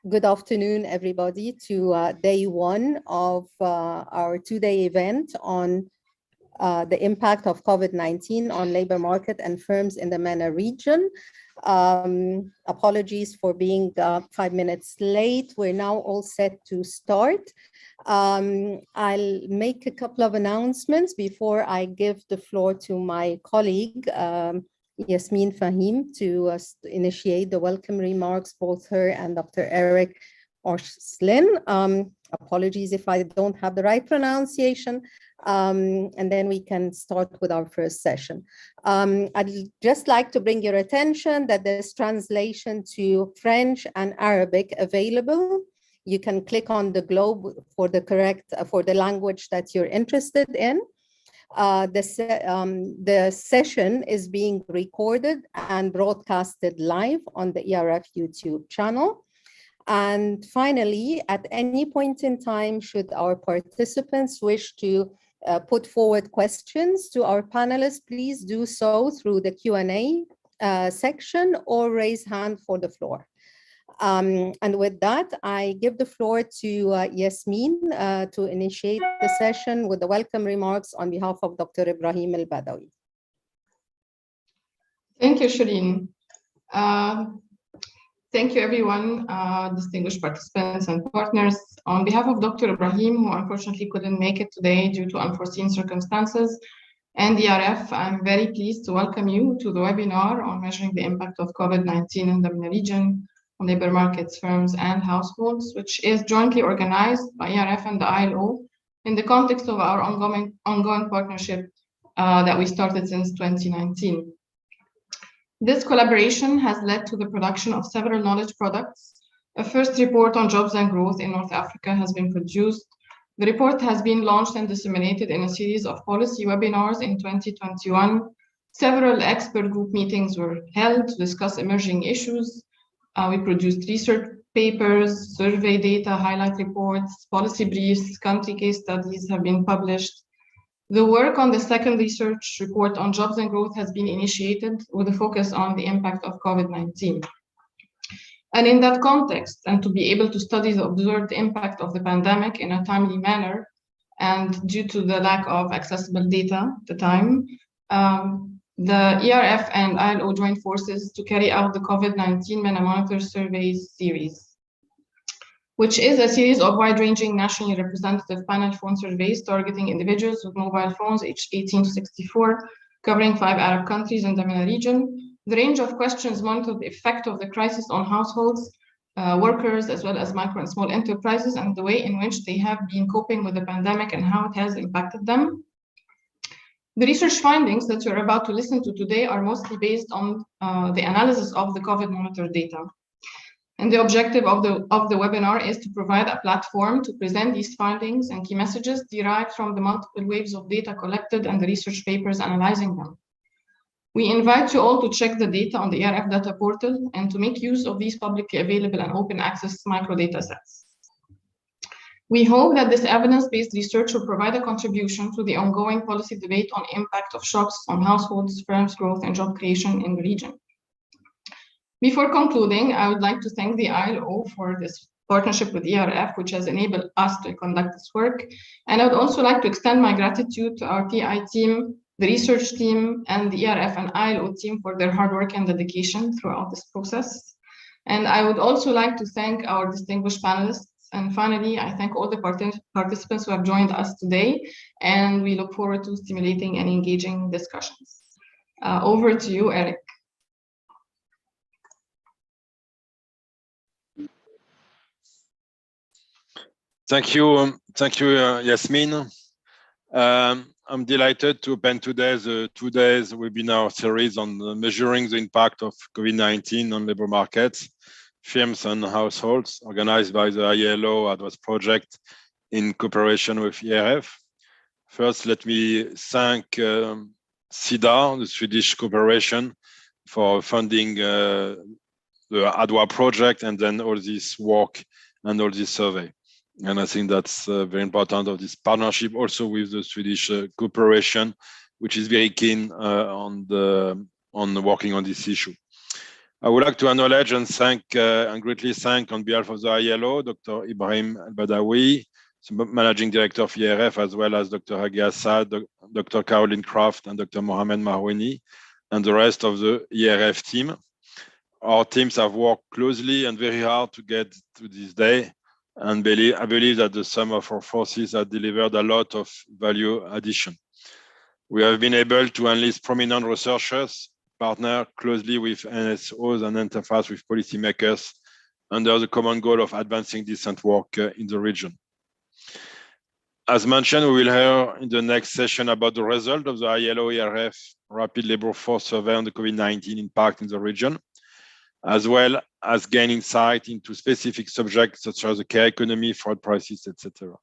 Good afternoon, everybody, to day one of our two-day event on the impact of COVID-19 on labor market and firms in the MENA region. Apologies for being 5 minutes late. We're now all set to start. I'll make a couple of announcements before I give the floor to my colleague, Yasmin Fahim, to initiate the welcome remarks, both her and Dr. Eric Orslin. Apologies if I don't have the right pronunciation. And then we can start with our first session. I'd just like to bring your attention that there's translation to French and Arabic available. You can click on the globe for the language that you're interested in. The session is being recorded and broadcasted live on the ERF YouTube channel. And finally, at any point in time, should our participants wish to put forward questions to our panelists, please do so through the Q&A section or raise hand for the floor. And with that, I give the floor to Yasmin to initiate the session with the welcome remarks on behalf of Dr. Ibrahim Al-Badawi. Thank you, Shireen. Thank you, everyone, distinguished participants and partners. On behalf of Dr. Ibrahim, who unfortunately couldn't make it today due to unforeseen circumstances, and ERF, I'm very pleased to welcome you to the webinar on measuring the impact of COVID-19 in the MENA region on labor markets, firms, and households, which is jointly organized by ERF and the ILO in the context of our ongoing partnership that we started since 2019. This collaboration has led to the production of several knowledge products. A first report on jobs and growth in North Africa has been produced. The report has been launched and disseminated in a series of policy webinars in 2021. Several expert group meetings were held to discuss emerging issues. We produced research papers, survey data, highlight reports, policy briefs, country case studies have been published. The work on the second research report on jobs and growth has been initiated with a focus on the impact of COVID-19. And in that context, and to be able to study the observed impact of the pandemic in a timely manner, and due to the lack of accessible data at the time, the ERF and ILO joined forces to carry out the COVID-19 MENA Monitor Surveys series, which is a series of wide-ranging nationally representative panel phone surveys targeting individuals with mobile phones aged 18 to 64, covering 5 Arab countries in the MENA region. The range of questions monitored the effect of the crisis on households, workers, as well as micro and small enterprises, and the way in which they have been coping with the pandemic and how it has impacted them. The research findings that you're about to listen to today are mostly based on the analysis of the COVID monitor data. And the objective of the webinar is to provide a platform to present these findings and key messages derived from the multiple waves of data collected and the research papers analyzing them. We invite you all to check the data on the ERF data portal and to make use of these publicly available and open access microdata sets. We hope that this evidence-based research will provide a contribution to the ongoing policy debate on impact of shocks on households, firms, growth, and job creation in the region. Before concluding, I would like to thank the ILO for this partnership with ERF, which has enabled us to conduct this work. And I would also like to extend my gratitude to our TI team, the research team, and the ERF and ILO team for their hard work and dedication throughout this process. And I would also like to thank our distinguished panelists. And finally, I thank all the participants who have joined us today, and we look forward to stimulating and engaging discussions. Over to you, Eric. Thank you, Yasmin. I'm delighted to open today's 2 days webinar series on measuring the impact of COVID-19 on labor markets, firms and households, organized by the ILO Advanced Project in cooperation with ERF. First, let me thank SIDA, the Swedish Corporation, for funding the ADWA project and then all this work and all this survey. And I think that's very important of this partnership also with the Swedish Corporation, which is very keen on working on this issue. I would like to acknowledge and thank and greatly thank on behalf of the ILO, Dr. Ibrahim Al-Badawi, Managing Director of ERF, as well as Dr. Hagi Assad, Dr. Caroline Kraft, and Dr. Mohamed Mahrouni, and the rest of the ERF team. Our teams have worked closely and very hard to get to this day, and I believe that the sum of our forces has delivered a lot of value addition. We have been able to enlist prominent researchers, partner closely with NSOs and interface with policymakers under the common goal of advancing decent work in the region. As mentioned, we will hear in the next session about the result of the ILO-ERF Rapid Labor Force Survey on the COVID-19 impact in the region, as well as gain insight into specific subjects such as the care economy, fraud prices, etc.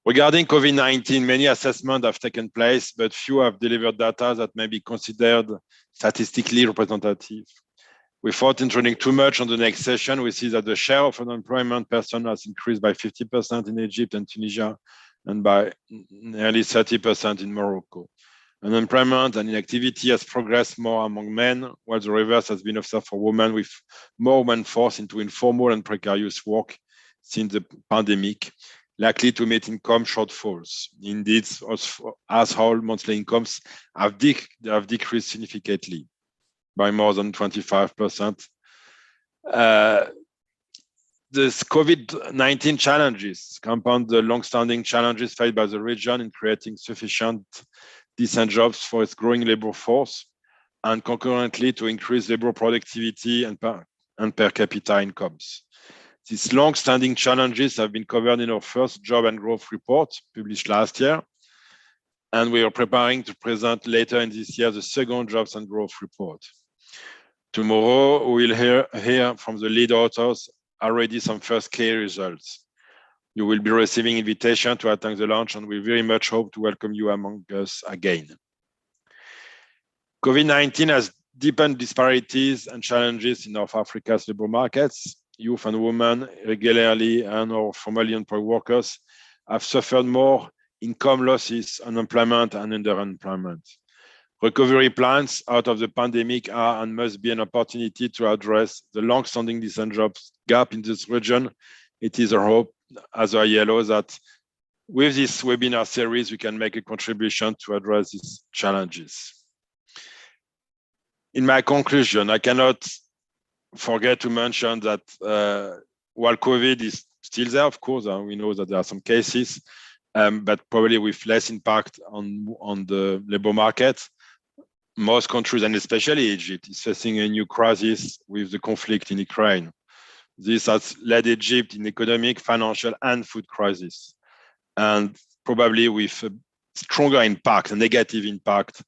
Regarding COVID-19, many assessments have taken place, but few have delivered data that may be considered statistically representative. Without intruding too much on the next session, we see that the share of unemployment person has increased by 50% in Egypt and Tunisia, and by nearly 30% in Morocco. Unemployment and inactivity has progressed more among men, while the reverse has been observed for women, with more women forced into informal and precarious work since the pandemic, likely to meet income shortfalls. Indeed, household monthly incomes have decreased significantly by more than 25%. This COVID-19 challenges compound the long-standing challenges faced by the region in creating sufficient decent jobs for its growing labor force, and concurrently to increase labor productivity and per capita incomes. These long-standing challenges have been covered in our first job and growth report published last year, and we are preparing to present later in this year the second jobs and growth report. Tomorrow, we will hear from the lead authors already some first clear results. You will be receiving invitation to attend the launch, and we very much hope to welcome you among us again. COVID-19 has deepened disparities and challenges in North Africa's labor markets. Youth and women, regularly and or formally employed workers, have suffered more income losses, unemployment, and underemployment. Recovery plans out of the pandemic are and must be an opportunity to address the long-standing decent jobs gap in this region. It is our hope as ILO that with this webinar series, we can make a contribution to address these challenges. In my conclusion, I cannot forget to mention that while COVID is still there, of course, we know that there are some cases, but probably with less impact on the labor market. Most countries, and especially Egypt, is facing a new crisis with the conflict in Ukraine. This has led Egypt in economic, financial, and food crisis, and probably with a stronger impact, a negative impact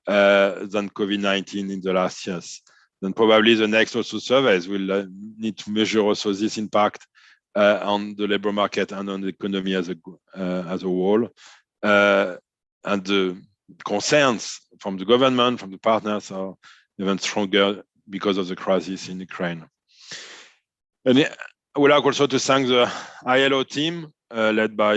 than COVID-19 in the last years. Then probably the next also surveys will need to measure also this impact on the labor market and on the economy as a whole, and the concerns from the government, from the partners, are even stronger because of the crisis in Ukraine. And I would like also to thank the ILO team led by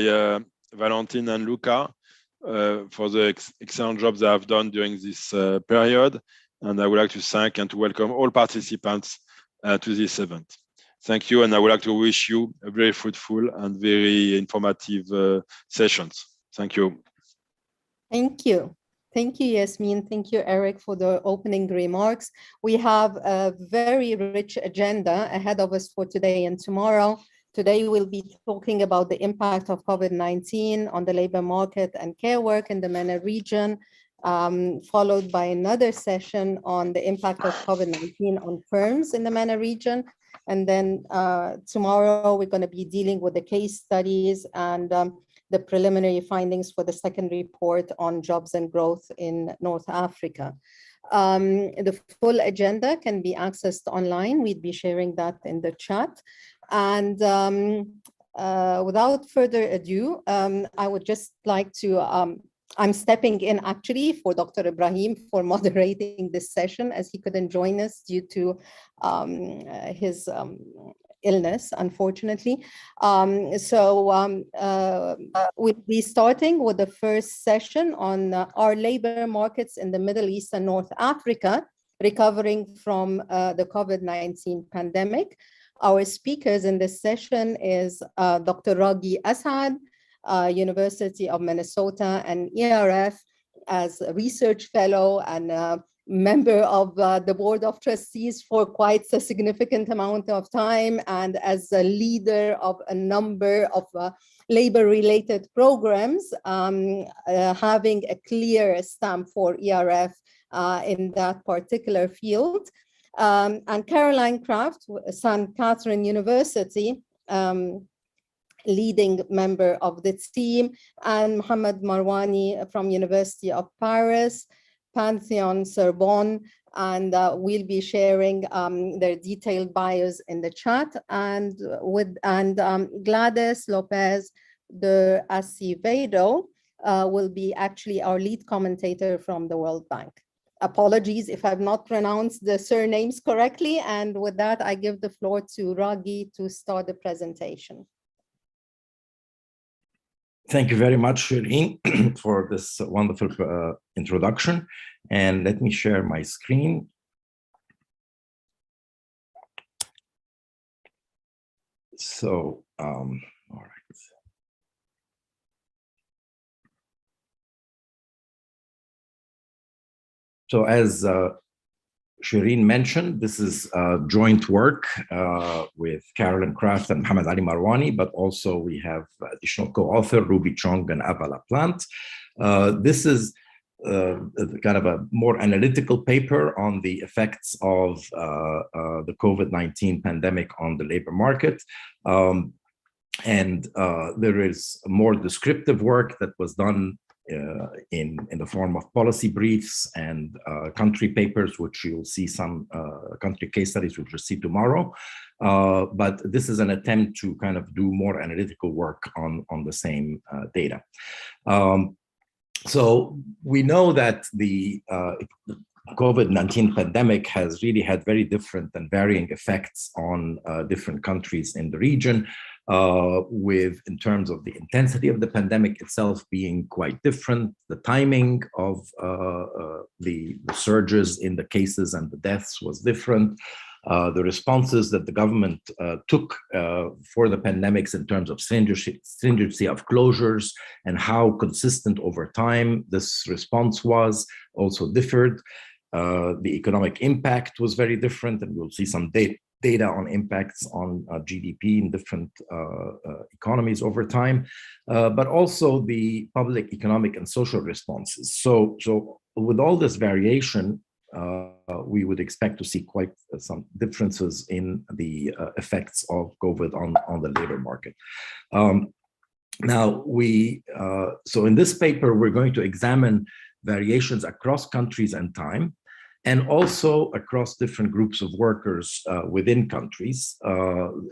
Valentin and Luca for the excellent job they have done during this period. And I would like to thank and to welcome all participants to this event. Thank you, and I would like to wish you a very fruitful and very informative sessions. Thank you. Thank you. Thank you, Yasmin. Thank you, Eric, for the opening remarks. We have a very rich agenda ahead of us for today and tomorrow. Today, we'll be talking about the impact of COVID-19 on the labor market and care work in the MENA region, followed by another session on the impact of COVID-19 on firms in the MENA region. And then tomorrow, we're going to be dealing with the case studies and the preliminary findings for the second report on jobs and growth in North Africa. The full agenda can be accessed online. We'd be sharing that in the chat. And without further ado, I would just like to, I'm stepping in actually for Dr. Ibrahim for moderating this session, as he couldn't join us due to his illness, unfortunately. We'll be starting with the first session on our labor markets in the Middle East and North Africa, recovering from the COVID-19 pandemic. Our speakers in this session is Dr. Raghi Asad, University of Minnesota and ERF, as a research fellow and member of the board of trustees for quite a significant amount of time, and as a leader of a number of labor-related programs, having a clear stamp for ERF in that particular field. And Caroline Kraft, St. Catherine University, leading member of the team, and Mohamed Marwani from University of Paris, Pantheon Sorbonne, and we'll be sharing their detailed bios in the chat. And Gladys Lopez de Acevedo will be actually our lead commentator from the World Bank. Apologies if I've not pronounced the surnames correctly. And with that, I give the floor to Raghi to start the presentation. Thank you very much, Shireen, for this wonderful introduction. And let me share my screen. So, all right. So as Shireen mentioned, this is joint work with Caroline Kraft and Mohamed Ali Marwani, but also we have additional co-author Ruby Chong and Ava LaPlante. This is kind of a more analytical paper on the effects of the COVID-19 pandemic on the labor market. And there is more descriptive work that was done in the form of policy briefs and country papers, which you'll see some country case studies which you'll see tomorrow. But this is an attempt to kind of do more analytical work on the same data. So we know that the COVID-19 pandemic has really had very different and varying effects on different countries in the region, in terms of the intensity of the pandemic itself being quite different, the timing of the surges in the cases and the deaths was different, the responses that the government took for the pandemics in terms of stringency of closures and how consistent over time this response was also differed. The economic impact was very different, and we'll see some data on impacts on GDP in different economies over time, but also the public economic and social responses. So with all this variation, we would expect to see quite some differences in the effects of COVID on the labor market. Now, so in this paper, we're going to examine variations across countries and time, and also across different groups of workers within countries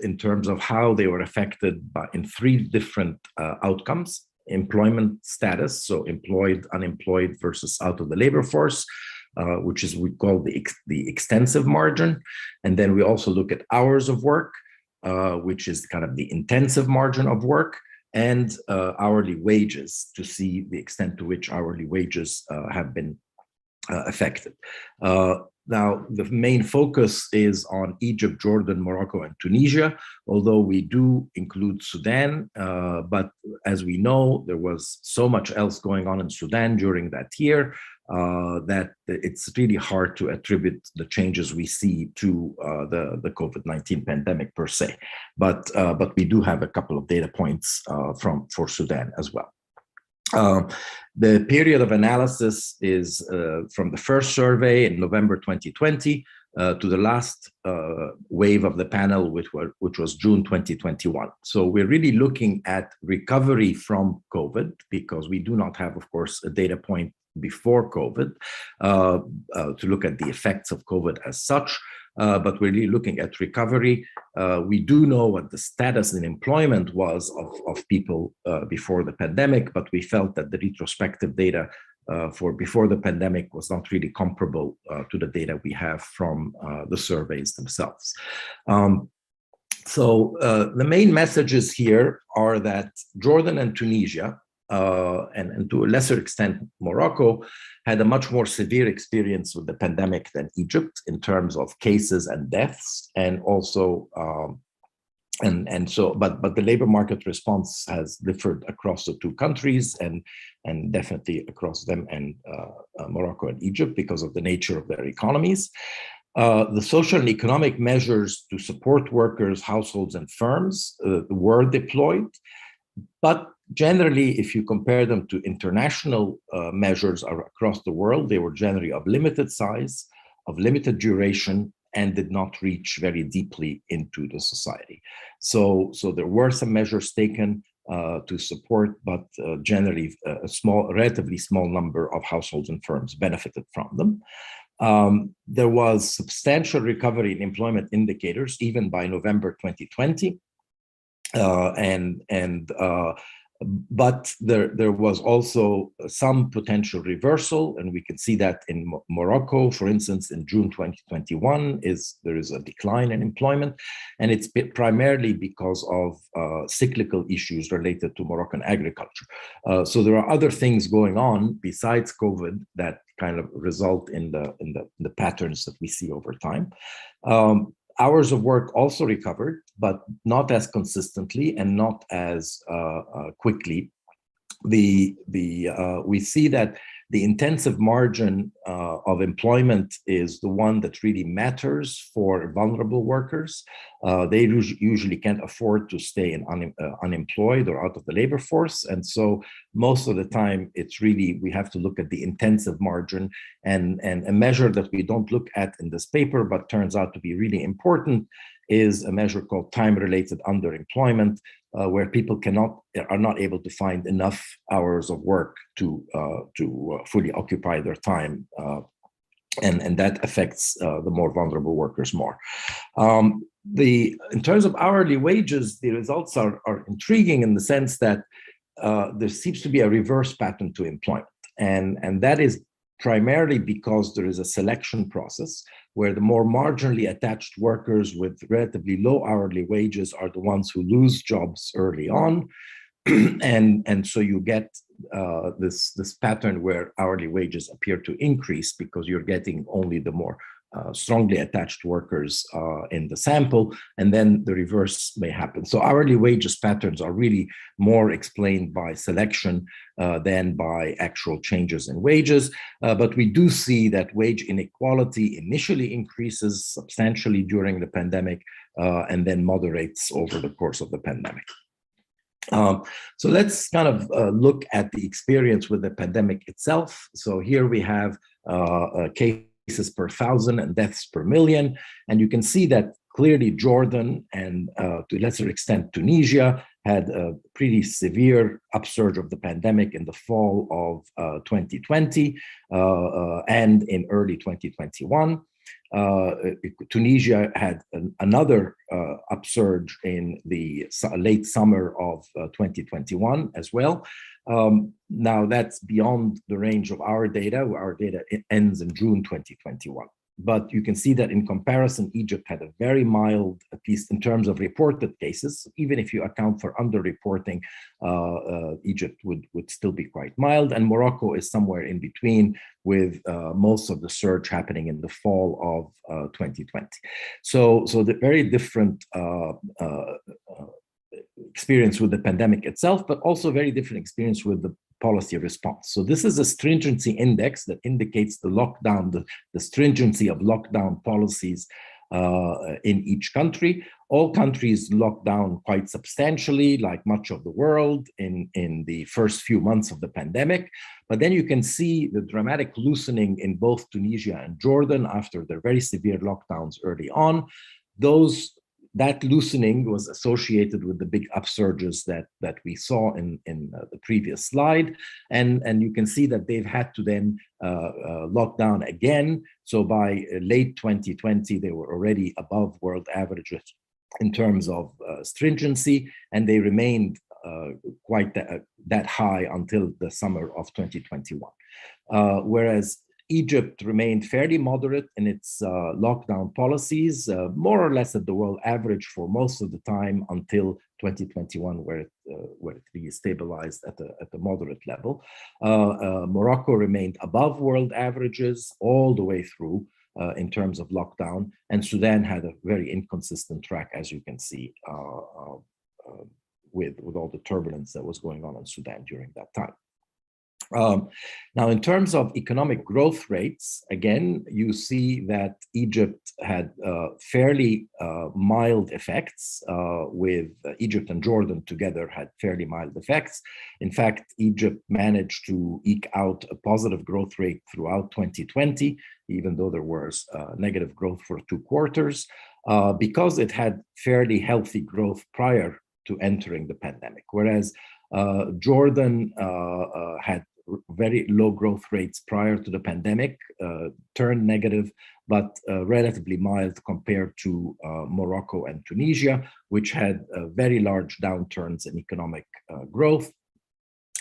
in terms of how they were affected in three different outcomes: employment status, so employed, unemployed versus out of the labor force, which is we call the extensive margin. And then we also look at hours of work, which is kind of the intensive margin of work, and hourly wages to see the extent to which hourly wages have been affected. Now, the main focus is on Egypt, Jordan, Morocco, and Tunisia, although we do include Sudan. But as we know, there was so much else going on in Sudan during that year that it's really hard to attribute the changes we see to the COVID-19 pandemic per se. But we do have a couple of data points for Sudan as well. The period of analysis is from the first survey in November 2020 to the last wave of the panel, which was June 2021. So we're really looking at recovery from COVID, because we do not have, of course, a data point before COVID to look at the effects of COVID as such. But we're really looking at recovery. We do know what the status in employment was of people before the pandemic, but we felt that the retrospective data for before the pandemic was not really comparable to the data we have from the surveys themselves. So the main messages here are that Jordan and Tunisia and to a lesser extent, Morocco had a much more severe experience with the pandemic than Egypt in terms of cases and deaths, and also but the labor market response has differed across the two countries and definitely across them and Morocco and Egypt because of the nature of their economies. The social and economic measures to support workers, households, and firms were deployed, but generally, if you compare them to international measures across the world, they were generally of limited size, of limited duration, and did not reach very deeply into the society. So there were some measures taken to support, but generally a relatively small number of households and firms benefited from them. There was substantial recovery in employment indicators, even by November 2020. But there was also some potential reversal, and we can see that in Morocco, for instance, in June 2021, there is a decline in employment, and it's primarily because of cyclical issues related to Moroccan agriculture. So there are other things going on besides COVID that kind of result in the patterns that we see over time. Hours of work also recovered, but not as consistently and not as quickly. We see that the intensive margin of employment is the one that really matters for vulnerable workers. They usually can't afford to stay unemployed or out of the labor force. And so most of the time, it's really, we have to look at the intensive margin, and a measure that we don't look at in this paper, but turns out to be really important, is a measure called time-related underemployment, where people are not able to find enough hours of work to fully occupy their time, and that affects the more vulnerable workers more. In terms of hourly wages, the results are intriguing in the sense that there seems to be a reverse pattern to employment, and that is primarily because there is a selection process where the more marginally attached workers with relatively low hourly wages are the ones who lose jobs early on. and so you get this pattern where hourly wages appear to increase because you're getting only the more strongly attached workers in the sample, and then the reverse may happen. So hourly wages patterns are really more explained by selection than by actual changes in wages. But we do see that wage inequality initially increases substantially during the pandemic and then moderates over the course of the pandemic. So let's kind of look at the experience with the pandemic itself. So here we have cases per 1,000 and deaths per million. And you can see that clearly Jordan and to a lesser extent Tunisia had a pretty severe upsurge of the pandemic in the fall of 2020 and in early 2021. Tunisia had another upsurge in the late summer of 2021 as well. Now that's beyond the range of our data. Our data ends in June 2021. But you can see that in comparison, Egypt had a very mild, at least in terms of reported cases. Even if you account for underreporting, Egypt would still be quite mild. And Morocco is somewhere in between, with most of the surge happening in the fall of 2020. So the very different experience with the pandemic itself, but also very different experience with the policy response. So this is a stringency index that indicates the lockdown, the stringency of lockdown policies in each country. All countries locked down quite substantially, like much of the world, in the first few months of the pandemic. But then you can see the dramatic loosening in both Tunisia and Jordan after their very severe lockdowns early on. That loosening was associated with the big upsurges that we saw in the previous slide. And you can see that they've had to then lock down again. So by late 2020, they were already above world averages in terms of stringency, and they remained quite that high until the summer of 2021. Whereas Egypt remained fairly moderate in its lockdown policies, more or less at the world average for most of the time until 2021, where it really stabilized at a moderate level. Morocco remained above world averages all the way through in terms of lockdown, and Sudan had a very inconsistent track, as you can see, with all the turbulence that was going on in Sudan during that time. Now, in terms of economic growth rates, again, you see that Egypt had fairly mild effects, with Egypt and Jordan together had fairly mild effects. In fact, Egypt managed to eke out a positive growth rate throughout 2020, even though there was negative growth for 2 quarters, because it had fairly healthy growth prior to entering the pandemic, whereas Jordan had very low growth rates prior to the pandemic, turned negative, but relatively mild compared to Morocco and Tunisia, which had very large downturns in economic growth,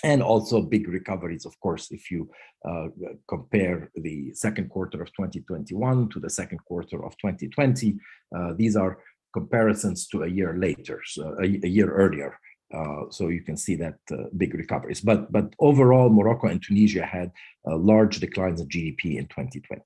and also big recoveries, of course, if you compare the second quarter of 2021 to the second quarter of 2020. These are comparisons to a year later, so a year earlier. So you can see that big recoveries. But overall, Morocco and Tunisia had large declines of GDP in 2020.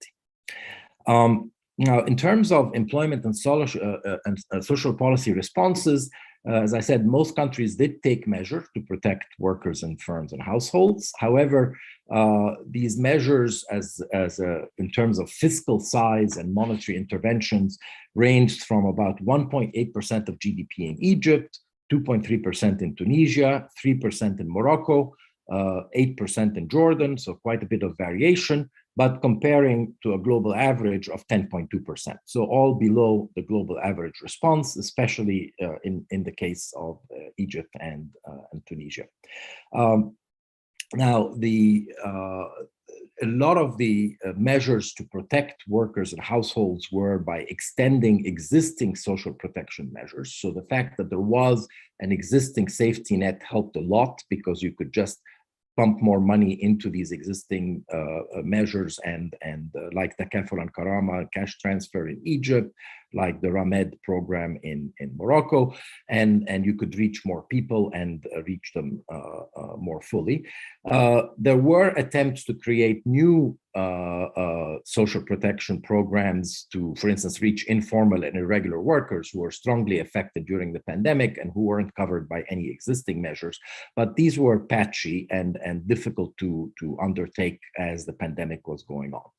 Now, in terms of employment and social policy responses, as I said, most countries did take measures to protect workers and firms and households. However, these measures, in terms of fiscal size and monetary interventions, ranged from about 1.8% of GDP in Egypt, 2.3% in Tunisia, 3% in Morocco, 8% in Jordan, so quite a bit of variation, but comparing to a global average of 10.2%. So all below the global average response, especially in the case of Egypt and Tunisia. Now, a lot of the measures to protect workers and households were by extending existing social protection measures. So the fact that there was an existing safety net helped a lot, because you could just pump more money into these existing measures, and like the Kafala and Karama cash transfer in Egypt, like the Ramed program in Morocco, and you could reach more people and reach them more fully. There were attempts to create new social protection programs to, for instance, reach informal and irregular workers who were strongly affected during the pandemic and who weren't covered by any existing measures. But these were patchy and difficult to undertake as the pandemic was going on.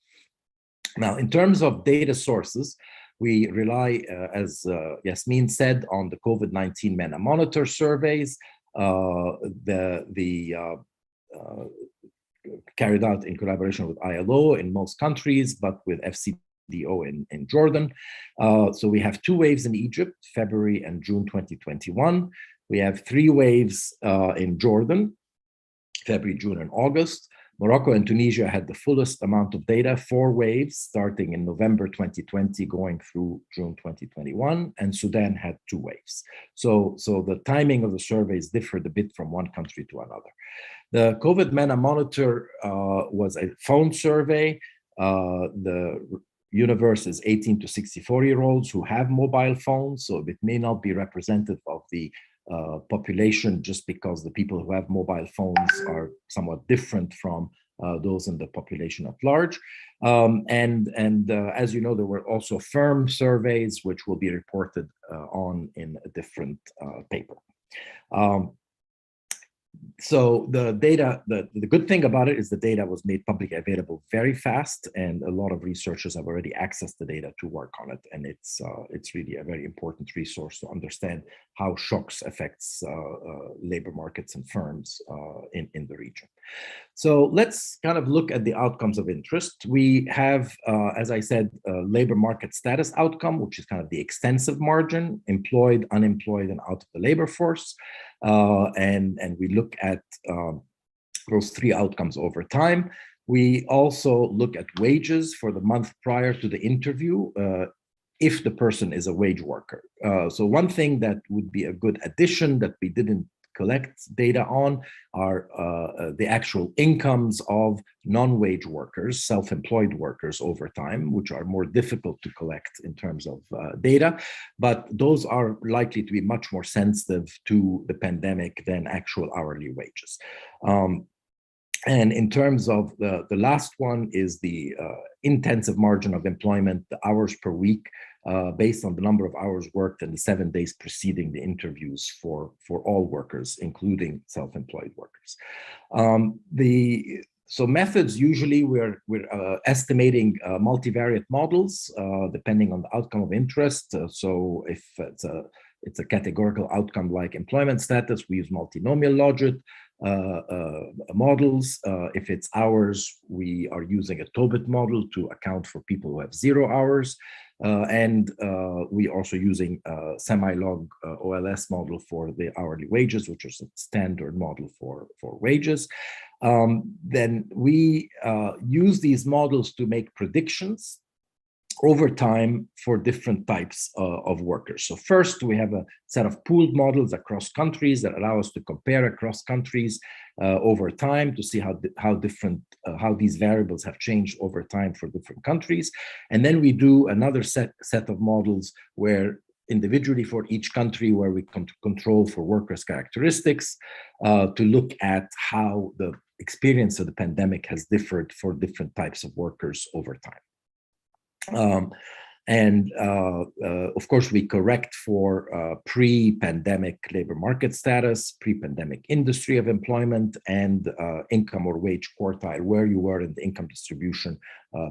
Now, in terms of data sources, we rely, as Yasmin said, on the COVID-19 MENA monitor surveys, carried out in collaboration with ILO in most countries, but with FCDO in Jordan. So we have 2 waves in Egypt, February and June 2021. We have 3 waves in Jordan, February, June, and August. Morocco and Tunisia had the fullest amount of data, 4 waves starting in November 2020 going through June 2021, and Sudan had 2 waves. So the timing of the surveys differed a bit from one country to another. The COVID MENA monitor was a phone survey. The universe is 18 to 64-year-olds who have mobile phones, so it may not be representative of the population, just because the people who have mobile phones are somewhat different from those in the population at large. As you know, there were also firm surveys, which will be reported on in a different paper. So the data, the good thing about it is the data was made publicly available very fast, and a lot of researchers have already accessed the data to work on it. And it's really a very important resource to understand how shocks affects labor markets and firms in the region. So let's kind of look at the outcomes of interest. We have, as I said, labor market status outcome, which is kind of the extensive margin, employed, unemployed, and out of the labor force. And we look at those 3 outcomes over time. We also look at wages for the month prior to the interview, if the person is a wage worker. So one thing that would be a good addition that we didn't collect data on are the actual incomes of non-wage workers, self-employed workers over time, which are more difficult to collect in terms of data, but those are likely to be much more sensitive to the pandemic than actual hourly wages. And in terms of the last one is the intensive margin of employment, the hours per week, based on the number of hours worked in the 7 days preceding the interviews for all workers, including self-employed workers. So methods, usually we're estimating multivariate models depending on the outcome of interest. So if it's a categorical outcome like employment status, we use multinomial logic models. If it's hours, we are using a Tobit model to account for people who have 0 hours. And we also using semi-log OLS model for the hourly wages, which is a standard model for wages. Then we use these models to make predictions over time for different types of workers. So first, we have a set of pooled models across countries that allow us to compare across countries over time to see how these variables have changed over time for different countries. And then we do another set of models where individually for each country, where we control for workers' characteristics to look at how the experience of the pandemic has differed for different types of workers over time. Of course, we correct for pre-pandemic labor market status, pre-pandemic industry of employment, and income or wage quartile, where you were in the income distribution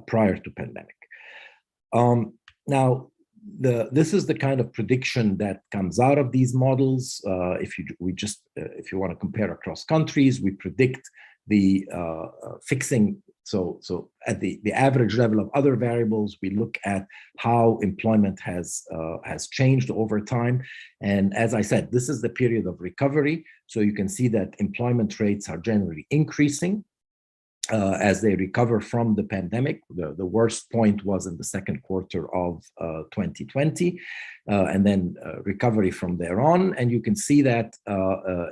prior to pandemic. Now, this is the kind of prediction that comes out of these models. If you want to compare across countries, we predict the fixing. So at the average level of other variables, we look at how employment has changed over time. And as I said, this is the period of recovery. So you can see that employment rates are generally increasing as they recover from the pandemic. The worst point was in the second quarter of 2020, and then recovery from there on. And you can see that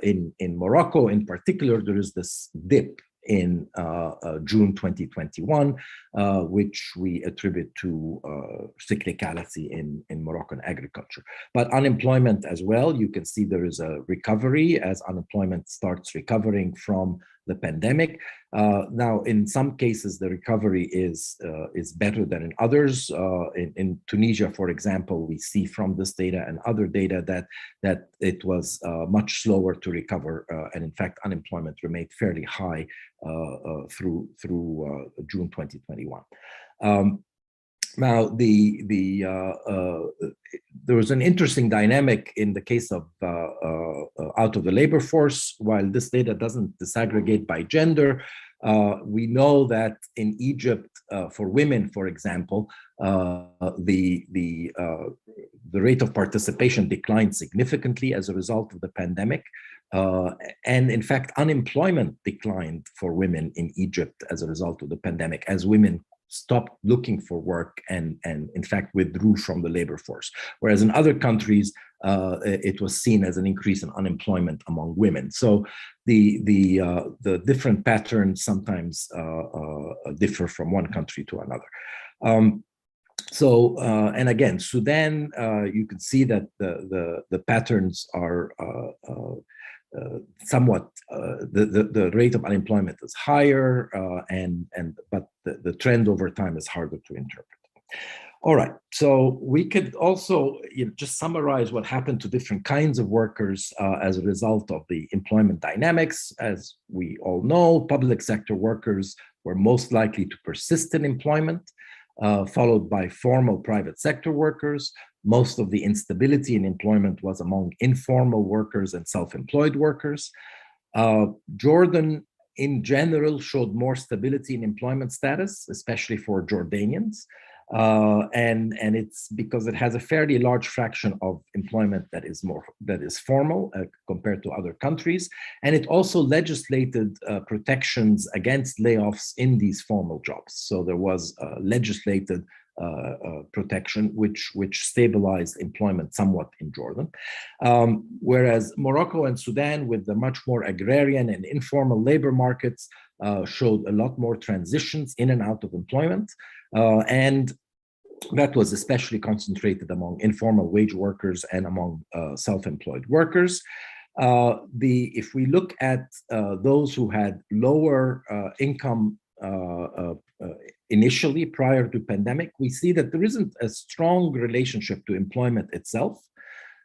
in Morocco in particular, there is this dip in June 2021, which we attribute to cyclicality in Moroccan agriculture. But unemployment as well, you can see there is a recovery as unemployment starts recovering from the pandemic. Now, in some cases, the recovery is better than in others. In Tunisia, for example, we see from this data and other data that it was much slower to recover, and in fact, unemployment remained fairly high through June 2021. Now, there was an interesting dynamic in the case of out of the labor force. While this data doesn't disaggregate by gender, we know that in Egypt, for women, for example, the rate of participation declined significantly as a result of the pandemic. And in fact, unemployment declined for women in Egypt as a result of the pandemic, as women stopped looking for work and in fact withdrew from the labor force. Whereas in other countries, it was seen as an increase in unemployment among women. So the different patterns sometimes differ from one country to another. And again, Sudan, you can see that the patterns are somewhat, the rate of unemployment is higher, but the trend over time is harder to interpret. All right, so we could also just summarize what happened to different kinds of workers as a result of the employment dynamics. As we all know, public sector workers were most likely to persist in employment, followed by formal private sector workers. Most of the instability in employment was among informal workers and self-employed workers. Jordan, in general, showed more stability in employment status, especially for Jordanians. And it's because it has a fairly large fraction of employment that is formal compared to other countries, and it also legislated protections against layoffs in these formal jobs. So there was legislated protection, which stabilized employment somewhat in Jordan. Whereas Morocco and Sudan, with the much more agrarian and informal labor markets, showed a lot more transitions in and out of employment. And that was especially concentrated among informal wage workers and among self-employed workers. If we look at those who had lower income initially prior to pandemic, we see that there isn't a strong relationship to employment itself.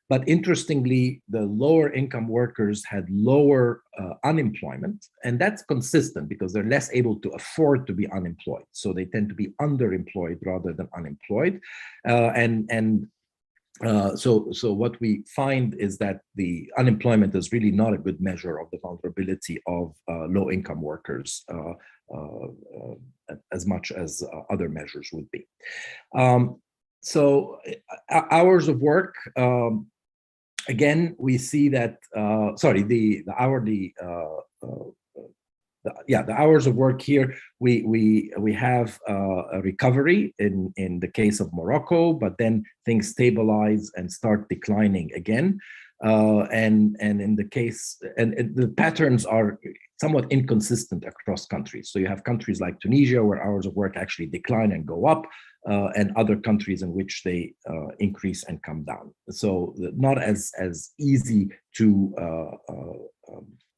But interestingly, the lower income workers had lower unemployment, and that's consistent because they're less able to afford to be unemployed. So they tend to be underemployed rather than unemployed. So what we find is that the unemployment is really not a good measure of the vulnerability of low-income workers as much as other measures would be. So hours of work, again, we see that, the hours of work here, we have a recovery in the case of Morocco, but then things stabilize and start declining again. And in the case, and the patterns are somewhat inconsistent across countries. So you have countries like Tunisia where hours of work actually decline and go up, and other countries in which they increase and come down. So not as easy to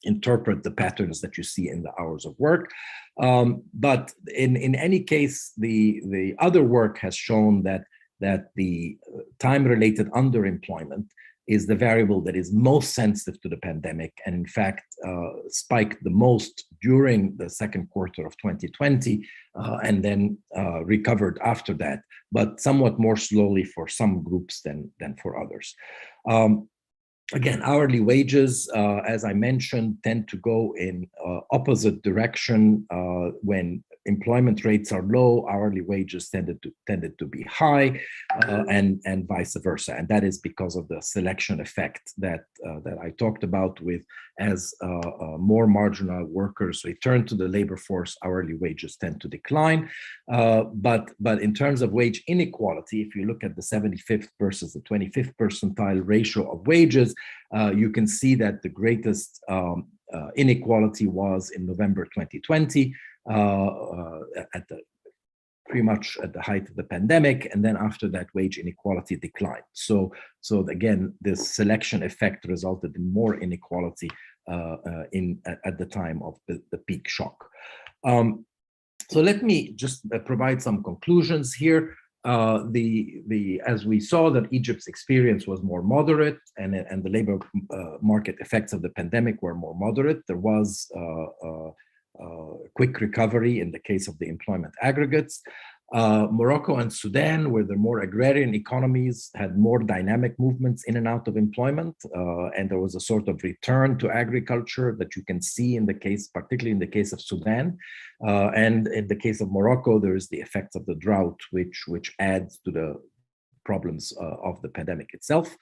interpret the patterns that you see in the hours of work. But in any case, the other work has shown that the time-related underemployment is the variable that is most sensitive to the pandemic, and in fact spiked the most during the second quarter of 2020, and then recovered after that, but somewhat more slowly for some groups than for others. Again, hourly wages, as I mentioned, tend to go in opposite direction. When employment rates are low, hourly wages tended to be high, and vice versa. And that is because of the selection effect that I talked about, with as more marginal workers return to the labor force, hourly wages tend to decline. But in terms of wage inequality, if you look at the 75th versus the 25th percentile ratio of wages, you can see that the greatest inequality was in November 2020, pretty much at the height of the pandemic, and then after that, wage inequality declined. So again, this selection effect resulted in more inequality at the time of the peak shock. So let me just provide some conclusions here. As we saw, that Egypt's experience was more moderate, and the labor market effects of the pandemic were more moderate. There was quick recovery in the case of the employment aggregates. Morocco and Sudan, where the more agrarian economies, had more dynamic movements in and out of employment, and there was a sort of return to agriculture that you can see in the case, particularly in the case of Sudan. And in the case of Morocco, there is the effects of the drought, which adds to the problems of the pandemic itself.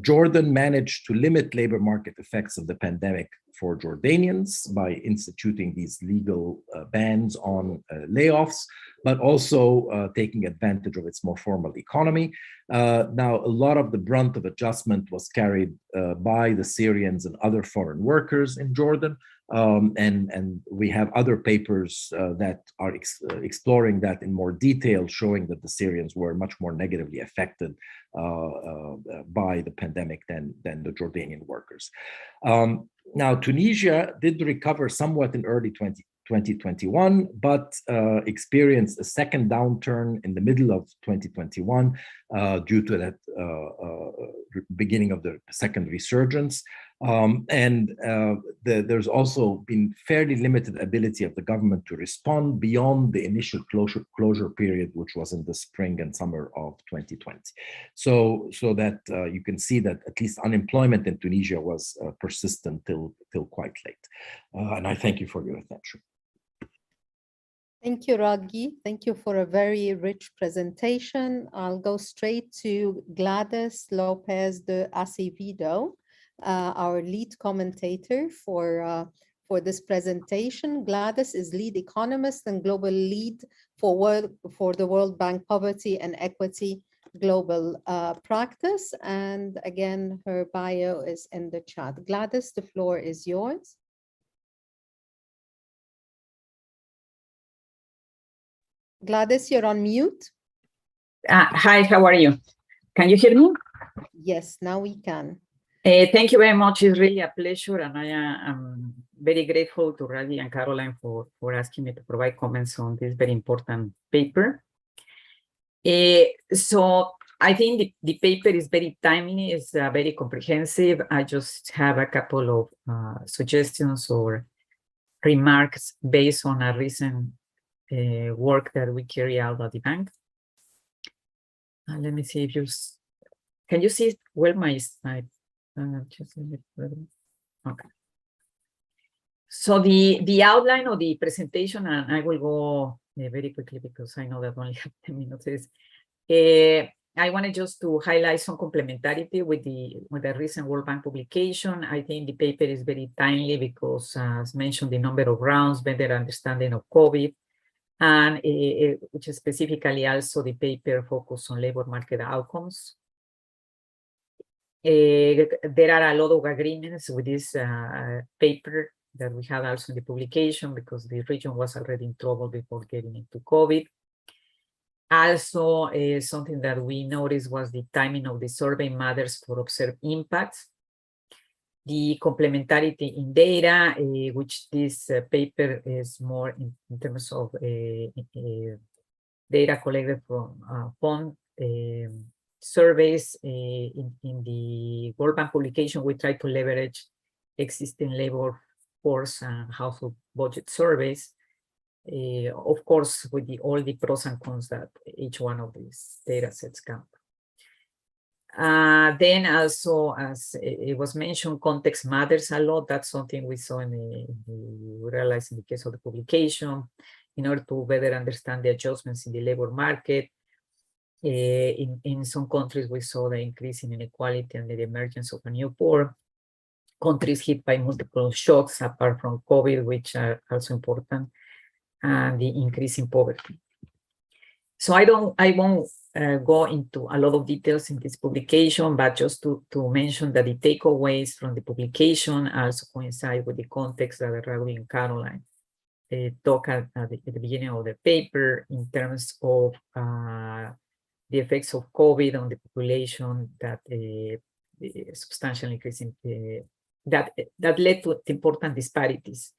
Jordan managed to limit labor market effects of the pandemic for Jordanians by instituting these legal bans on layoffs, but also taking advantage of its more formal economy. Now, a lot of the brunt of adjustment was carried by the Syrians and other foreign workers in Jordan. And we have other papers that are exploring that in more detail, showing that the Syrians were much more negatively affected by the pandemic than the Jordanian workers. Now, Tunisia did recover somewhat in early 2021, but experienced a second downturn in the middle of 2021 due to that beginning of the second resurgence. There's also been fairly limited ability of the government to respond beyond the initial closure period, which was in the spring and summer of 2020. So that you can see that at least unemployment in Tunisia was persistent till quite late. And I thank you for your attention. Thank you, Raghi. Thank you for a very rich presentation. I'll go straight to Gladys Lopez de Acevedo, our lead commentator for for this presentation. Gladys is lead economist and global lead for the World Bank Poverty and Equity Global Practice. And again, her bio is in the chat. Gladys, the floor is yours. Gladys, you're on mute. Hi, how are you? Can you hear me? Yes, now we can. Thank you very much. It's really a pleasure, and I am very grateful to Ravi and Caroline for asking me to provide comments on this very important paper. So I think the paper is very timely. It's very comprehensive. I just have a couple of suggestions or remarks based on a recent work that we carry out at the bank. Let me see if can you see well my slide? Just a little. Okay. So the outline of the presentation, and I will go very quickly because I know that only have 10 minutes. I wanted just to highlight some complementarity with the recent World Bank publication. I think the paper is very timely because, as mentioned, the number of rounds, better understanding of COVID, and which is specifically also the paper focused on labor market outcomes. There are a lot of agreements with this paper that we had also in the publication because the region was already in trouble before getting into COVID. Also, something that we noticed was the timing of the survey matters for observed impacts. The complementarity in data, which this paper is more in terms of data collected from phone surveys. In the World Bank publication, we try to leverage existing labor force and household budget surveys, of course, with all the pros and cons that each one of these data sets come. Then also, as it was mentioned, context matters a lot. That's something we saw we realized in the case of the publication, in order to better understand the adjustments in the labor market. In some countries, we saw the increase in inequality and the emergence of a new poor. Countries hit by multiple shocks, apart from COVID, which are also important, and the increase in poverty. So I won't go into a lot of details in this publication, but just to mention that the takeaways from the publication also coincide with the context that Ravi and Caroline talk at the beginning of the paper in terms of the effects of COVID on the population, that substantial increase in that led to important disparities.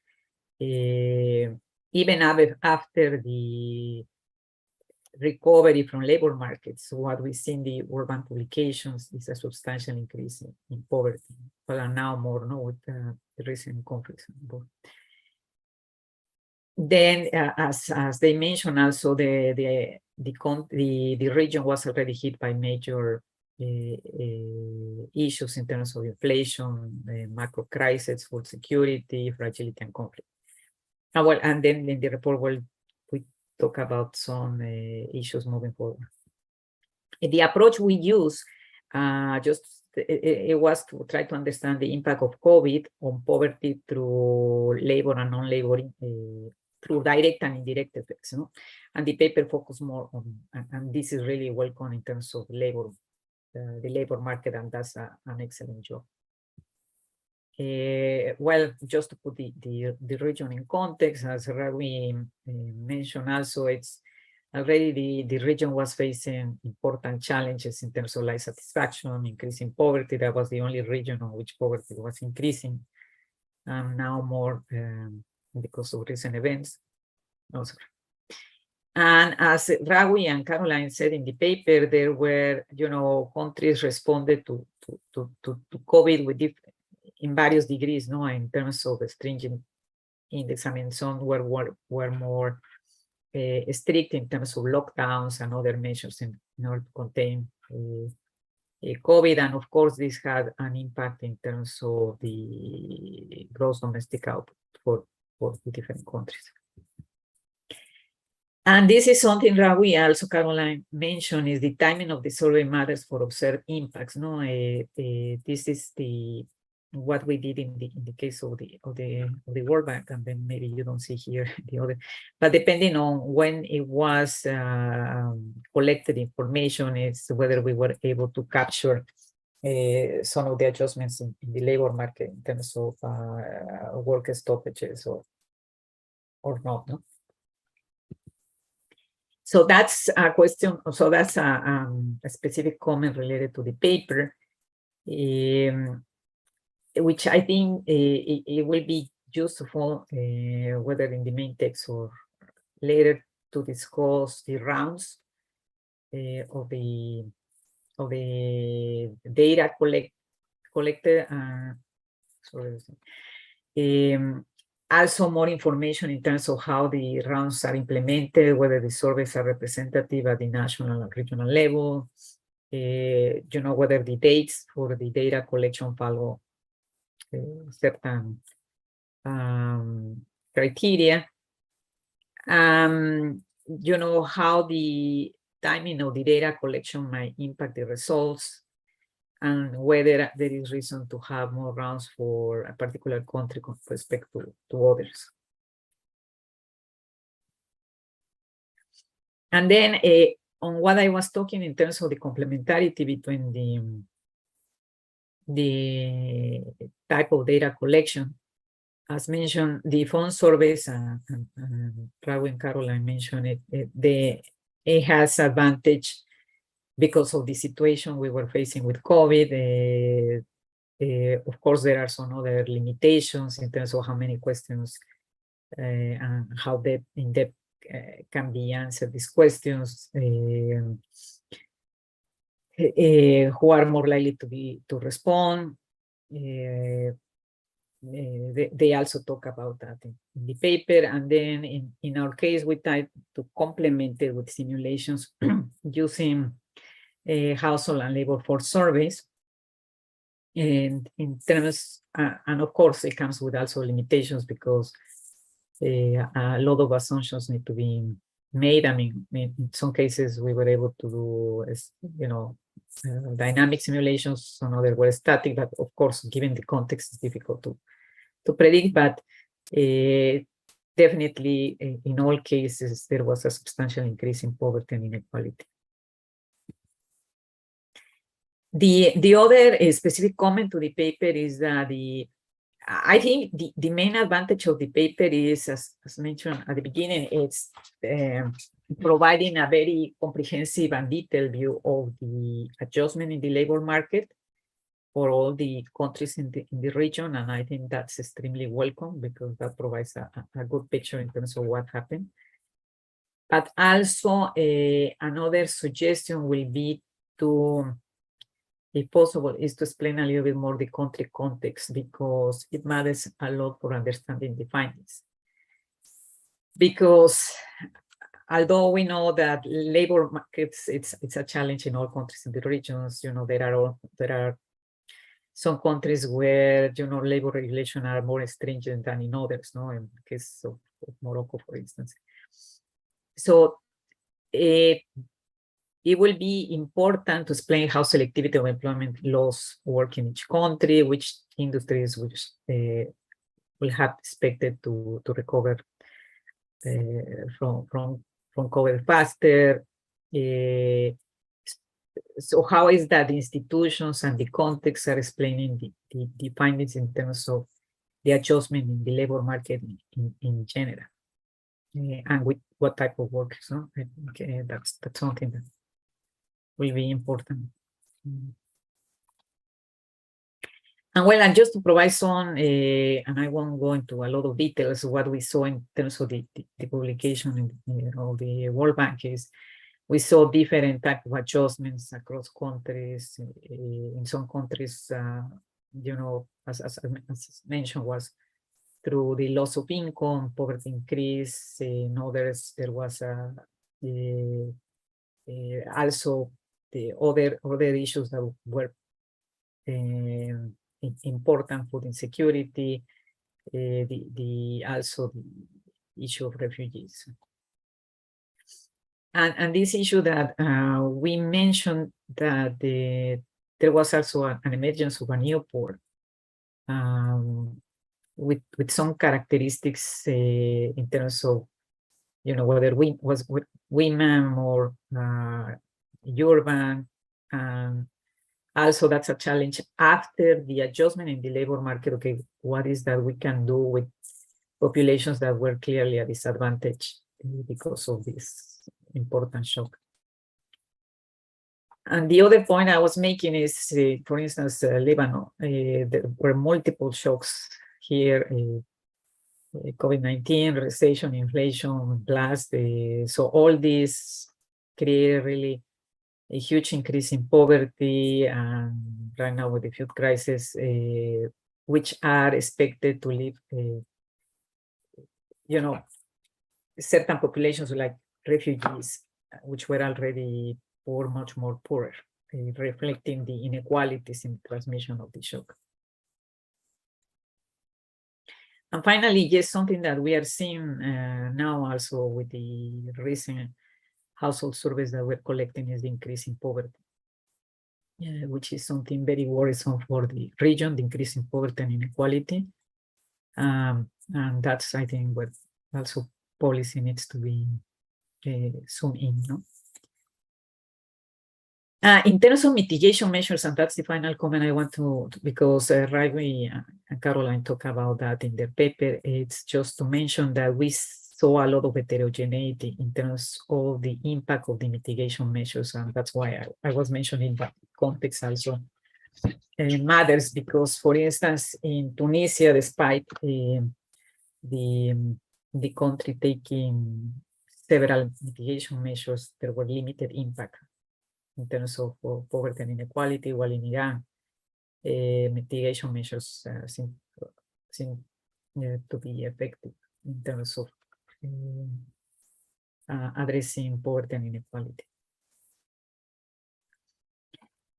Even after the recovery from labor markets, what we see in the World Bank publications is a substantial increase in poverty. Well, and now more with the recent conflicts. Then, as they mentioned, also the region was already hit by major issues in terms of inflation, macro crisis, food security, fragility, and conflict. And then in the report, we talk about some issues moving forward. The approach we use it was to try to understand the impact of COVID on poverty through labor and non-labor, through direct and indirect effects. And the paper focused more on, and this is really welcome in terms of labor, the labor market, and that's an excellent job. Well, just to put the region in context, as Ravi mentioned also, it's already the region was facing important challenges in terms of life satisfaction, increasing poverty. That was the only region on which poverty was increasing, and now more because of recent events. And as Ravi and Caroline said in the paper, there were, countries responded to COVID with in various degrees, in terms of the stringent index. I mean, some were more strict in terms of lockdowns and other measures in order to contain COVID. And of course, this had an impact in terms of the gross domestic output for the different countries. And this is something Ravi, also Caroline mentioned, is the timing of the survey matters for observed impacts. This is what we did in the case of the World Bank, and then maybe you don't see here the other. But depending on when it was collected information, is whether we were able to capture some of the adjustments in the labor market in terms of work stoppages or not. No? So that's a question. So that's a specific comment related to the paper. Which I think it will be useful, whether in the main text or later, to discuss the rounds of the data collected. Also more information in terms of how the rounds are implemented, whether the surveys are representative at the national and regional level, whether the dates for the data collection follow certain criteria. How the timing of the data collection might impact the results, and whether there is reason to have more rounds for a particular country with respect to others. And then on what I was talking in terms of the complementarity between the type of data collection, as mentioned, the phone surveys, and Raul and Caroline mentioned it has advantage because of the situation we were facing with COVID. Of course, there are some other limitations in terms of how many questions and how in-depth can be answered these questions. Who are more likely to respond. They also talk about that in the paper. And then in our case, we tried to complement it with simulations using household and labor force surveys. And in terms, and of course, it comes with also limitations because a lot of assumptions need to be made. I mean, in some cases, we were able to do, dynamic simulations, some other were static, but of course, given the context, it's difficult to predict. But definitely, in all cases, there was a substantial increase in poverty and inequality. The other specific comment to the paper is that I think the main advantage of the paper is, as mentioned at the beginning, it's providing a very comprehensive and detailed view of the adjustment in the labor market for all the countries in the region. And I think that's extremely welcome because that provides a good picture in terms of what happened. But also another suggestion will be to, if possible, is to explain a little bit more the country context, because it matters a lot for understanding the findings. Because although we know that labor markets, it's a challenge in all countries in the regions, there are some countries where, labor regulations are more stringent than in others, no? In the case of Morocco, for instance. So it will be important to explain how selectivity of employment laws work in each country, which industries which will have expected to recover from COVID faster. So how is that the institutions and the context are explaining the findings in terms of the adjustment in the labor market in general, and with what type of workers? No? Okay, that's something that will be important. And just to provide some, and I won't go into a lot of details, what we saw in terms of the publication of the World Bank is we saw different type of adjustments across countries. In some countries, as mentioned, was through the loss of income, poverty increase. In others, there was also the other issues that were important: food insecurity, also the issue of refugees. And this issue that we mentioned, that there was also an emergence of a new port with some characteristics in terms of, whether women or urban. Also, that's a challenge after the adjustment in the labor market. Okay, what is that we can do with populations that were clearly at disadvantage because of this important shock? And the other point I was making is, for instance, Lebanon. There were multiple shocks here. COVID-19, recession, inflation, plus so all these create really a huge increase in poverty, and right now with the food crisis, which are expected to leave, certain populations like refugees, which were already poor, much more poorer, reflecting the inequalities in transmission of the shock. And finally, yes, something that we are seeing now also with the recent household surveys that we're collecting is the increase in poverty, which is something very worrisome for the region, the increase in poverty and inequality. And that's, I think, where also policy needs to be zoomed in. In terms of mitigation measures, and that's the final comment I want to because Riley and Caroline talk about that in their paper, it's just to mention that we saw a lot of heterogeneity in terms of the impact of the mitigation measures, and that's why I was mentioning that context also matters, because, for instance, in Tunisia, despite the country taking several mitigation measures, there were limited impact in terms of poverty and inequality, while in Iran, mitigation measures seem to be effective in terms of addressing poverty and inequality.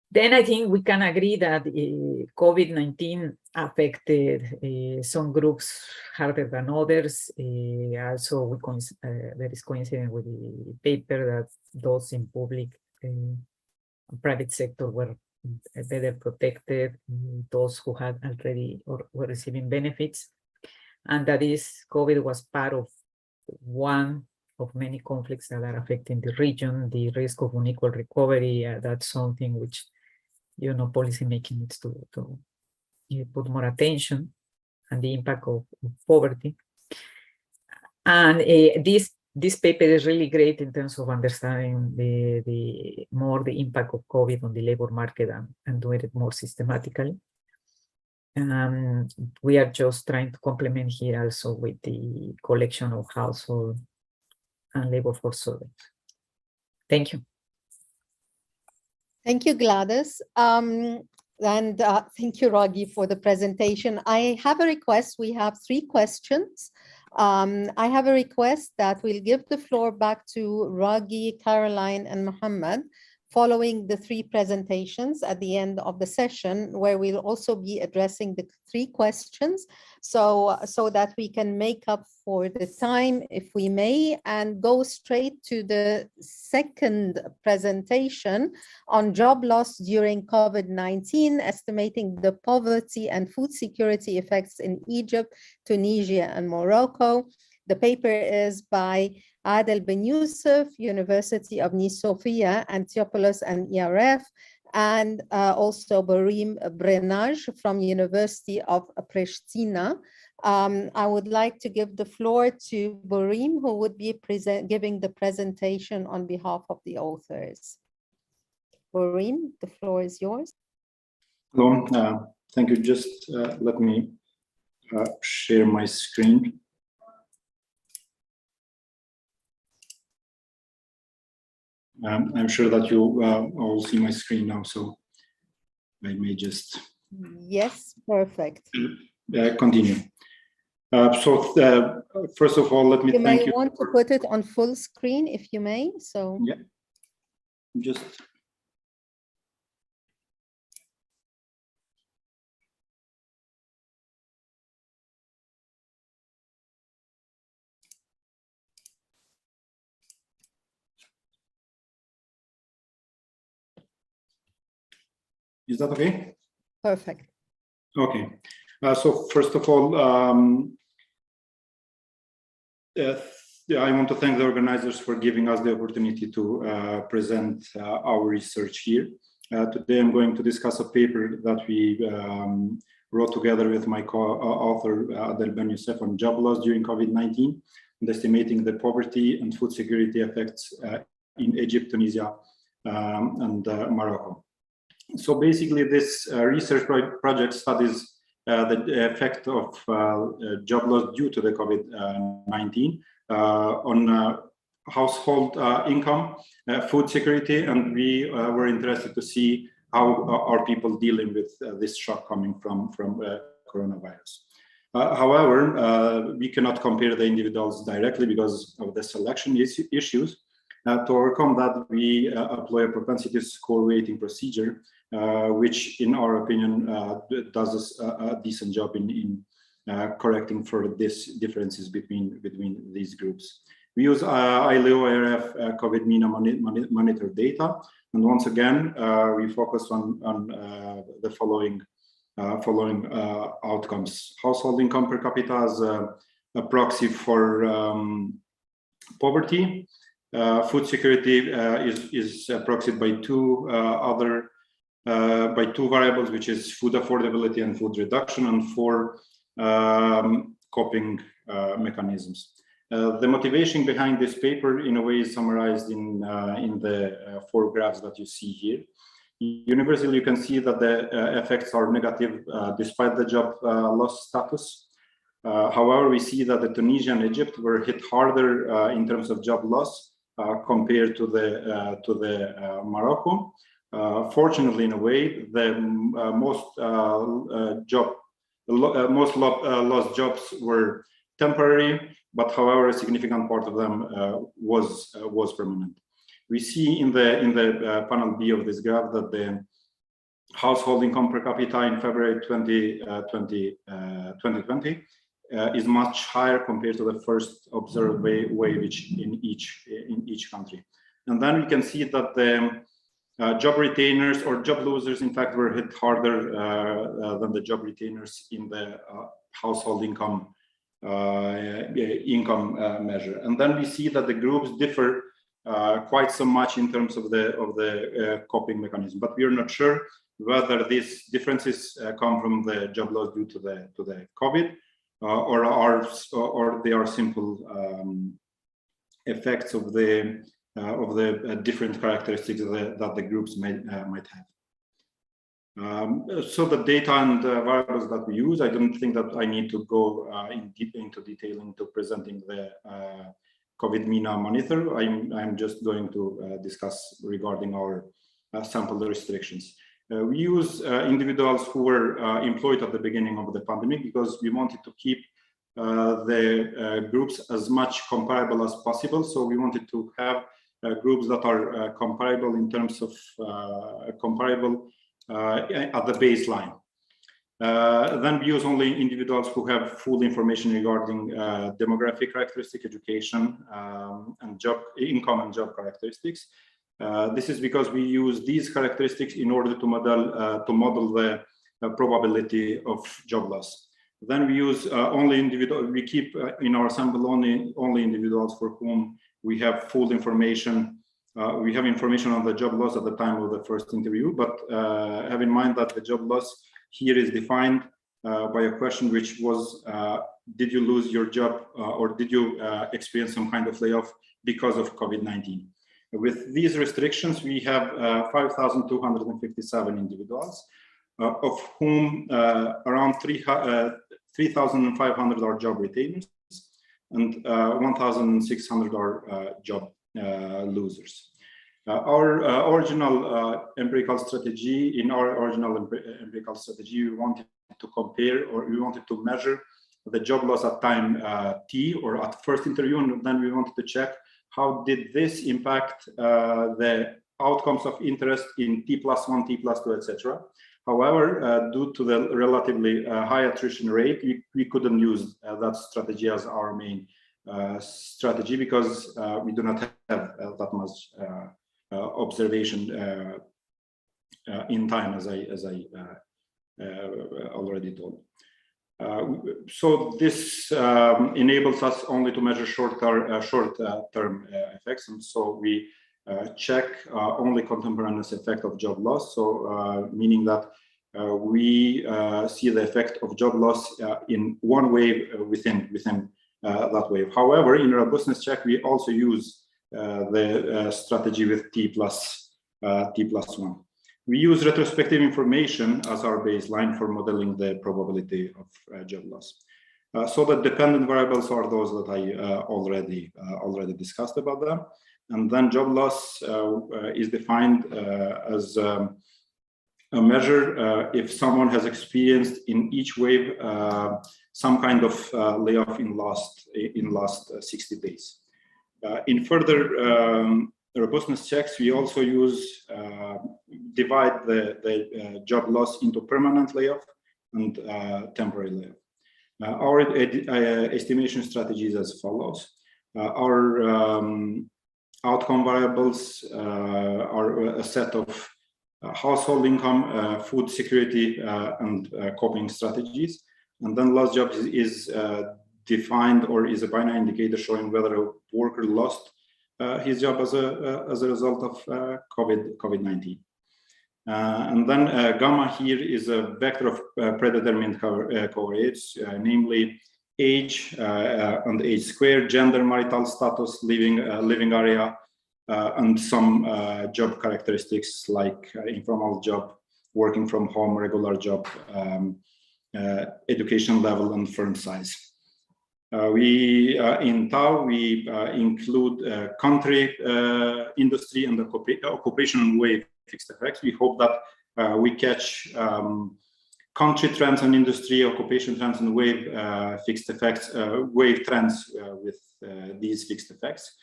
Then I think we can agree that COVID-19 affected some groups harder than others. Also, there is coincidence with the paper that those in public and private sector were better protected, those who had already or were receiving benefits. And that is, COVID was part of one of many conflicts that are affecting the region, the risk of unequal recovery. That's something which, policy making needs to put more attention, and the impact of poverty. And this paper is really great in terms of understanding the impact of COVID on the labor market and doing it more systematically. We are just trying to complement here also with the collection of household and labor force surveys. Thank you. Thank you, Gladys. And thank you, Raghi, for the presentation. I have a request. We have 3 questions. I have a request that we'll give the floor back to Raghi, Caroline, and Mohammed following the 3 presentations at the end of the session, where we'll also be addressing the 3 questions, so that we can make up for the time, if we may, and go straight to the second presentation on job loss during COVID-19, estimating the poverty and food security effects in Egypt, Tunisia, and Morocco. The paper is by Adel Ben Youssef, University of Nice Sophia, Antiopolis and ERF, and also Barim Brenaj from University of Pristina. I would like to give the floor to Barim, who would be giving the presentation on behalf of the authors. Barim, the floor is yours. Hello, thank you. Just let me share my screen. I'm sure that you all see my screen now, so I may just... Yes, perfect. Continue. So first of all, let me thank you. You may want to put it on full screen, if you may. So yeah, just... Is that okay? Perfect. Okay. So first of all, I want to thank the organizers for giving us the opportunity to present our research here. Today I'm going to discuss a paper that we wrote together with my co-author Adel Ben Youssef on job loss during COVID-19 and estimating the poverty and food security effects in Egypt, Tunisia, and Morocco. So basically this research project studies the effect of job loss due to the COVID-19 on household income, food security, and we were interested to see how are people dealing with this shock coming from coronavirus. However, we cannot compare the individuals directly because of the selection issues. To overcome that, we apply a propensity score weighting procedure, which, in our opinion, does a decent job in correcting for these differences between these groups. We use ILO-IRF COVID-MENA monitor data, and once again, we focus on the following outcomes: household income per capita as a proxy for poverty. Food security is proxied by two variables, which is food affordability and food reduction, and 4 coping mechanisms. The motivation behind this paper, in a way, is summarized in the 4 graphs that you see here. Universally, you can see that the effects are negative despite the job loss status. However, we see that the Tunisia and Egypt were hit harder in terms of job loss compared to the Morocco. Fortunately, in a way, the most lost jobs were temporary, but however, a significant part of them was permanent. We see in the panel B of this graph that the household income per capita in February 2020 is much higher compared to the first observed wage in each country. And then we can see that the job retainers or job losers, in fact, were hit harder than the job retainers in the household income measure. And then we see that the groups differ quite so much in terms of the coping mechanism, but we are not sure whether these differences come from the job loss due to the COVID or they are simple effects of the different characteristics that the groups might have. So the data and variables that we use, I don't think that I need to go into detail into presenting the COVID-MENA monitor. I'm just going to discuss regarding our sample restrictions. We use individuals who were employed at the beginning of the pandemic because we wanted to keep the groups as much comparable as possible. So we wanted to have groups that are comparable in terms of comparable at the baseline. Then we use only individuals who have full information regarding demographic characteristic, education, and job income and job characteristics. This is because we use these characteristics in order to model the probability of job loss. Then we use we keep in our sample only individuals for whom we have full information. We have information on the job loss at the time of the first interview, but have in mind that the job loss here is defined by a question which was, did you lose your job or did you experience some kind of layoff because of COVID-19? With these restrictions, we have 5,257 individuals, of whom around 3,500 are job retainers and 1,600 are job losers. Our original empirical strategy, we wanted to compare, or we wanted to measure the job loss at time T, or at first interview, and then we wanted to check how did this impact the outcomes of interest in T+1, T+2, etc. However, due to the relatively high attrition rate, we couldn't use that strategy as our main strategy because we do not have that much observation in time, as I already told. So this enables us only to measure short-term effects, and so we check only contemporaneous effect of job loss. So meaning that we see the effect of job loss in one wave within that wave. However, in robustness check, we also use the strategy with T+1. We use retrospective information as our baseline for modeling the probability of job loss. So the dependent variables are those that I already discussed about them. And then job loss is defined as a measure if someone has experienced in each wave some kind of layoff in last 60 days. In further robustness checks, we also use divide the job loss into permanent layoff and temporary layoff. Our estimation strategy is as follows. Our outcome variables are a set of household income, food security, and coping strategies. And then lost jobs is defined or is a binary indicator showing whether a worker lost his job as a result of COVID-19. And then gamma here is a vector of predetermined covariates, namely age and age squared, gender, marital status, living area, and some job characteristics like informal job, working from home, regular job, education level, and firm size. In TAU, we include country, industry, and occupation wave fixed effects. We hope that we catch country trends and industry, occupation trends, and wave fixed effects, wave trends with these fixed effects.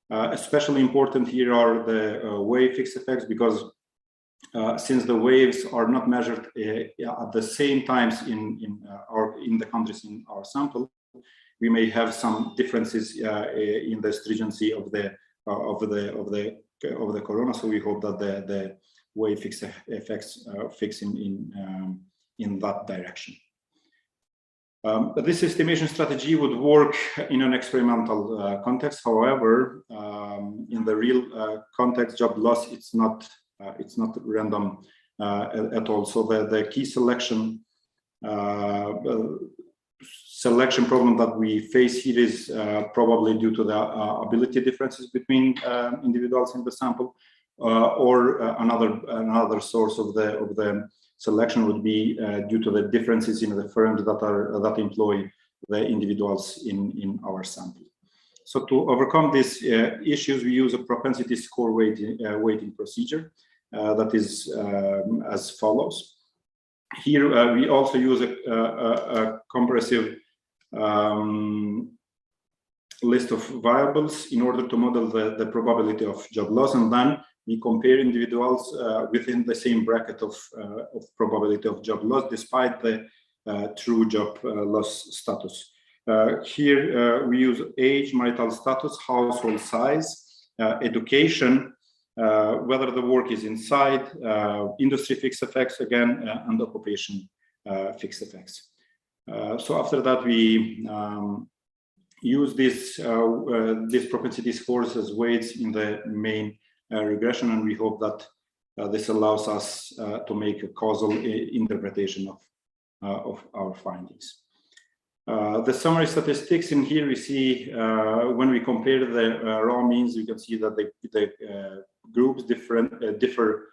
Especially important here are the wave fixed effects, because since the waves are not measured at the same times in the countries in our sample, we may have some differences in the stringency of the corona. So we hope that the wave fixed effects fix in that direction. This estimation strategy would work in an experimental context. However, in the real context, job loss, it's not random at all. So the key selection problem that we face here is probably due to the ability differences between individuals in the sample, or another source of the selection would be due to the differences in the firms that employ the individuals in our sample. So to overcome these issues, we use a propensity score weighting procedure that is as follows. Here we also use a comparative list of variables in order to model the probability of job loss, and then we compare individuals within the same bracket of probability of job loss despite the true job loss status. Here we use age, marital status, household size, education, whether the work is inside, industry fixed effects again, and occupation fixed effects. So after that, we use these propensity scores as weights in the main regression, and we hope that this allows us to make a causal interpretation of our findings. The summary statistics in here we see when we compare the raw means, you can see that the groups differ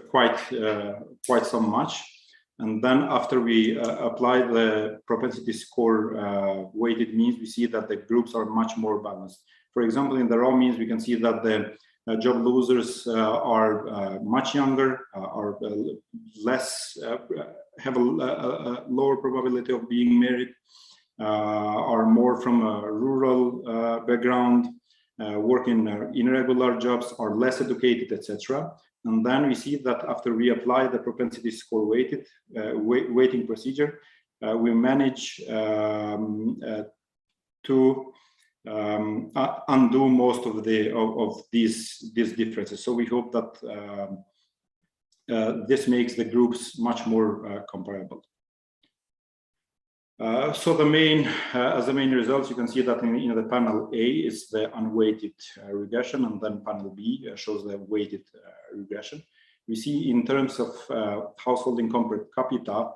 quite so much. And then after we apply the propensity score weighted means, we see that the groups are much more balanced. For example, in the raw means, we can see that the job losers are much younger, are less, have a lower probability of being married, are more from a rural background, work in irregular jobs, are less educated, etc. And then we see that after we apply the propensity score weighting procedure, we manage to undo most of these differences. So we hope that this makes the groups much more comparable. So the main, as the main results, you can see that in the panel A is the unweighted regression, and then panel B shows the weighted regression. We see in terms of household income per capita,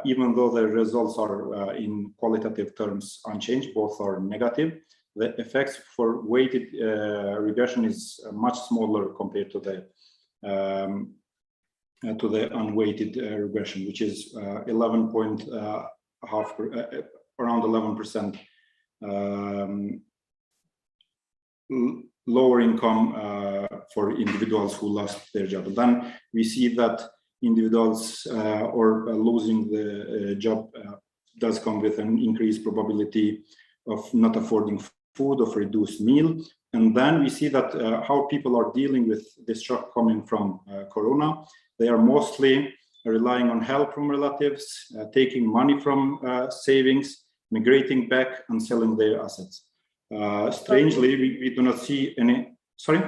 even though the results are in qualitative terms unchanged, both are negative, the effects for weighted regression is much smaller compared to the unweighted regression, which is 11.5%. Around 11% lower income for individuals who lost their job. Then we see that individuals or losing the job does come with an increased probability of not affording food, of reduced meal. And then we see that how people are dealing with this shock coming from Corona. They are mostly relying on help from relatives, taking money from savings, migrating back and selling their assets. Strangely, we do not see any, sorry?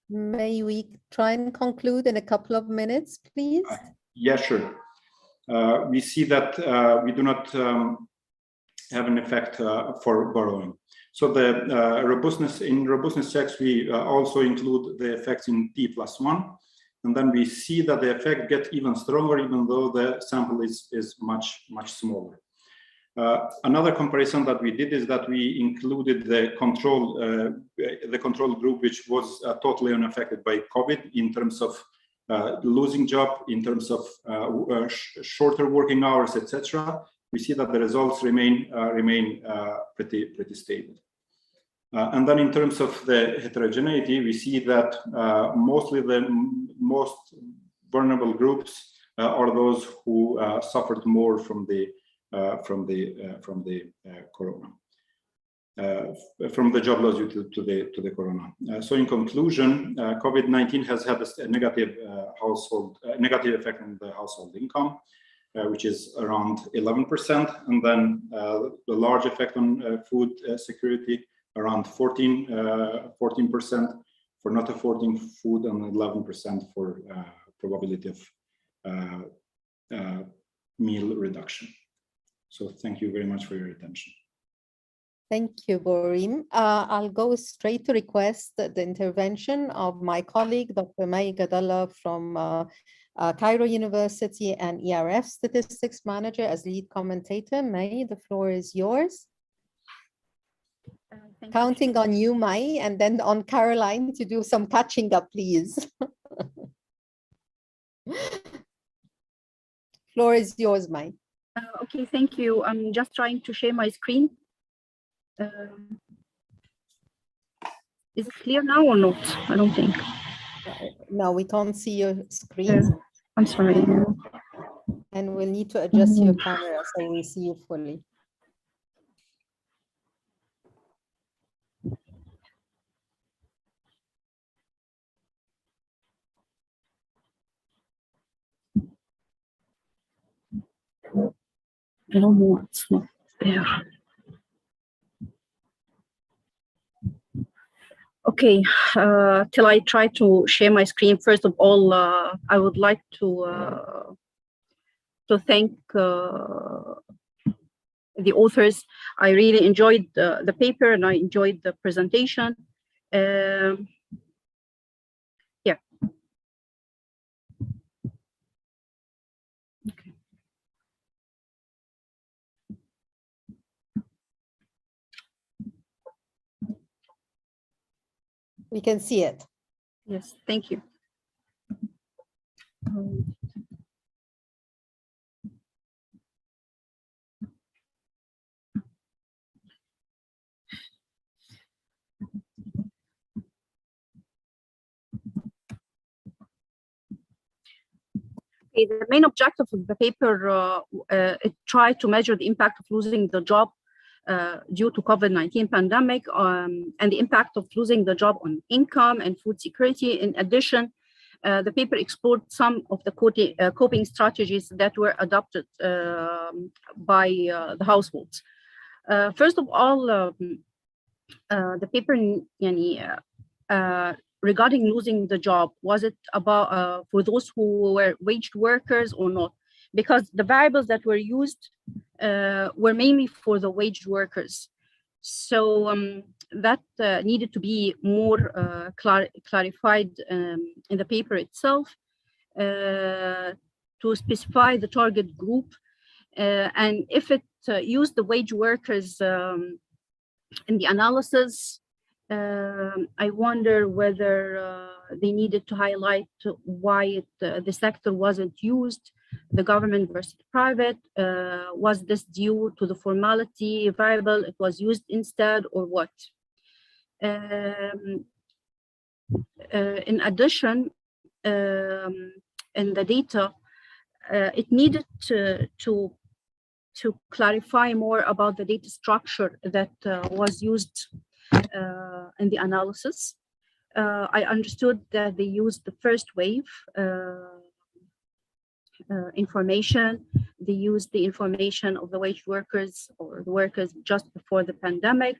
May we try and conclude in a couple of minutes, please? Yeah, sure. We see that we do not have an effect for borrowing. So the robustness checks, we also include the effects in T+1. And then we see that the effect gets even stronger, even though the sample is much smaller. Another comparison that we did is that we included the control group, which was totally unaffected by COVID in terms of losing job, in terms of shorter working hours, etc. We see that the results remain pretty stable. And then in terms of the heterogeneity, we see that mostly the most vulnerable groups are those who suffered more from the corona, from the job loss due to the corona. So in conclusion, COVID-19 has had a negative effect on the household income, which is around 11%, and then the large effect on food security, around 14% for not affording food, and 11% for probability of meal reduction. So thank you very much for your attention. Thank you, Borim. I'll go straight to request the intervention of my colleague, Dr. May Gadalla from Cairo University and ERF Statistics Manager as lead commentator. May, the floor is yours. Counting on you, May, and then on Caroline to do some catching up, please. Floor is yours, May. Okay, thank you. I'm just trying to share my screen. Is it clear now or not? I don't think. No, we can't see your screen. I'm sorry. And we'll need to adjust your camera so we see you fully. I don't know what's not there. Okay, till I try to share my screen, first of all, I would like to thank the authors. I really enjoyed the paper and I enjoyed the presentation. Yeah. Okay. We can see it. Yes, thank you. The main objective of the paper, it tried to measure the impact of losing the job due to COVID-19 pandemic and the impact of losing the job on income and food security. In addition, the paper explored some of the coping strategies that were adopted by the households. First of all, the paper regarding losing the job, was it about for those who were wage workers or not? Because the variables that were used were mainly for the wage workers. So that needed to be more clarified in the paper itself to specify the target group. And if it used the wage workers in the analysis, I wonder whether they needed to highlight why the sector wasn't used, the government versus private. Was this due to the formality variable it was used instead, or what? In addition, in the data, it needed to clarify more about the data structure that was used in the analysis. I understood that they used the first wave information. They used the information of the wage workers or the workers just before the pandemic,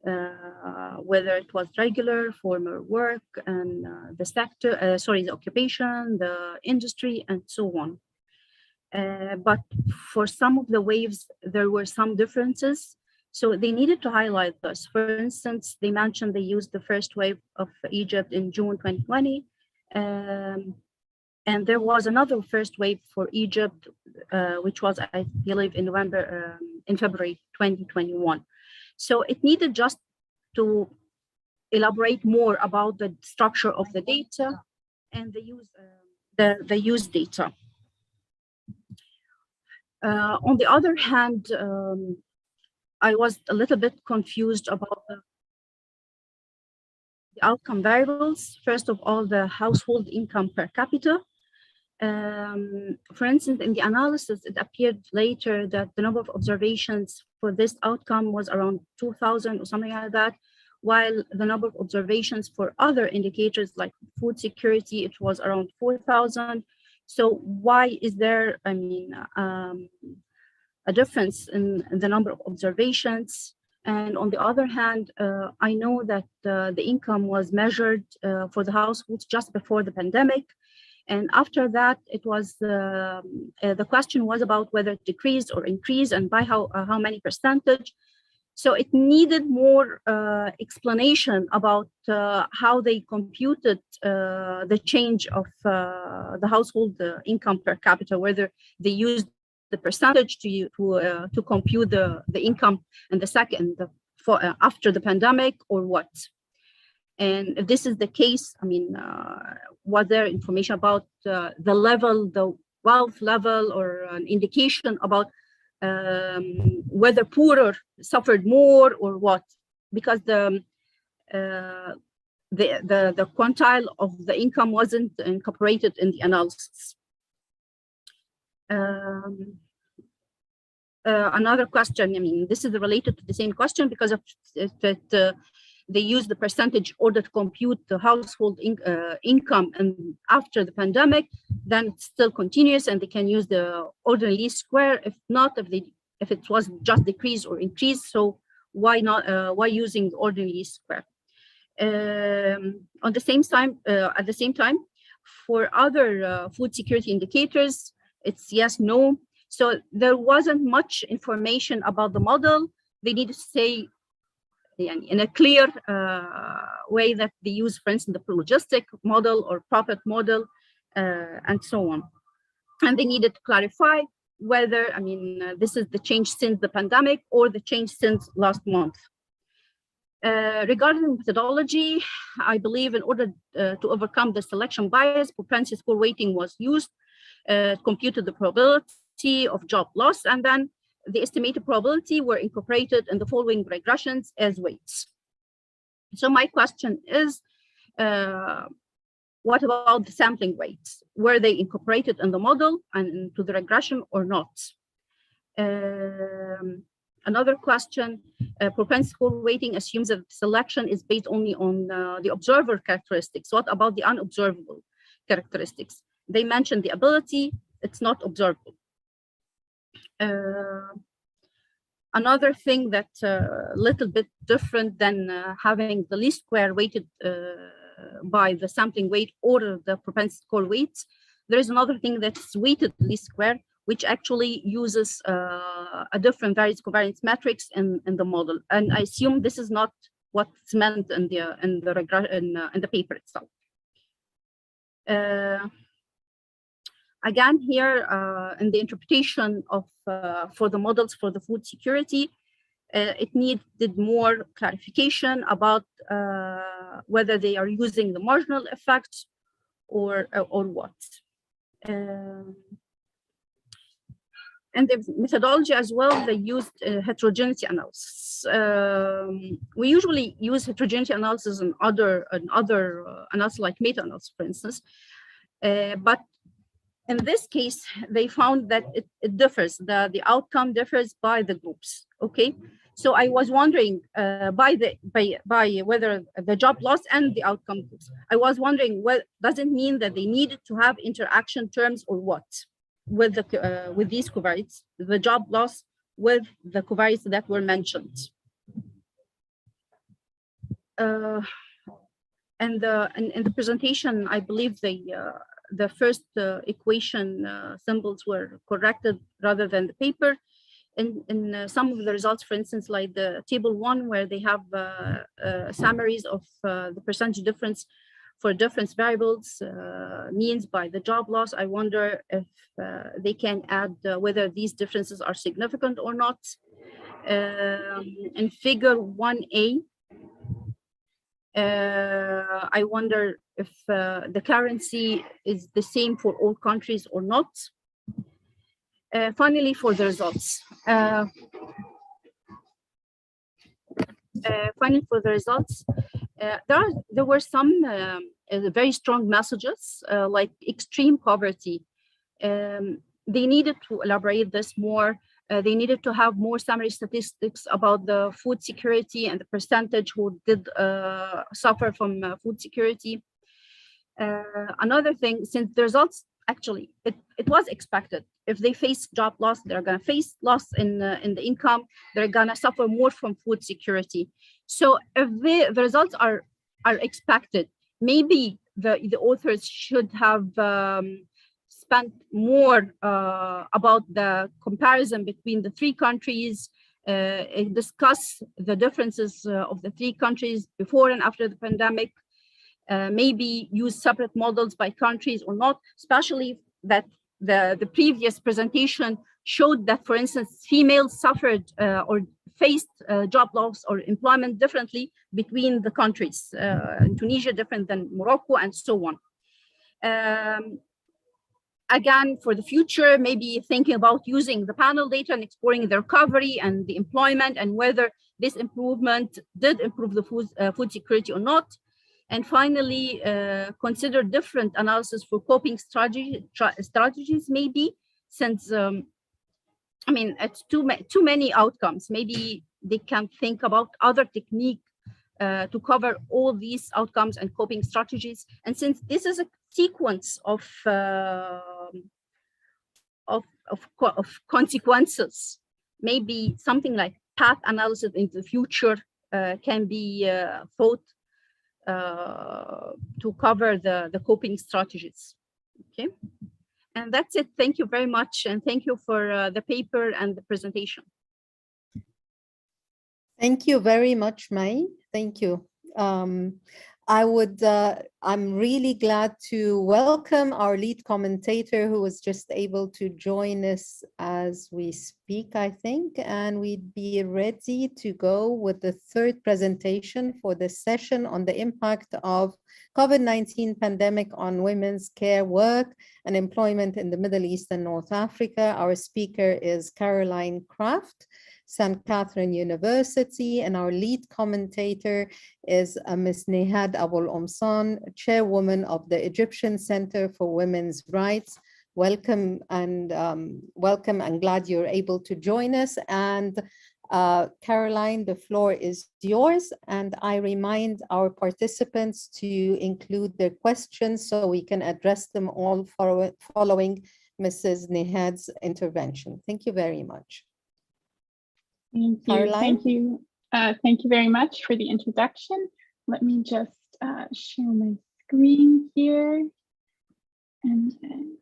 whether it was regular, formal work, and the sector, the occupation, the industry, and so on. But for some of the waves, there were some differences. So they needed to highlight this. For instance, they mentioned they used the first wave of Egypt in June 2020. And there was another first wave for Egypt, which was, I believe, in February 2021. So it needed just to elaborate more about the structure of the data and the use data. On the other hand, I was a little bit confused about the outcome variables. First of all, the household income per capita. For instance, in the analysis, it appeared later that the number of observations for this outcome was around 2,000 or something like that, while the number of observations for other indicators like food security, it was around 4,000. So why is there, a difference in the number of observations? And on the other hand, I know that the income was measured for the households just before the pandemic. And after that, it was the question was about whether it decreased or increased and by how many percentage. So it needed more explanation about how they computed the change of the household income per capita, whether they used the percentage to compute the income and the second after the pandemic, or what. And if this is the case, was there information about the level, the wealth level, or an indication about whether poorer suffered more or what? Because the quantile of the income wasn't incorporated in the analysis. Another question, this is related to the same question, because if they use the percentage order to compute the household income and after the pandemic, then it's still continuous and they can use the ordinary least square. If not, if it was just decrease or increase, so why not? Why using the ordinary least square? At the same time, for other food security indicators, it's yes, no. So there wasn't much information about the model. They need to say in a clear way that they use, for instance, the logistic model or profit model, and so on. And they needed to clarify whether, this is the change since the pandemic or the change since last month. Regarding methodology, I believe in order to overcome the selection bias, propensity score weighting was used, computed the probability of job loss, and then the estimated probability were incorporated in the following regressions as weights. So my question is, what about the sampling weights? Were they incorporated in the model and into the regression or not? Another question, propensity score weighting assumes that selection is based only on the observer characteristics. What about the unobservable characteristics? They mentioned the ability, it's not observable. Another thing that's a little bit different than having the least square weighted by the sampling weight or the propensity score weights, there is another thing that's weighted least square, which actually uses a different variance covariance matrix in the model. And I assume this is not what's meant in the paper itself. Again, here in the interpretation of for the models for the food security, it needed more clarification about whether they are using the marginal effect or what. And the methodology as well, they used heterogeneity analysis. We usually use heterogeneity analysis in other analysis like meta-analysis, for instance. But in this case, they found that it differs. The outcome differs by the groups. Okay, so I was wondering by whether the job loss and the outcome groups. I was wondering, well, does it mean that they needed to have interaction terms or what with the with these covariates, the job loss with the covariates that were mentioned? And in the presentation, I believe the first equation symbols were corrected rather than the paper. In some of the results, for instance, like the table 1, where they have summaries of the percentage difference for difference variables, means by the job loss, I wonder if they can add whether these differences are significant or not. In figure 1A, I wonder if the currency is the same for all countries or not. Finally, for the results. There were some very strong messages, like extreme poverty. They needed to elaborate this more. They needed to have more summary statistics about the food security and the percentage who did suffer from food security. Another thing, since the results, actually, it was expected. If they face job loss, they're going to face loss in the income. They're going to suffer more from food security. So if the results are expected, maybe the authors should have spent more about the comparison between the 3 countries, discuss the differences of the 3 countries before and after the pandemic, maybe use separate models by countries or not, especially that the previous presentation showed that, for instance, females suffered or faced job loss or employment differently between the countries. Tunisia different than Morocco, and so on. Again, for the future, maybe thinking about using the panel data and exploring the recovery and the employment and whether this improvement did improve the food security or not. And finally, consider different analysis for coping strategies, maybe, since, I mean, it's too many outcomes. Maybe they can think about other technique to cover all these outcomes and coping strategies. And since this is a sequence of consequences, maybe something like path analysis in the future can be thought to cover the coping strategies. Okay, and that's it. Thank you very much, and thank you for the paper and the presentation. Thank you very much, May. Thank you. I'm really glad to welcome our lead commentator, who was just able to join us as we speak, I think, and we'd be ready to go with the 3rd presentation for the session on the impact of COVID-19 pandemic on women's care work and employment in the Middle East and North Africa. Our speaker is Caroline Kraft, St. Catherine University, and our lead commentator is Ms. Nehad Abul Omsan, chairwoman of the Egyptian Center for Women's Rights. Welcome, and glad you're able to join us. And Caroline, the floor is yours, and I remind our participants to include their questions so we can address them all following Mrs. Nehad's intervention. Thank you very much. Thank you. Caroline? Thank you. Thank you very much for the introduction. Let me just share my screen here. And then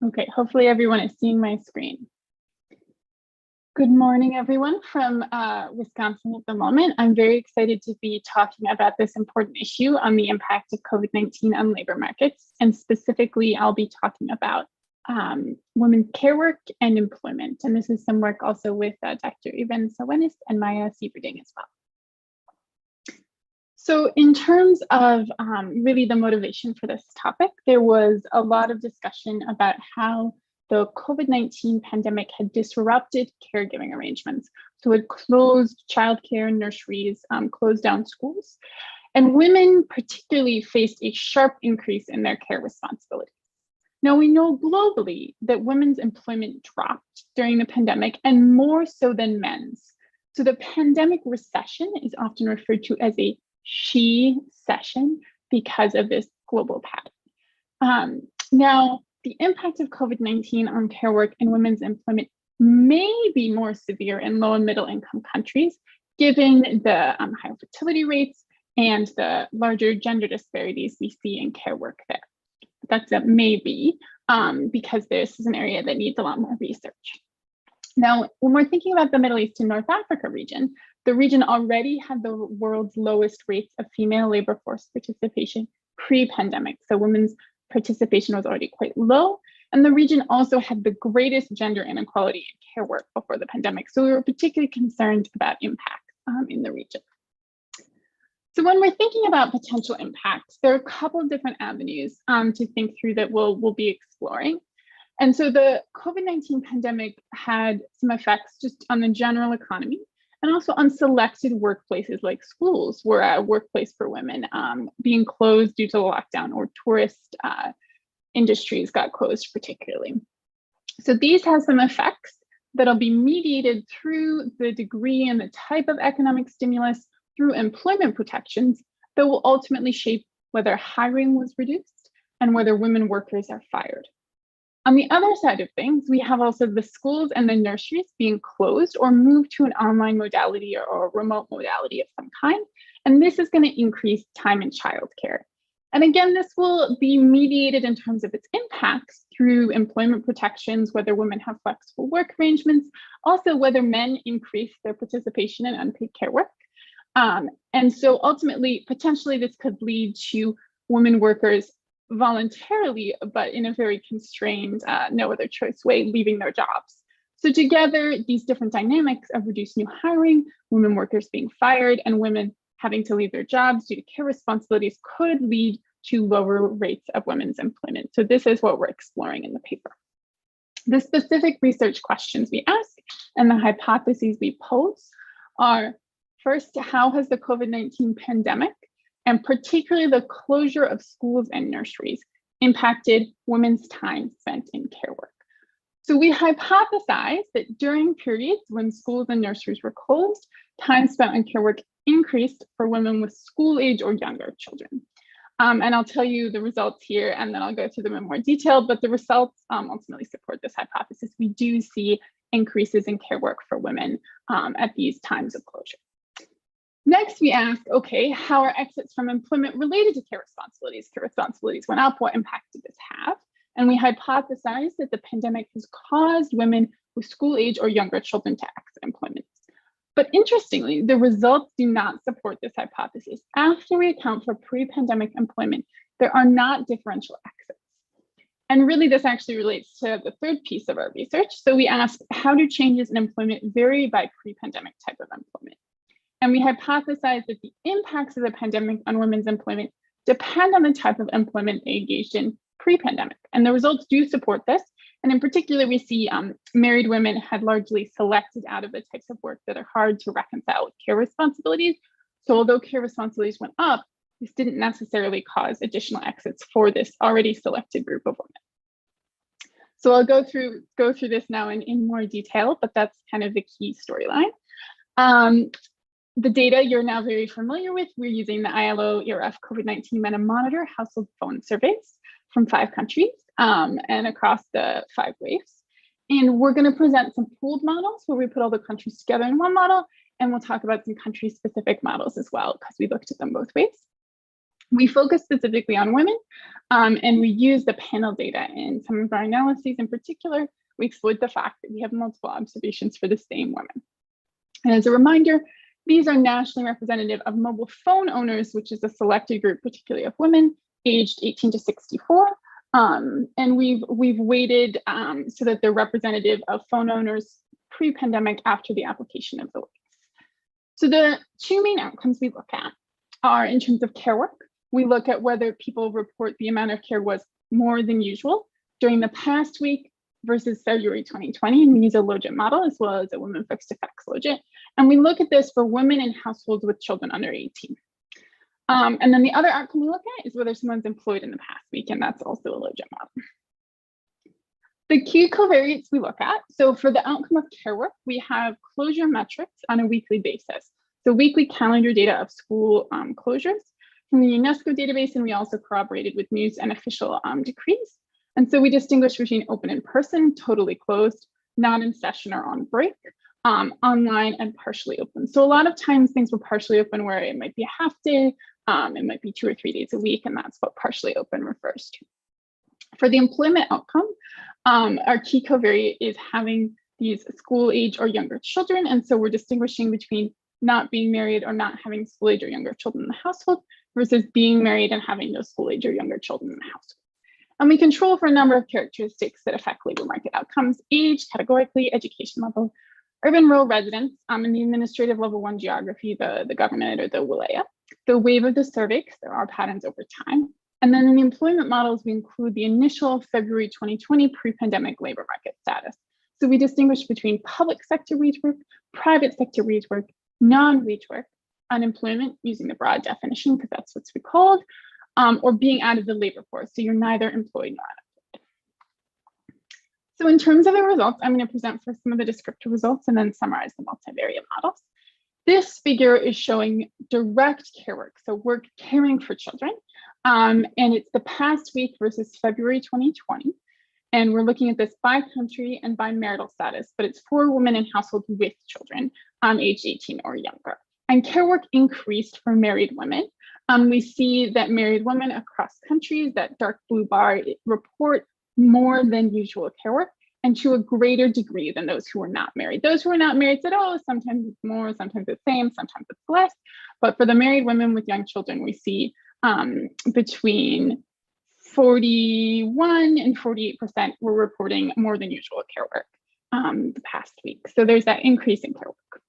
Okay, hopefully everyone is seeing my screen. Good morning, everyone from Wisconsin at the moment. I'm very excited to be talking about this important issue on the impact of COVID-19 on labor markets. And specifically, I'll be talking about women's care work and employment. And this is some work also with Dr. Ivan Sawenis and Maya Sieverding as well. So in terms of really the motivation for this topic, there was a lot of discussion about how the COVID-19 pandemic had disrupted caregiving arrangements. So it closed childcare, nurseries, closed down schools, and women particularly faced a sharp increase in their care responsibilities. Now we know globally that women's employment dropped during the pandemic and more so than men's. So the pandemic recession is often referred to as a she-cession because of this global pattern. Now, the impact of COVID-19 on care work and women's employment may be more severe in low and middle income countries, given the higher fertility rates and the larger gender disparities we see in care work there. That's a maybe, because this is an area that needs a lot more research. Now, when we're thinking about the Middle East and North Africa region, the region already had the world's lowest rates of female labor force participation pre-pandemic. So women's participation was already quite low. And the region also had the greatest gender inequality in care work before the pandemic. So we were particularly concerned about impact in the region. So when we're thinking about potential impacts, there are a couple of different avenues to think through that we'll be exploring. And so the COVID-19 pandemic had some effects just on the general economy and also on selected workplaces like schools were a workplace for women being closed due to the lockdown, or tourist industries got closed particularly. So these have some effects that'll be mediated through the degree and the type of economic stimulus through employment protections that will ultimately shape whether hiring was reduced and whether women workers are fired. On the other side of things, we have also the schools and the nurseries being closed or moved to an online modality or a remote modality of some kind. And this is going to increase time in childcare. And again, this will be mediated in terms of its impacts through employment protections, whether women have flexible work arrangements, also whether men increase their participation in unpaid care work. And so ultimately, potentially this could lead to women workers voluntarily, but in a very constrained, no other choice way, leaving their jobs. So together, these different dynamics of reduced new hiring, women workers being fired, and women having to leave their jobs due to care responsibilities could lead to lower rates of women's employment. So this is what we're exploring in the paper. The specific research questions we ask and the hypotheses we pose are, first, how has the COVID-19 pandemic, and particularly the closure of schools and nurseries, impacted women's time spent in care work? So we hypothesize that during periods when schools and nurseries were closed, time spent on care work increased for women with school age or younger children. And I'll tell you the results here, and then I'll go through them in more detail, but the results ultimately support this hypothesis. We do see increases in care work for women at these times of closure. Next, we ask, okay, how are exits from employment related to care responsibilities? Care responsibilities went up, what impact did this have? And we hypothesize that the pandemic has caused women with school age or younger children to exit employment. But interestingly, the results do not support this hypothesis. After we account for pre-pandemic employment, there are not differential exits. And really, this actually relates to the third piece of our research. So we ask, how do changes in employment vary by pre-pandemic type of employment? And we hypothesize that the impacts of the pandemic on women's employment depend on the type of employment they engaged in pre-pandemic. And the results do support this. And in particular, we see married women had largely selected out of the types of work that are hard to reconcile with care responsibilities. So although care responsibilities went up, this didn't necessarily cause additional exits for this already selected group of women. So I'll go through this now in more detail, but that's kind of the key storyline. The data you're now very familiar with, we're using the ILO ERF COVID-19 MENA Monitor household phone surveys from 5 countries and across the 5 waves. And we're going to present some pooled models where we put all the countries together in one model, and we'll talk about some country-specific models as well, because we looked at them both ways. We focus specifically on women, and we use the panel data in some of our analyses. In particular, we exploit the fact that we have multiple observations for the same women. And as a reminder, these are nationally representative of mobile phone owners, which is a selected group, particularly of women aged 18 to 64. And we've weighted so that they're representative of phone owners pre-pandemic after the application of the weights. So the two main outcomes we look at are in terms of care work. We look at whether people report the amount of care was more than usual during the past week versus February 2020, and we use a logit model as well as a women fixed effects logit. And we look at this for women in households with children under 18. And then the other outcome we look at is whether someone's employed in the past week, and that's also a logit model. The key covariates we look at, so for the outcome of care work, we have closure metrics on a weekly basis. So weekly calendar data of school closures from the UNESCO database, and we also corroborated with news and official decrees. And so we distinguish between open in person, totally closed, not in session or on break, online, and partially open. So a lot of times things were partially open where it might be a half day, it might be 2 or 3 days a week, and that's what partially open refers to. For the employment outcome, our key covariate is having these school age or younger children. And so we're distinguishing between not being married or not having school age or younger children in the household versus being married and having no school age or younger children in the household. And we control for a number of characteristics that affect labor market outcomes: age, categorically, education level, urban rural residents, in the administrative level 1 geography, the government or the wilaya, the wave of the survey, because there are patterns over time. And then in the employment models, we include the initial February 2020 pre-pandemic labor market status. So we distinguish between public sector wage work, private sector wage work, non-wage work, unemployment using the broad definition because that's what's called, or being out of the labor force. So you're neither employed nor unemployed. So in terms of the results, I'm going to present first some of the descriptive results and then summarize the multivariate models. This figure is showing direct care work, so work caring for children. And it's the past week versus February 2020. And we're looking at this by country and by marital status, but it's for women in households with children aged 18 or younger. And care work increased for married women. We see that married women across countries, that dark blue bar, report more than usual care work, and to a greater degree than those who are not married. Those who are not married said, oh, sometimes it's more, sometimes it's the same, sometimes it's less. But for the married women with young children, we see between 41 and 48% were reporting more than usual care work the past week. So there's that increase in care work.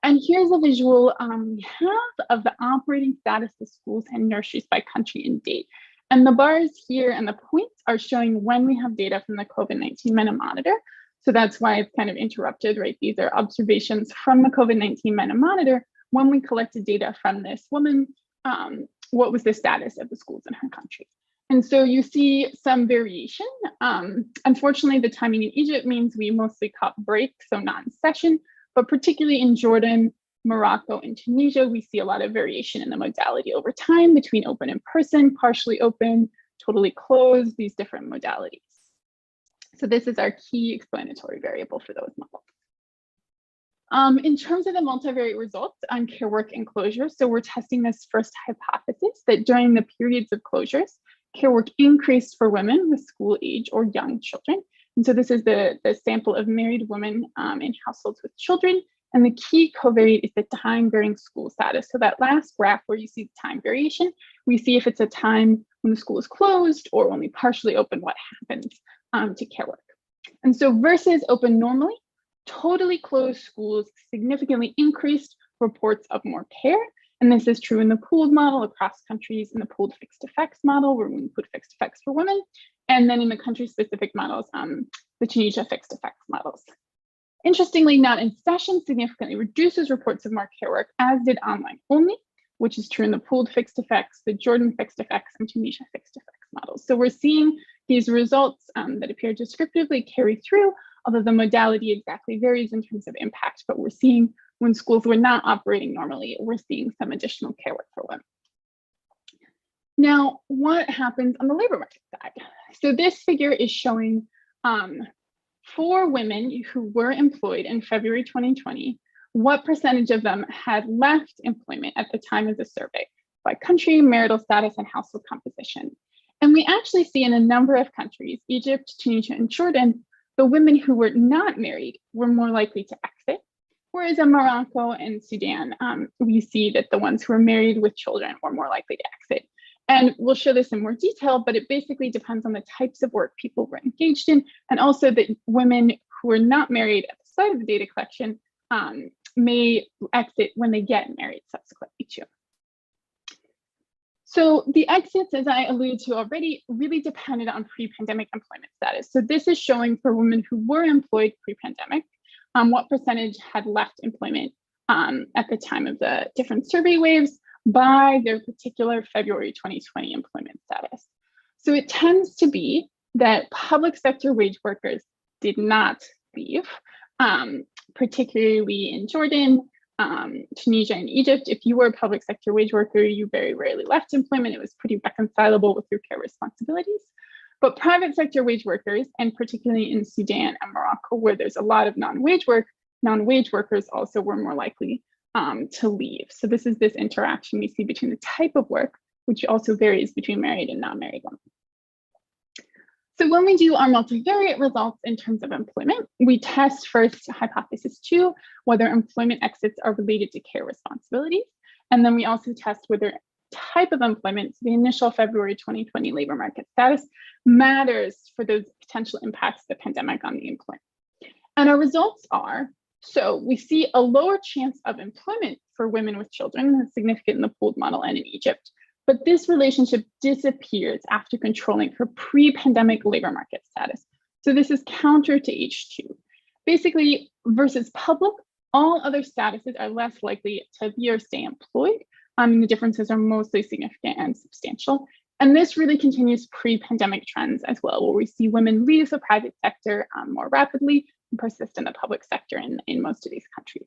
And here's a visual we have of the operating status of schools and nurseries by country and date. And the bars here and the points are showing when we have data from the COVID-19 MENA monitor. So that's why it's kind of interrupted, right? These are observations from the COVID-19 MENA monitor when we collected data from this woman. What was the status of the schools in her country? And so you see some variation. Unfortunately, the timing in Egypt means we mostly caught break, so not in session, but particularly in Jordan, Morocco, and Tunisia, we see a lot of variation in the modality over time between open in person, partially open, totally closed, these different modalities. So this is our key explanatory variable for those models. In terms of the multivariate results on care work and closure, so we're testing this first hypothesis that during the periods of closures, care work increased for women with school age or young children. And so this is the sample of married women in households with children. And the key covariate is the time varying school status. So that last graph where you see the time variation, we see if it's a time when the school is closed or only partially open, what happens to care work. And so versus open normally, totally closed schools significantly increased reports of more care. And this is true in the pooled model across countries, in the pooled fixed effects model, where we put fixed effects for women, and then in the country-specific models, the Tunisia fixed effects models. Interestingly, not in session significantly reduces reports of more care work, as did online only, which is true in the pooled fixed effects, the Jordan fixed effects, and Tunisia fixed effects models. So we're seeing these results that appear descriptively carry through, although the modality exactly varies in terms of impact, but we're seeing when schools were not operating normally, we're seeing some additional care work for women. Now, what happens on the labor market side? So this figure is showing for women who were employed in February 2020, what percentage of them had left employment at the time of the survey by country, marital status, and household composition. And we actually see in a number of countries, Egypt, Tunisia, and Jordan, the women who were not married were more likely to exit. Whereas in Morocco and Sudan, we see that the ones who were married with children were more likely to exit. And we'll show this in more detail, but it basically depends on the types of work people were engaged in, and also that women who were not married at the start of the data collection may exit when they get married subsequently too. So the exits, as I alluded to already, really depended on pre-pandemic employment status. So this is showing for women who were employed pre-pandemic, what percentage had left employment at the time of the different survey waves by their particular February 2020 employment status. So it tends to be that public sector wage workers did not leave, particularly in Jordan, Tunisia, and Egypt. If you were a public sector wage worker, you very rarely left employment. It was pretty reconcilable with your care responsibilities. But private sector wage workers, and particularly in Sudan and Morocco, where there's a lot of non-wage workers also were more likely to leave. So this is this interaction we see between the type of work, which also varies between married and non-married women. So when we do our multivariate results in terms of employment, we test first hypothesis 2, whether employment exits are related to care responsibilities. And then we also test whether type of employment, so the initial February 2020 labor market status, matters for those potential impacts of the pandemic on the employment. And our results are, so we see a lower chance of employment for women with children, that's significant in the pooled model and in Egypt. But this relationship disappears after controlling for pre-pandemic labor market status. So this is counter to H2. Basically, versus public, all other statuses are less likely to be or stay employed. The differences are mostly significant and substantial. And this really continues pre-pandemic trends as well, where we see women leave the private sector more rapidly and persist in the public sector in most of these countries.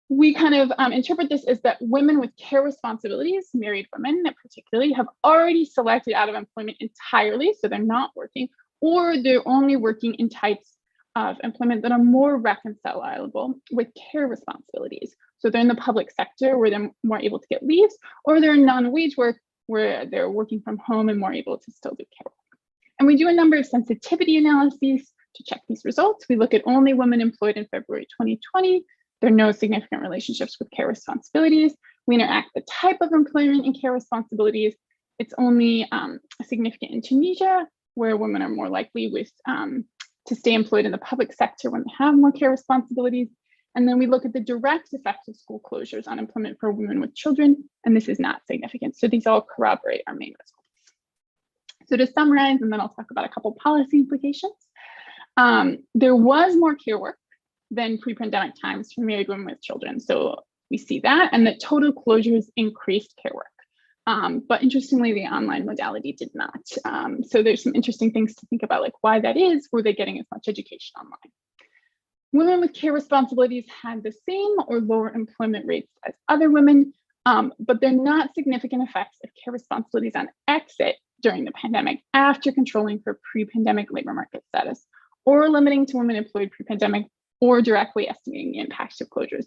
We kind of interpret this as that women with care responsibilities, married women particularly, have already selected out of employment entirely, so they're not working, or they're only working in types of employment that are more reconcilable with care responsibilities. So they're in the public sector where they're more able to get leaves, or they're in non-wage work where they're working from home and more able to still do care work. And we do a number of sensitivity analyses to check these results. We look at only women employed in February 2020. There are no significant relationships with care responsibilities. We interact the type of employment and care responsibilities. It's only significant in Tunisia, where women are more likely to stay employed in the public sector when they have more care responsibilities. And then we look at the direct effects of school closures on employment for women with children, and this is not significant. So these all corroborate our main results. So to summarize, and then I'll talk about a couple policy implications. There was more care work than pre-pandemic times for married women with children. So we see that, and that total closures increased care work. But interestingly, the online modality did not. So there's some interesting things to think about, like why that is. Were they getting as much education online? Women with care responsibilities had the same or lower employment rates as other women, but they're not significant effects of care responsibilities on exit during the pandemic after controlling for pre-pandemic labor market status, or limiting to women employed pre-pandemic, or directly estimating the impact of closures.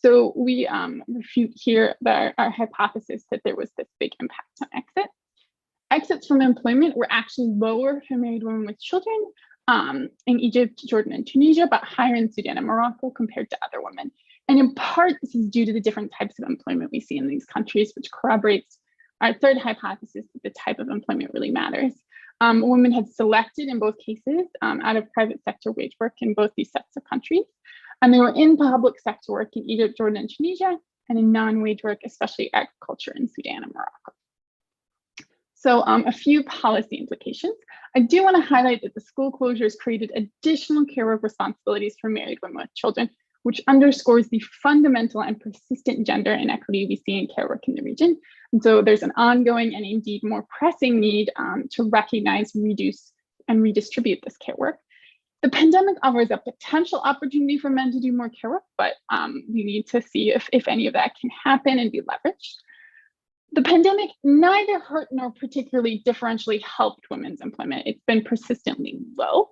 So we refute here our hypothesis that there was this big impact on exit. Exits from employment were actually lower for married women with children in Egypt, Jordan, and Tunisia, but higher in Sudan and Morocco compared to other women. And in part, this is due to the different types of employment we see in these countries, which corroborates our third hypothesis that the type of employment really matters. Women had selected in both cases out of private sector wage work in both these sets of countries. And they were in public sector work in Egypt, Jordan, and Tunisia, and in non-wage work, especially agriculture in Sudan and Morocco. So a few policy implications. I do want to highlight that the school closures created additional care work responsibilities for married women with children, which underscores the fundamental and persistent gender inequity we see in care work in the region. And so there's an ongoing and indeed more pressing need to recognize, reduce, and redistribute this care work. The pandemic offers a potential opportunity for men to do more care work, but we need to see if any of that can happen and be leveraged. The pandemic neither hurt nor particularly differentially helped women's employment. It's been persistently low.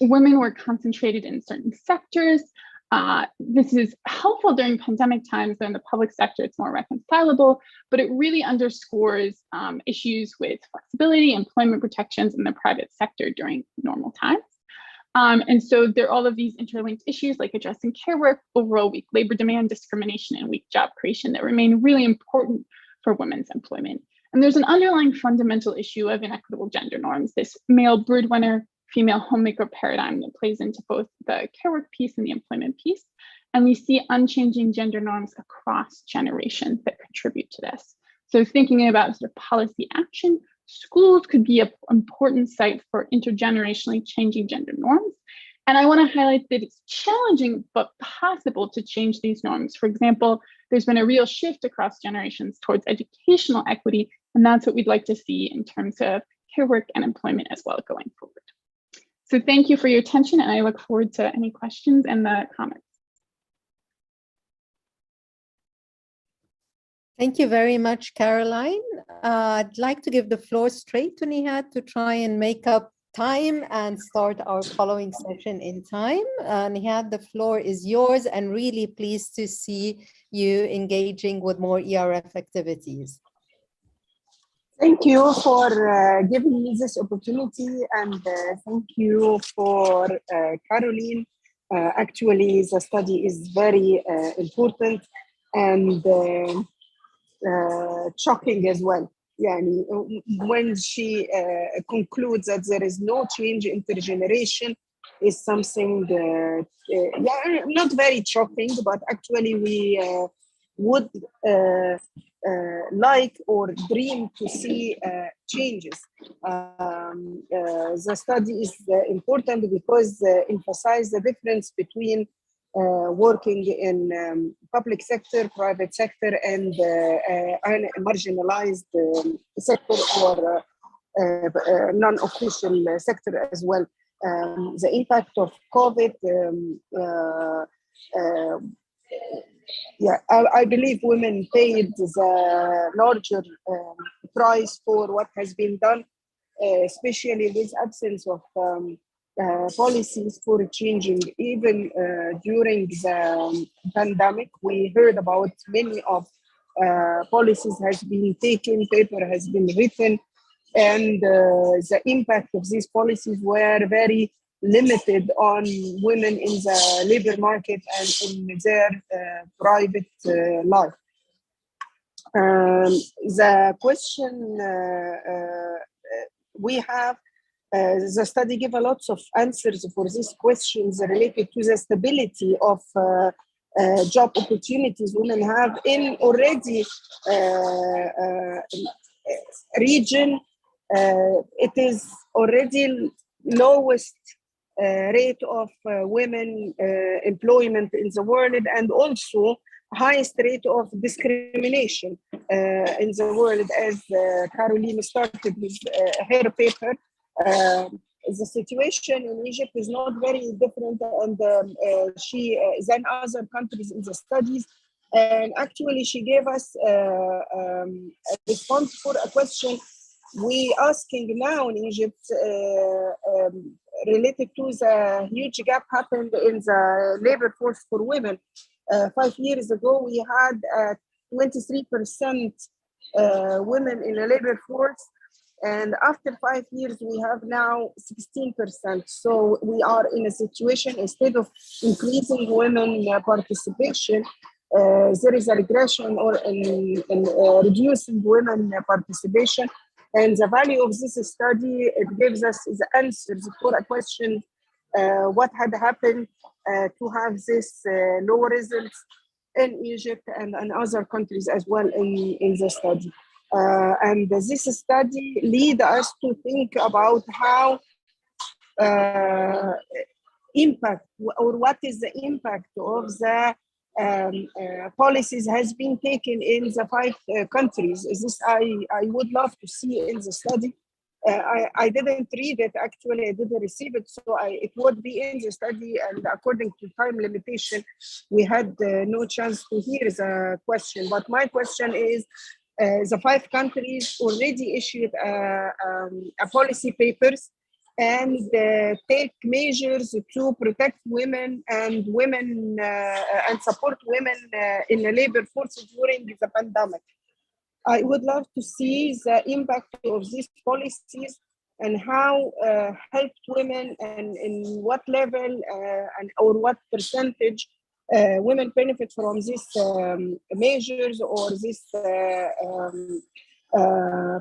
Women were concentrated in certain sectors. This is helpful during pandemic times. In the public sector, it's more reconcilable, but it really underscores issues with flexibility, employment protections in the private sector during normal times. And so there are all of these interlinked issues like addressing care work, overall weak labor demand, discrimination, and weak job creation that remain really important for women's employment. And there's an underlying fundamental issue of inequitable gender norms, this male breadwinner, female homemaker paradigm that plays into both the care work piece and the employment piece. And we see unchanging gender norms across generations that contribute to this. So thinking about sort of policy action, schools could be an important site for intergenerationally changing gender norms. And I want to highlight that it's challenging, but possible to change these norms. For example, there's been a real shift across generations towards educational equity, and that's what we'd like to see in terms of care work and employment as well going forward. So thank you for your attention, and I look forward to any questions and the comments. Thank you very much, Caroline. I'd like to give the floor straight to Nihat to try and make up time and start our following session in time. Nihat, the floor is yours, and really pleased to see you engaging with more ERF activities. Thank you for giving me this opportunity, and thank you for Caroline. Actually, the study is very important and shocking as well. Yani, when she concludes that there is no change intergeneration, is something not very shocking, but actually we would like or dream to see changes. The study is important because emphasize the difference between working in public sector, private sector, and marginalized sector or non-official sector as well. The impact of COVID, I believe women paid the larger price for what has been done, especially with absence of policies for changing. Even during the pandemic, we heard about many of policies has been taken, paper has been written, and the impact of these policies were very limited on women in the labor market and in their private life. The question we have, the study gave a lot of answers for these questions related to the stability of job opportunities women have in already region. It is already lowest rate of women employment in the world, and also highest rate of discrimination in the world, as Caroline started with her paper. The situation in Egypt is not very different than other countries in the studies. And actually, she gave us a response for a question we asking now in Egypt related to the huge gap happened in the labor force for women. 5 years ago, we had 23% women in the labor force. And after 5 years, we have now 16%. So we are in a situation, instead of increasing women participation, there is a regression or in reducing women participation. And the value of this study, it gives us the answers for a question, what had happened to have this low results in Egypt and other countries as well in the study. And this study lead us to think about how impact, or what is the impact of the policies has been taken in the 5 countries. This I would love to see in the study. I didn't read it, actually, I didn't receive it, so it would be in the study, and according to time limitation, we had no chance to hear the question. But my question is, the 5 countries already issued a policy papers and take measures to protect women and support women in the labor force during the pandemic. I would love to see the impact of these policies and how helped women and in what level or what percentage women benefit from these measures or these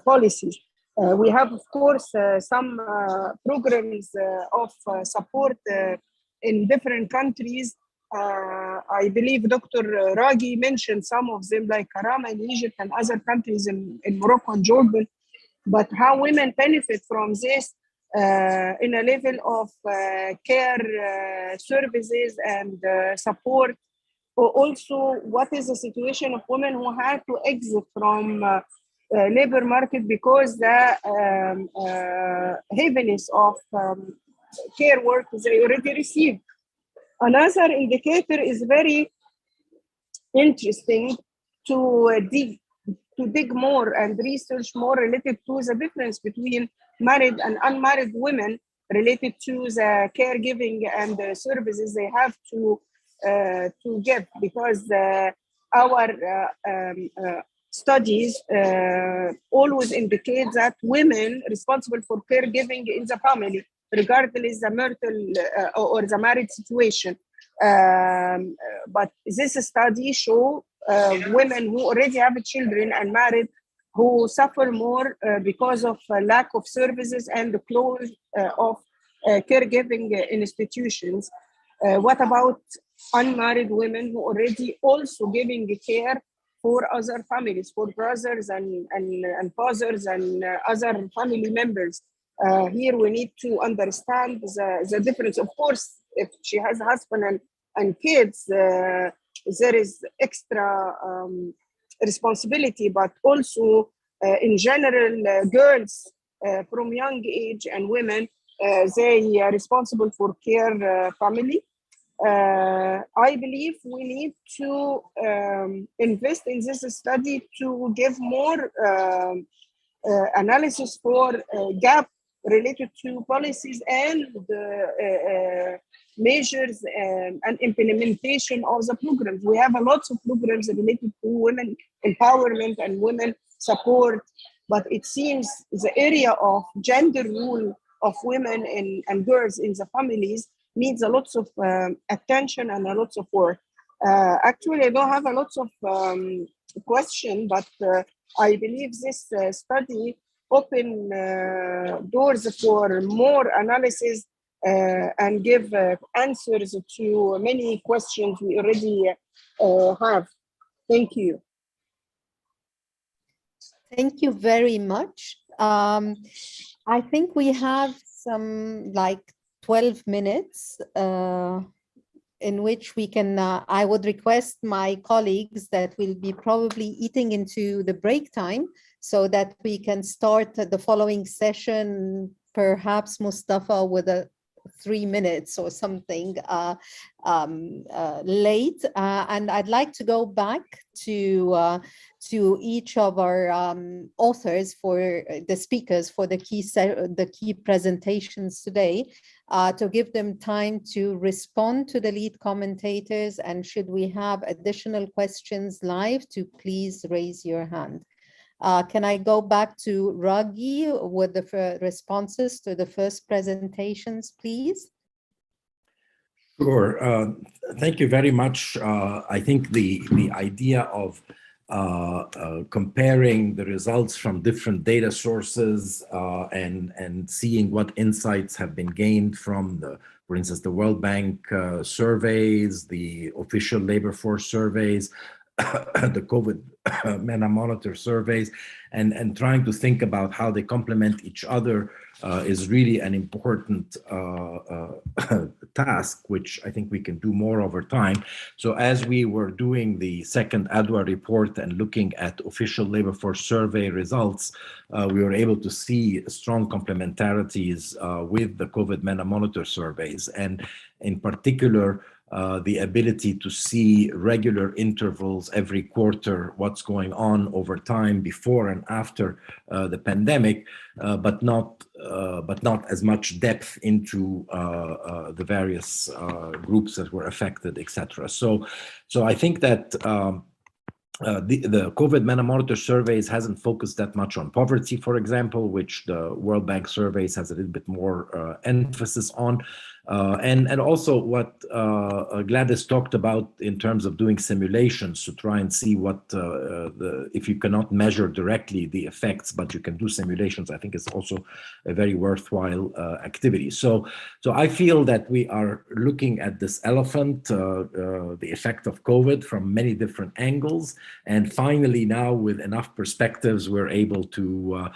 policies. We have, of course, some programs of support in different countries. I believe Dr. Raghi mentioned some of them, like Karama in Egypt and other countries in Morocco and Jordan. But how women benefit from this in a level of care services and support. Also, what is the situation of women who had to exit from labor market because the heaviness of care work they already received. Another indicator is very interesting to dig more and research more related to the difference between married and unmarried women related to the caregiving and the services they have to give, because our studies always indicate that women responsible for caregiving in the family, regardless the marital or the married situation. But this study show women who already have children and married who suffer more because of lack of services and the close of caregiving institutions. What about unmarried women who already also giving care for other families, for brothers and fathers and other family members? Here we need to understand the difference. Of course, if she has a husband and kids, there is extra responsibility, but also in general, girls from young age and women, they are responsible for care family. I believe we need to invest in this study to give more analysis for gap related to policies and measures and implementation of the programs. We have a lot of programs related to women empowerment and women support, but it seems the area of gender role of women and girls in the families needs a lot of attention and a lot of work. Actually, I don't have a lot of question, but I believe this study open doors for more analysis and give answers to many questions we already have. Thank you. Thank you very much. I think we have some like 12 minutes in which we can, I would request my colleagues that will be probably eating into the break time so that we can start the following session, perhaps Mustafa with a 3 minutes or something late. And I'd like to go back to each of our authors, for the speakers for the key presentations today, to give them time to respond to the lead commentators. And should we have additional questions live, to please raise your hand. Can I go back to Raghi with the responses to the first presentations, please? Sure. Thank you very much. I think the idea of comparing the results from different data sources and seeing what insights have been gained from for instance, the World Bank surveys, the official labor force surveys, the COVID MENA monitor surveys, and trying to think about how they complement each other is really an important task, which I think we can do more over time. So as we were doing the second ADWA report and looking at official labor force survey results, we were able to see strong complementarities with the COVID MENA monitor surveys. And in particular, the ability to see regular intervals every quarter, what's going on over time before and after the pandemic, but not as much depth into the various groups that were affected, etc. So I think that the COVID MENA Monitor surveys hasn't focused that much on poverty, for example, which the World Bank surveys has a little bit more emphasis on. And also what Gladys talked about in terms of doing simulations to try and see what if you cannot measure directly the effects, but you can do simulations, I think is also a very worthwhile activity. So I feel that we are looking at this elephant, the effect of COVID from many different angles. And finally now with enough perspectives, we're able to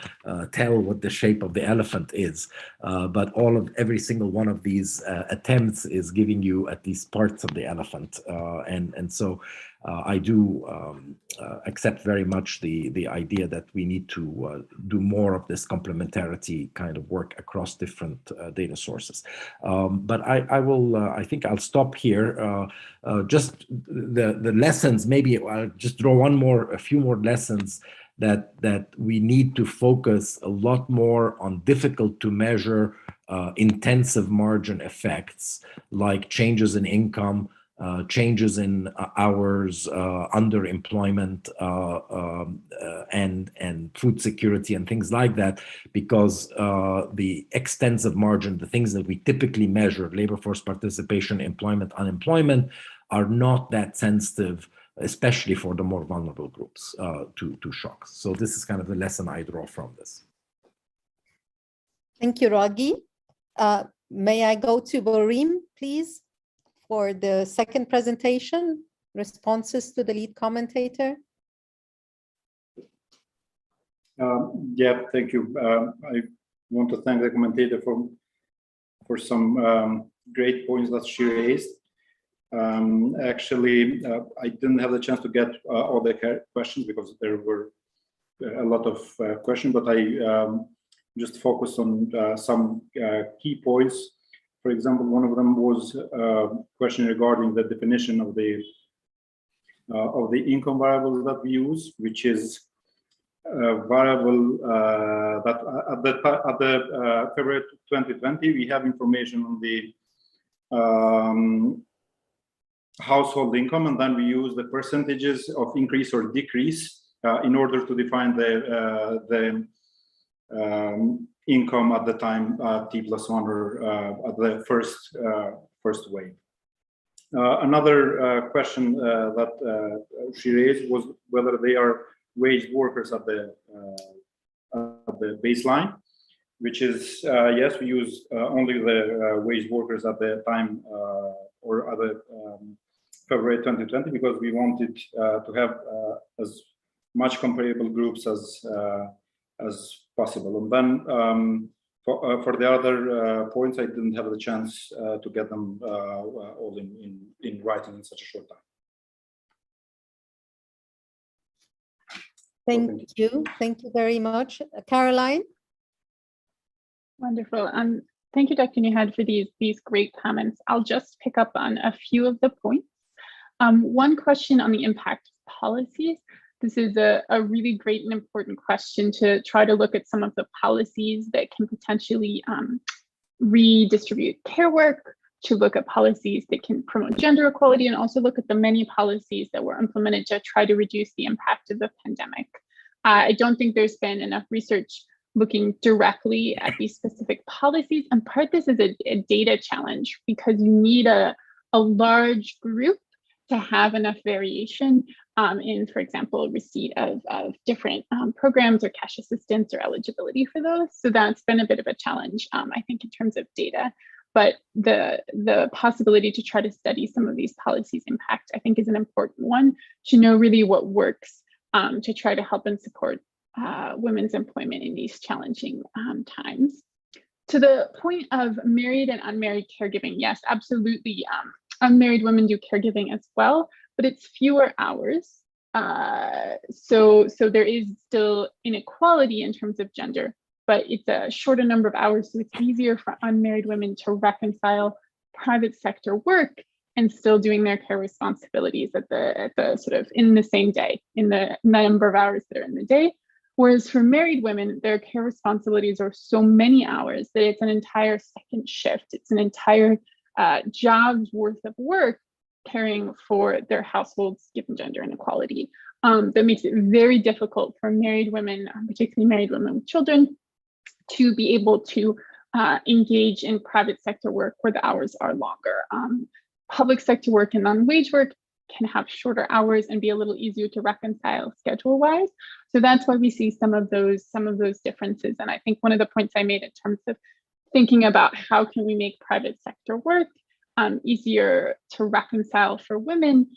tell what the shape of the elephant is. But every single one of these attempts is giving you at least parts of the elephant, and so I do accept very much the idea that we need to do more of this complementarity kind of work across different data sources. But I think I'll stop here. Just the lessons. Maybe I'll just draw a few more lessons that we need to focus a lot more on difficult to measure intensive margin effects like changes in income, changes in hours, underemployment, and food security and things like that, because the extensive margin, the things that we typically measure, labor force participation, employment, unemployment, are not that sensitive, especially for the more vulnerable groups, to shocks. So this is kind of the lesson I draw from this. Thank you, Raghi. May I go to Borim, please, for the second presentation, responses to the lead commentator? Yeah, thank you. I want to thank the commentator for some great points that she raised. Actually, I didn't have the chance to get all the questions because there were a lot of questions, but I just focused on some key points. For example, one of them was a question regarding the definition of the income variable that we use, which is a variable that at the February 2020 we have information on the household income, and then we use the percentages of increase or decrease in order to define the income at the time T+1 or at the first wave. Another question that she raised was whether they are wage workers at the baseline, which is yes, we use only the wage workers at the time or at the February 2020 because we wanted to have as much comparable groups as possible. And then for the other points, I didn't have the chance to get them all in writing in such a short time. Thank you. Thank you very much. Caroline? Wonderful. Thank you, Dr. Nihad, for these great comments. I'll just pick up on a few of the points. One question on the impact of policies. This is a really great and important question to try to look at some of the policies that can potentially redistribute care work, to look at policies that can promote gender equality, and also look at the many policies that were implemented to try to reduce the impact of the pandemic. I don't think there's been enough research looking directly at these specific policies, and part of this is a data challenge because you need a large group to have enough variation in, for example, receipt of different programs or cash assistance or eligibility for those. So that's been a bit of a challenge, I think, in terms of data. But the possibility to try to study some of these policies' impact, I think, is an important one to know really what works to try to help and support women's employment in these challenging times. To the point of married and unmarried caregiving, yes, absolutely. Unmarried women do caregiving as well, but it's fewer hours. So there is still inequality in terms of gender, but it's a shorter number of hours, so it's easier for unmarried women to reconcile private sector work and still doing their care responsibilities at the sort of in the same day, in the number of hours that are in the day. Whereas for married women, their care responsibilities are so many hours that it's an entire second shift. It's an entire job's worth of work caring for their households, given gender inequality. That makes it very difficult for married women, particularly married women with children, to be able to engage in private sector work where the hours are longer. Public sector work and non-wage work can have shorter hours and be a little easier to reconcile schedule-wise. So that's why we see some of those differences. And I think one of the points I made in terms of thinking about how can we make private sector work easier to reconcile for women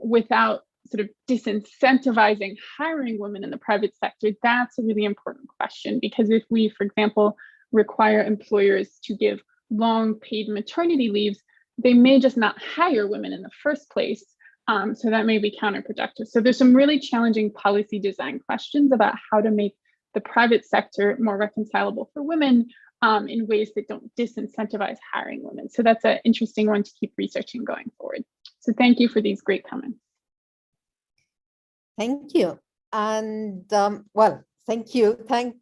without sort of disincentivizing hiring women in the private sector, that's a really important question. Because if we, for example, require employers to give long paid maternity leaves, they may just not hire women in the first place. So that may be counterproductive. So there's some really challenging policy design questions about how to make the private sector more reconcilable for women in ways that don't disincentivize hiring women. So that's an interesting one to keep researching going forward. So thank you for these great comments. Thank you. And well, thank you. Thanks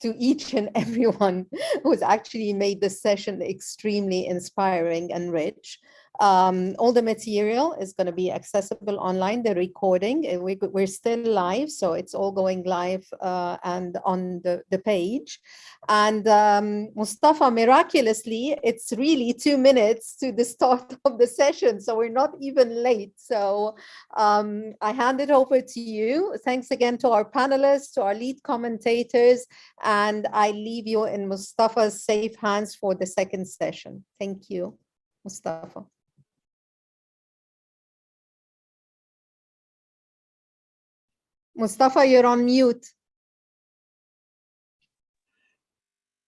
to each and everyone who's actually made this session extremely inspiring and rich. All the material is going to be accessible online, the recording. We're still live, so it's all going live and on the page. And Mustafa, miraculously, it's really 2 minutes to the start of the session, so we're not even late. So I hand it over to you. Thanks again to our panelists, to our lead commentators, and I leave you in Mustafa's safe hands for the second session. Thank you, Mustafa. Mustafa, you're on mute.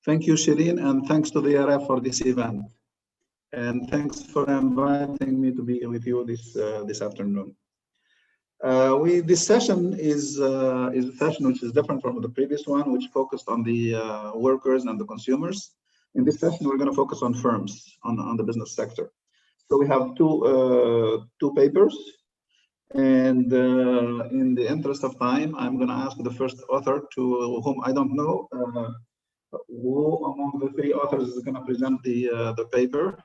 Thank you, Shireen, and thanks to the ERF for this event. And thanks for inviting me to be with you this afternoon. This session is a session which is different from the previous one, which focused on the workers and the consumers. In this session, we're going to focus on firms, on the business sector. So we have two papers. And in the interest of time, I'm going to ask the first author, to whom I don't know, who among the three authors is going to present the paper.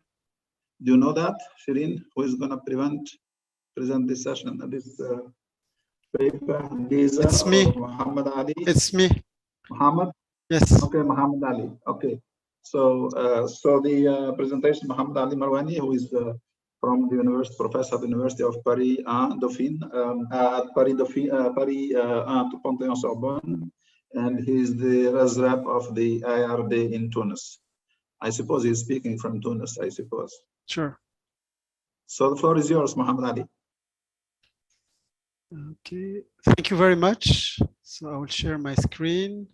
Do you know that, Shireen? Who is going to present this session, this paper? Lisa, it's me. Muhammad Ali? It's me. Muhammad? Yes. Okay, Muhammad Ali. Okay. So the presentation, Muhammad Ali Marwani, who is from the university, professor at the University of Paris Dauphine, at Paris Panthéon-Sorbonne, and he's the res rep of the IRD in Tunis. I suppose he's speaking from Tunis, I suppose. Sure. So the floor is yours, Muhammad Ali. Okay, thank you very much. So I will share my screen.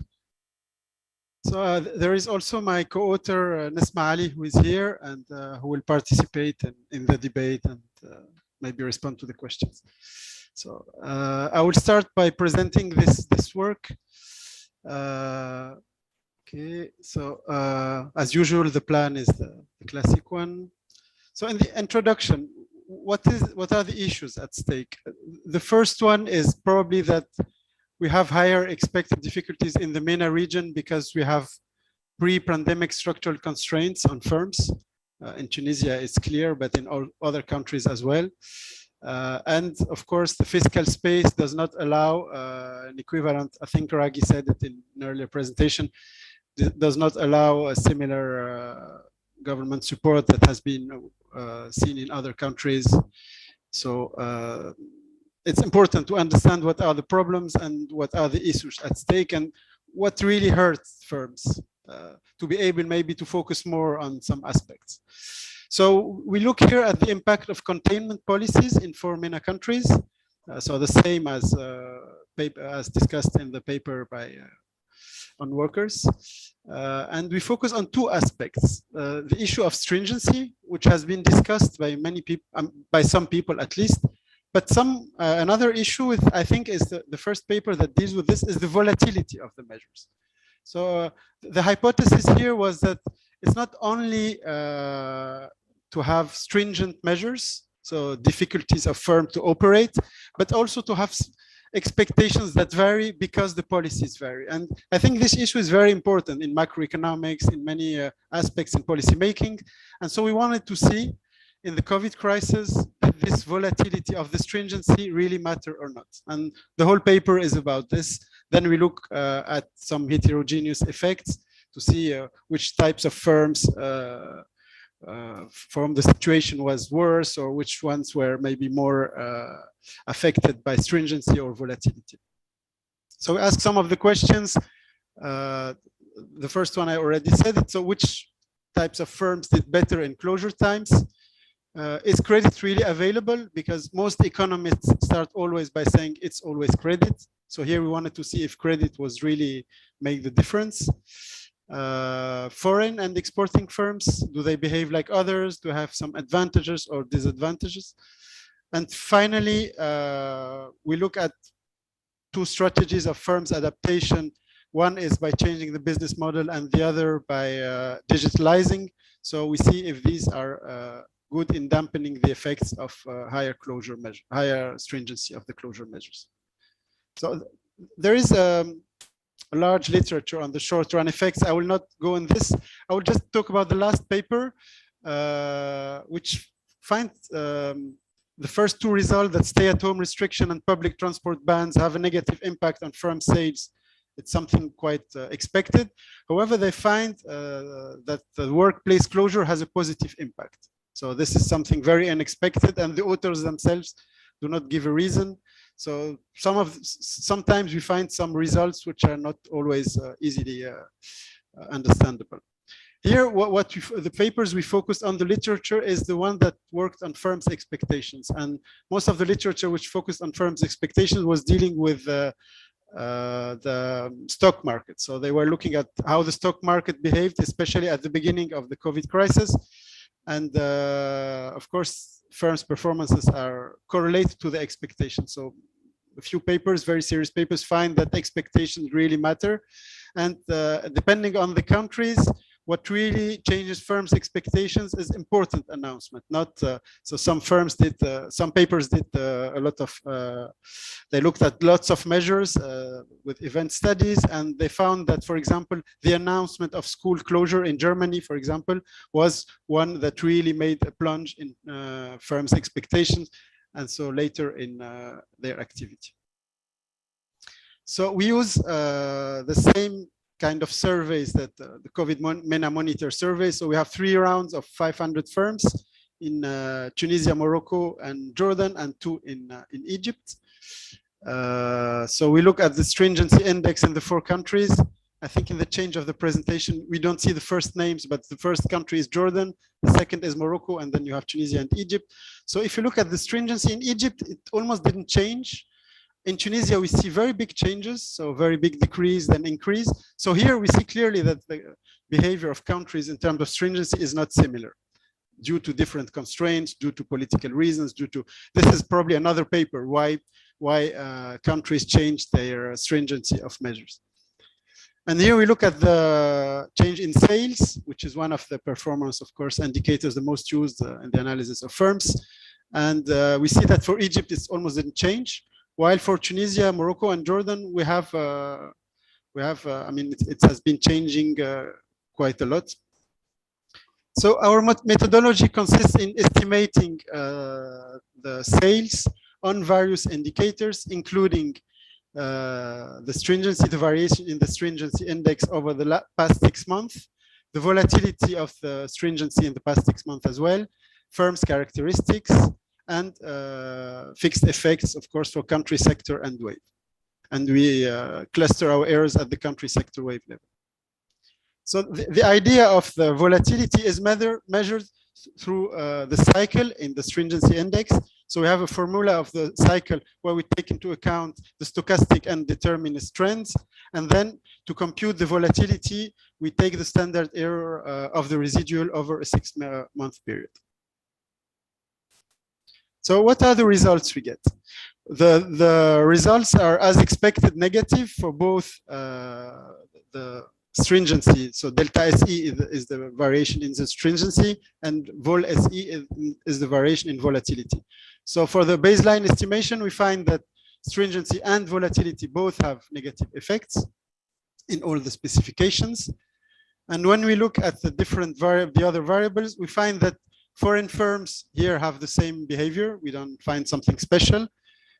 So there is also my co-author, Nesma Ali, who is here and who will participate in the debate and maybe respond to the questions. So I will start by presenting this work. Okay, so as usual, the plan is the classic one. So in the introduction, what are the issues at stake? The first one is probably that we have higher expected difficulties in the MENA region because we have pre-pandemic structural constraints on firms. In Tunisia, it's clear, but in all other countries as well. And of course, the fiscal space does not allow an equivalent. I think Raghi said it in an earlier presentation, does not allow a similar government support that has been seen in other countries. So it's important to understand what are the problems and what are the issues at stake and what really hurts firms to be able maybe to focus more on some aspects. So we look here at the impact of containment policies in 4 MENA countries. So the same as discussed in the paper on workers. And we focus on 2 aspects. The issue of stringency, which has been discussed by many people, by some people at least. But another issue with, I think, is the first paper that deals with this is the volatility of the measures. So the hypothesis here was that it's not only to have stringent measures, so difficulties of firm to operate, but also to have expectations that vary because the policies vary. And I think this issue is very important in macroeconomics, in many aspects in policy making. And so we wanted to see in the COVID crisis that this volatility of the stringency really matter or not. And the whole paper is about this. Then we look at some heterogeneous effects to see which types of firms from the situation was worse, or which ones were maybe more affected by stringency or volatility. So we ask some of the questions. The first one I already said it. So which types of firms did better in closure times? Is credit really available? Because most economists start always by saying it's always credit. So here we wanted to see if credit was really make the difference. Foreign and exporting firms, do they behave like others? Do have some advantages or disadvantages? And finally, we look at two strategies of firms adaptation. One is by changing the business model, and the other by digitalizing. So we see if these are good in dampening the effects of higher closure measure, higher stringency of the closure measures. So there is a large literature on the short-run effects. I will not go in this. I will just talk about the last paper, which finds the first two results that stay-at-home restriction and public transport bans have a negative impact on firm sales. It's something quite expected. However, they find that the workplace closure has a positive impact. So this is something very unexpected, and the authors themselves do not give a reason. So sometimes we find some results which are not always easily understandable. Here, the papers we focused on the literature is the one that worked on firms' expectations, and most of the literature which focused on firms' expectations was dealing with the stock market. So they were looking at how the stock market behaved, especially at the beginning of the COVID crisis. And of course, firms' performances are correlated to the expectations. So a few papers, very serious papers, find that expectations really matter. And depending on the countries, what really changes firms' expectations is important announcement. Not so some firms did, some papers did a lot of. They looked at lots of measures with event studies, and they found that, for example, the announcement of school closure in Germany, for example, was one that really made a plunge in firms' expectations, and so later in their activity. So we use the same kind of surveys that the COVID MENA monitor survey. So we have 3 rounds of 500 firms in Tunisia, Morocco, and Jordan, and 2 in Egypt. So we look at the stringency index in the 4 countries. I think in the change of the presentation, we don't see the first names, but the first country is Jordan, the second is Morocco, and then you have Tunisia and Egypt. So if you look at the stringency in Egypt, it almost didn't change. In Tunisia, we see very big changes, so very big decrease, then increase. So here we see clearly that the behavior of countries in terms of stringency is not similar, due to different constraints, due to political reasons, due to, this is probably another paper, why countries change their stringency of measures. And here we look at the change in sales, which is one of the performance, of course, indicators the most used in the analysis of firms. And we see that for Egypt, it almost didn't change. While for Tunisia, Morocco, and Jordan, we have I mean, it has been changing quite a lot. So our methodology consists in estimating the sales on various indicators, including the stringency, the variation in the stringency index over the past 6 months, the volatility of the stringency in the past 6 months as well, firms' characteristics, and fixed effects, of course, for country, sector, and wave. And we cluster our errors at the country, sector, wave level. So the idea of the volatility is measured through the cycle in the stringency index. So we have a formula of the cycle where we take into account the stochastic and determinist trends. And then to compute the volatility, we take the standard error of the residual over a 6-month period. So what are the results we get? The results are, as expected, negative for both the stringency. So delta SE is the variation in the stringency, and vol SE is the variation in volatility. So for the baseline estimation, we find that stringency and volatility both have negative effects in all the specifications. And when we look at the different the other variables, we find that foreign firms here have the same behavior. We don't find something special.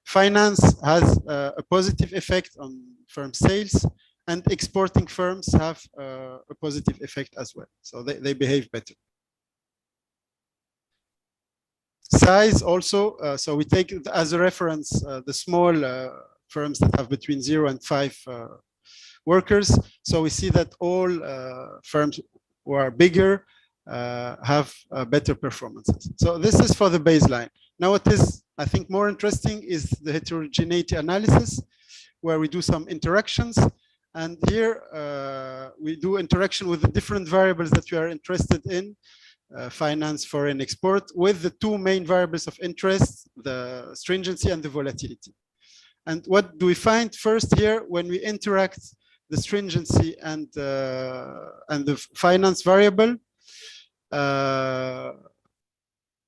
Finance has a positive effect on firm sales, and exporting firms have a positive effect as well. So they behave better. Size also, so we take as a reference the small firms that have between 0 and 5 workers. So we see that all firms who are bigger have better performances. So this is for the baseline. Now what is, I think, more interesting is the heterogeneity analysis, where we do some interactions. And here we do interaction with the different variables that we are interested in, finance, foreign, export, with the 2 main variables of interest, the stringency and the volatility. And what do we find first here when we interact the stringency and the finance variable?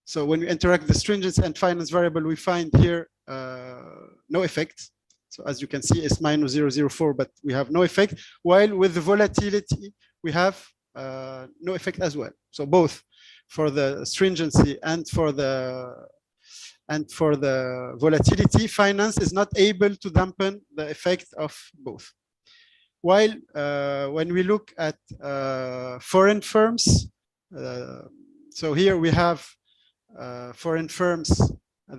So when we interact the stringency and finance variable, we find here no effect. So as you can see, it's minus 0.004, but we have no effect. While with the volatility, we have no effect as well. So both for the stringency and for the volatility, finance is not able to dampen the effect of both. While when we look at foreign firms, so here we have foreign firms,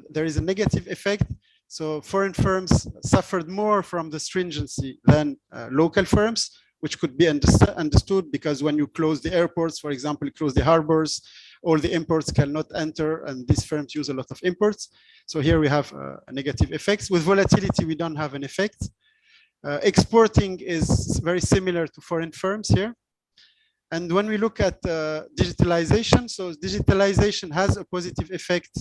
there is a negative effect. So foreign firms suffered more from the stringency than local firms, which could be understood because when you close the airports, for example, close the harbors, all the imports cannot enter, and these firms use a lot of imports. So here we have a negative effects. With volatility, we don't have an effect. Exporting is very similar to foreign firms here. And when we look at digitalization, so digitalization has a positive effect.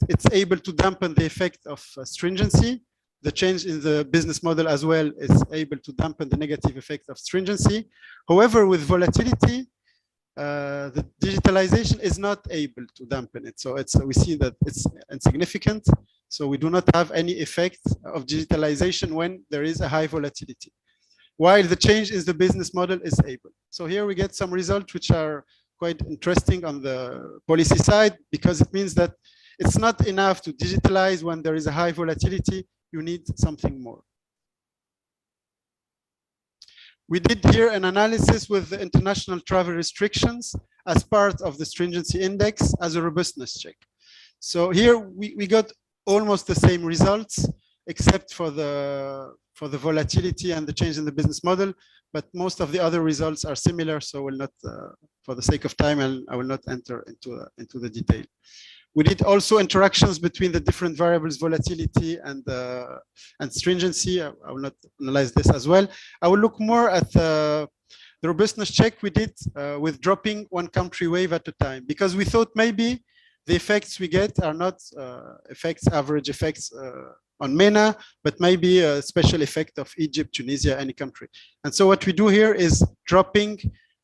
It's able to dampen the effect of stringency. The change in the business model as well is able to dampen the negative effect of stringency. However, with volatility, the digitalization is not able to dampen it. So we see that it's insignificant. So we do not have any effect of digitalization when there is a high volatility, while the change in the business model is able. So here we get some results which are quite interesting on the policy side, because it means that it's not enough to digitalize when there is a high volatility. You need something more. We did here an analysis with the international travel restrictions as part of the stringency index as a robustness check. So here we got almost the same results, except for the volatility and the change in the business model, but most of the other results are similar. So we'll not, for the sake of time, I will not enter into the detail. We did also interactions between the different variables, volatility and stringency. I will not analyze this as well. I will look more at the robustness check we did with dropping one country wave at a time, because we thought maybe the effects we get are not average effects on MENA, but maybe a special effect of Egypt, Tunisia, any country. And so what we do here is dropping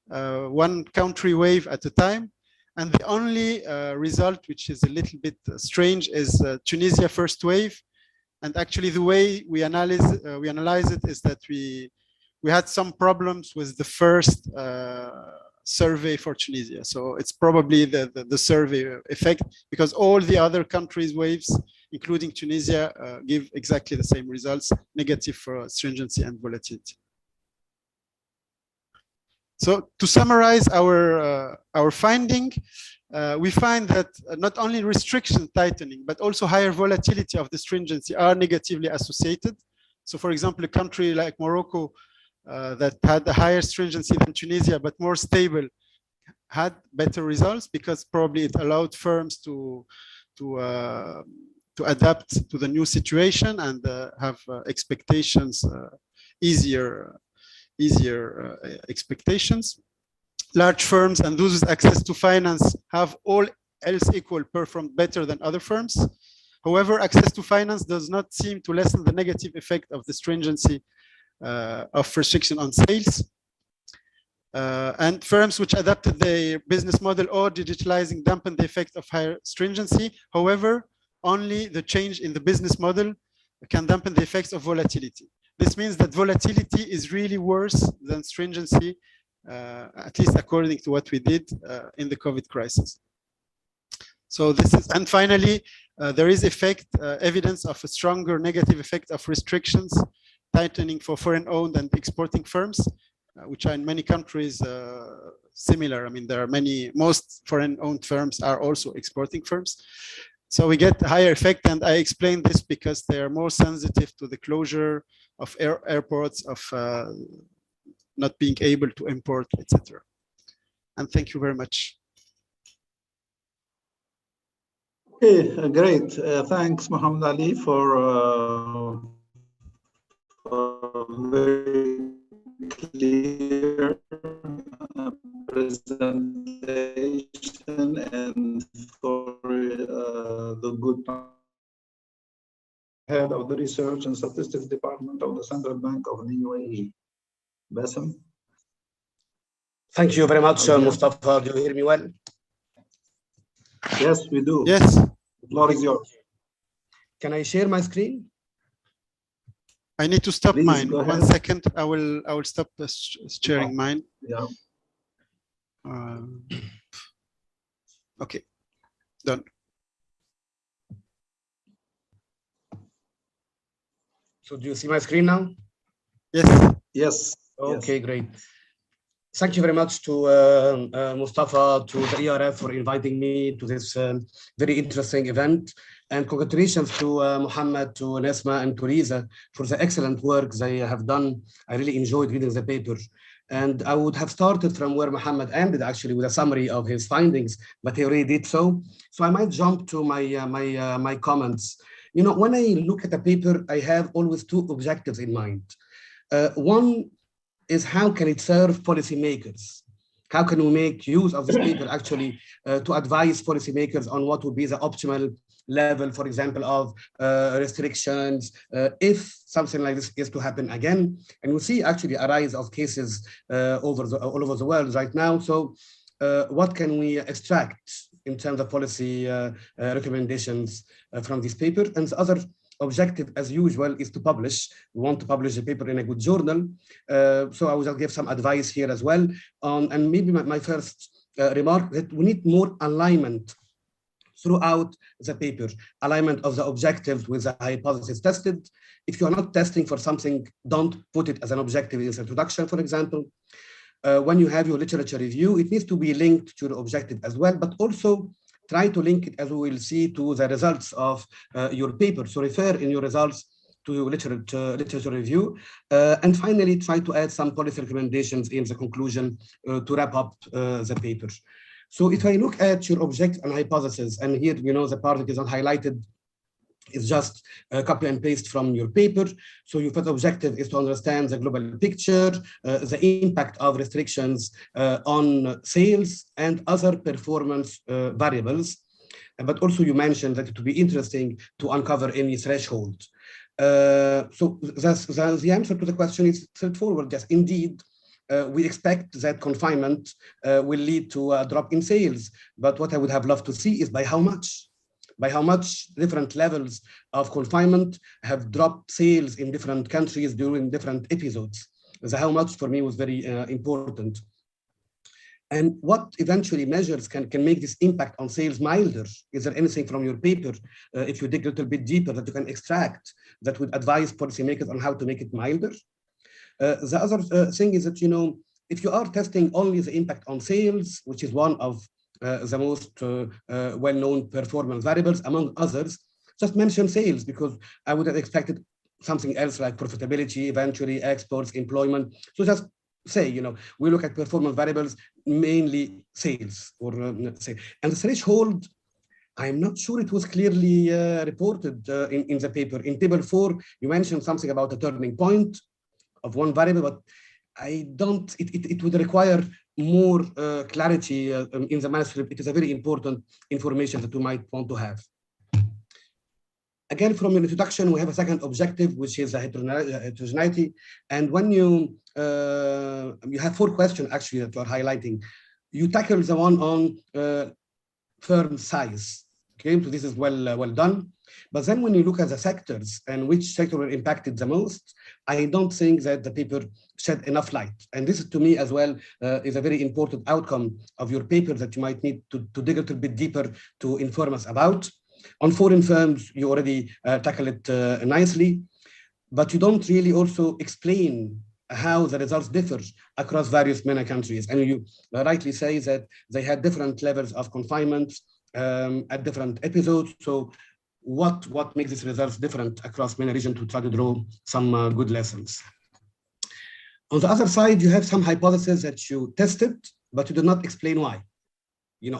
one country wave at a time. And the only result, which is a little bit strange, is Tunisia first wave. And actually, the way we analyze it is that we had some problems with the first survey for Tunisia. So it's probably the survey effect, because all the other countries' waves, including Tunisia, give exactly the same results, negative for stringency and volatility. So to summarize our finding, we find that not only restriction tightening, but also higher volatility of the stringency are negatively associated. So for example, a country like Morocco that had a higher stringency than Tunisia, but more stable, had better results because probably it allowed firms to adapt to the new situation and have expectations, easier expectations. Large firms and those with access to finance have all else equal performed better than other firms. However, access to finance does not seem to lessen the negative effect of the stringency of restriction on sales. And firms which adapted their business model or digitalizing dampened the effect of higher stringency. However, only the change in the business model can dampen the effects of volatility. This means that volatility is really worse than stringency, at least according to what we did in the COVID crisis. So this is, and finally, there is evidence of a stronger negative effect of restrictions, tightening for foreign-owned and exporting firms, which are in many countries similar. I mean, there are most foreign-owned firms are also exporting firms. So we get a higher effect, and I explain this because they are more sensitive to the closure of airports, of not being able to import, etc. And thank you very much. Okay, great. Thanks, Mohammed Ali, for very clear presentation and for the good head of the Research and Statistics Department of the Central Bank of the UAE. Bassem. Thank you very much, Mustafa. Do you hear me well? Yes, we do. Yes. The floor is yours. Can I share my screen? I need to stop Please, mine. go 1 ahead. second. I will stop sharing mine. Yeah. Okay. Done. So do you see my screen now? Yes. Yes. Okay, yes. great. Thank you very much to Mustafa, to the ERF for inviting me to this very interesting event. And congratulations to Mohammed, to Nesma, and to Riza for the excellent work they have done. I really enjoyed reading the paper. And I would have started from where Mohammed ended, actually, with a summary of his findings, but he already did so. So I might jump to my comments. You know, when I look at a paper, I have always two objectives in mind. One is how can it serve policymakers? How can we make use of this paper actually to advise policymakers on what would be the optimal level, for example, of restrictions, if something like this is to happen again. And we see actually a rise of cases all over the world right now. So what can we extract in terms of policy recommendations from this paper? And the other objective, as usual, is to publish. We want to publish the paper in a good journal. So I will give some advice here as well. And maybe my first remark that we need more alignment throughout the paper, alignment of the objectives with the hypothesis tested. If you're not testing for something, don't put it as an objective in the introduction, for example. When you have your literature review, it needs to be linked to the objective as well, but also try to link it, as we will see, to the results of your paper. So refer in your results to your literature review. And finally, try to add some policy recommendations in the conclusion to wrap up the paper. So if I look at your objective and hypothesis, and here, you know, the part that is not highlighted is just copy and paste from your paper. So your first objective is to understand the global picture, the impact of restrictions on sales and other performance variables. But also you mentioned that it would be interesting to uncover any threshold. So the answer to the question is straightforward. Yes, indeed, we expect that confinement will lead to a drop in sales. But what I would have loved to see is by how much? By how much different levels of confinement have dropped sales in different countries during different episodes. The how much for me was very important. And what eventually measures can make this impact on sales milder? Is there anything from your paper, if you dig a little bit deeper, that you can extract that would advise policymakers on how to make it milder? The other thing is that, you know, if you are testing only the impact on sales, which is one of the most well-known performance variables, among others, just mention sales, because I would have expected something else like profitability, eventually exports, employment. So just say, you know, we look at performance variables, mainly sales, or say, and the threshold, I'm not sure it was clearly reported in the paper. In table 4, you mentioned something about a turning point of one variable, but I don't, it would require more clarity in the manuscript. It is a very important information that we might want to have. Again, from your introduction, we have a second objective, which is a heterogeneity. And when you have 4 questions actually that you are highlighting. You tackle the one on firm size. Okay, so this is well done. But then when you look at the sectors and which sector were impacted the most, I don't think that the paper shed enough light. And this, to me as well, is a very important outcome of your paper that you might need to dig a little bit deeper to inform us about. On foreign firms, you already tackle it nicely, but you don't really also explain how the results differ across various MENA countries. And you rightly say that they had different levels of confinement at different episodes. So what makes these results different across MENA region to try to draw some good lessons? On the other side, you have some hypotheses that you tested, but you did not explain why,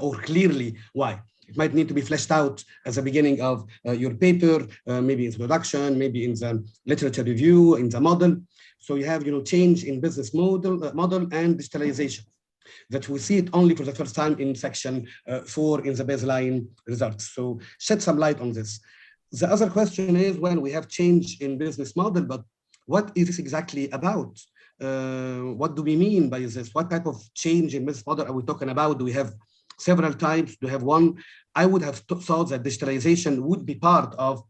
or clearly why. It might need to be fleshed out at the beginning of your paper, maybe in introduction, maybe in the literature review, in the model. So you have, change in business model and digitalization. That we see it only for the first time in section 4 in the baseline results. So shed some light on this. The other question is, when we have change in business model, but what is this exactly about? What do we mean by this? What type of change in business model are we talking about? Do we have several types? Do we have one? I would have thought that digitalization would be part of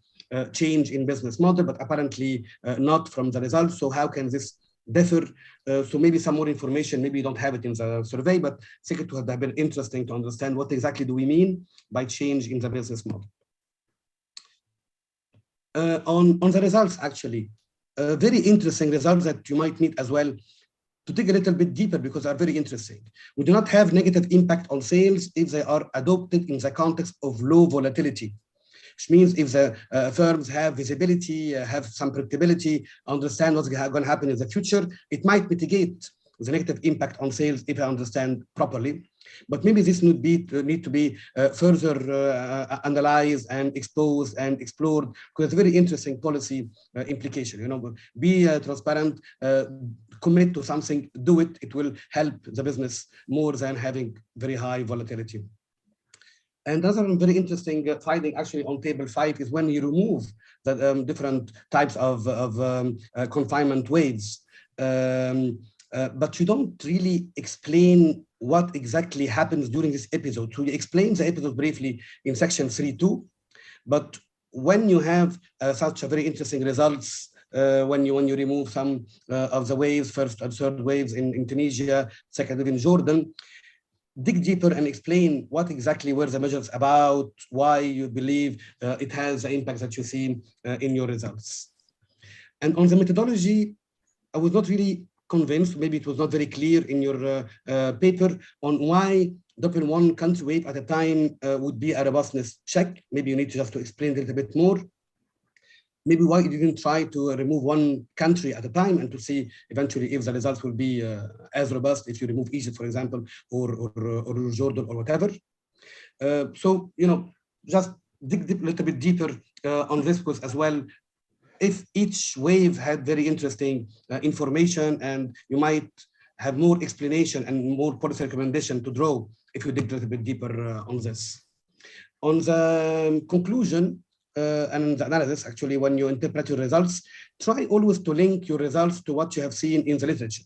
change in business model, but apparently not from the results. So how can this differ? So maybe some more information, maybe you don't have it in the survey, but I think it would have been interesting to understand what exactly do we mean by change in the business model. On the results, actually, very interesting results that you might need as well to dig a little bit deeper because they are very interesting. We do not have negative impact on sales if they are adopted in the context of low volatility, which means if the firms have visibility, have some predictability, understand what's going to happen in the future, it might mitigate the negative impact on sales if I understand properly. But maybe this need to be further analyzed and exposed and explored, because it's a very interesting policy implication. Be transparent, commit to something, do it. It will help the business more than having very high volatility. And another very interesting finding actually on table 5 is when you remove the different types of confinement waves. But you don't really explain what exactly happens during this episode. So you explain the episode briefly in section 3.2, but when you have such a very interesting results, when you remove some of the waves, first and third waves in Tunisia, second wave in Jordan, dig deeper and explain what exactly were the measures about, why you believe it has the impact that you see in your results. And on the methodology, I was not really convinced, maybe it was not very clear in your paper on why adopting one country wave at a time would be a robustness check. Maybe you need to just to explain it a little bit more. Maybe why you didn't try to remove one country at a time and to see eventually if the results will be as robust if you remove Egypt, for example, or Jordan or whatever. So, just dig a little bit deeper on this, because as well, if each wave had very interesting information, and you might have more explanation and more policy recommendation to draw if you dig a little bit deeper on this. On the conclusion and the analysis, actually, when you interpret your results, try always to link your results to what you have seen in the literature.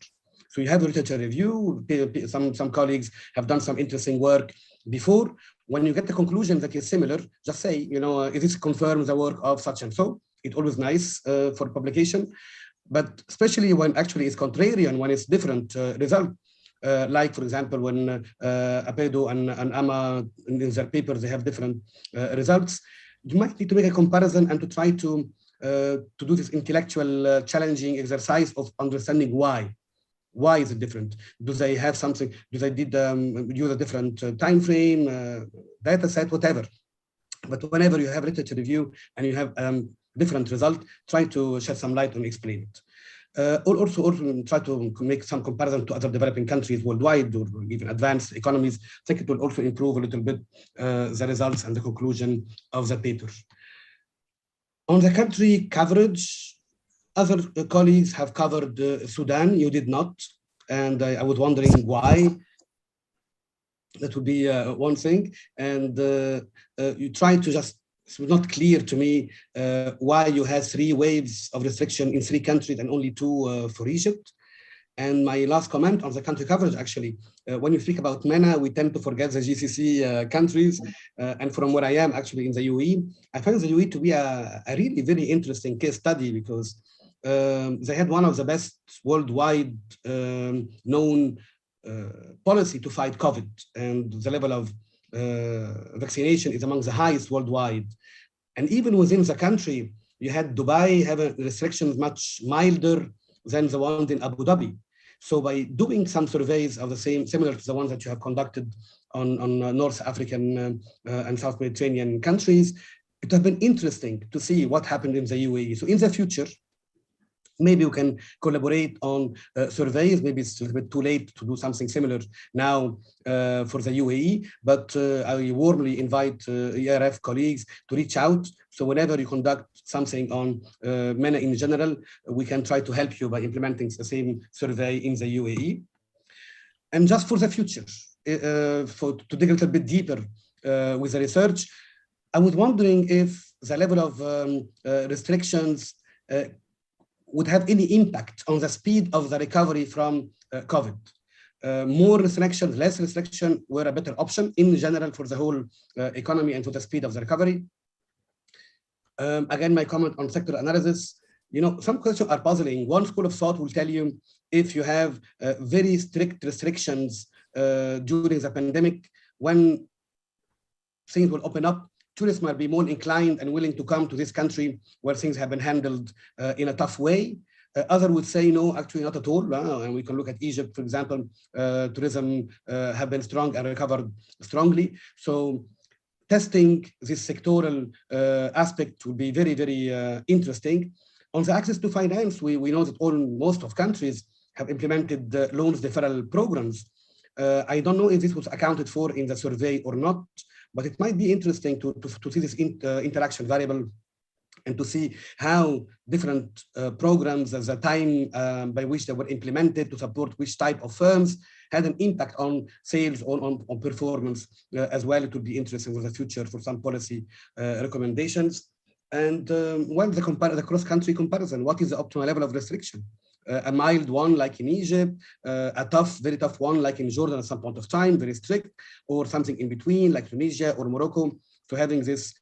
So you have a literature review, some colleagues have done some interesting work before. When you get the conclusion that is similar, just say, if this confirms the work of such and so. It's always nice for publication, but especially when actually it's contrarian, when it's different result. Like, for example, when Apedo and Ama in their papers, they have different results. You might need to make a comparison and to try to do this intellectual challenging exercise of understanding why. Why is it different? Do they have something? Do they use a different time frame, data set, whatever? But whenever you have literature review and you have different result, try to shed some light and explain it. Also try to make some comparison to other developing countries worldwide or even advanced economies. I think it will also improve a little bit the results and the conclusion of the paper. On the country coverage, other colleagues have covered Sudan, you did not. And I was wondering why. That would be one thing. And you try to just It was not clear to me why you had 3 waves of restriction in 3 countries and only 2 for Egypt. And my last comment on the country coverage, actually, when you speak about MENA, we tend to forget the GCC countries. And from where I am, actually, in the UAE, I find the UAE to be a really very interesting case study because they had one of the best worldwide known policy to fight COVID, and the level of vaccination is among the highest worldwide. And even within the country, you had Dubai having restrictions much milder than the ones in Abu Dhabi. So by doing some surveys of the same, similar to the ones that you have conducted on North African and South Mediterranean countries, it has been interesting to see what happened in the UAE. So in the future, maybe we can collaborate on surveys. Maybe it's a little bit too late to do something similar now for the UAE, but I warmly invite ERF colleagues to reach out. So whenever you conduct something on MENA in general, we can try to help you by implementing the same survey in the UAE. And just for the future, to dig a little bit deeper with the research, I was wondering if the level of restrictions would have any impact on the speed of the recovery from COVID. More restrictions, less restriction were a better option in general for the whole economy and for the speed of the recovery. Again, my comment on sector analysis, some questions are puzzling. One school of thought will tell you if you have very strict restrictions during the pandemic, when things will open up, tourists might be more inclined and willing to come to this country where things have been handled in a tough way. Others would say, no, actually not at all. And we can look at Egypt, for example, tourism have been strong and recovered strongly. So testing this sectoral aspect would be very, very interesting. On the access to finance, we know that most of countries have implemented loans deferral programs. I don't know if this was accounted for in the survey or not, but it might be interesting to see this interaction variable and to see how different programs at the time by which they were implemented to support which type of firms had an impact on sales, on performance as well. It would be interesting for the future for some policy recommendations. And the cross-country comparison, what is the optimal level of restriction? A mild one like in Egypt, a very tough one like in Jordan at some point of time, very strict, or something in between like Tunisia or Morocco. So having this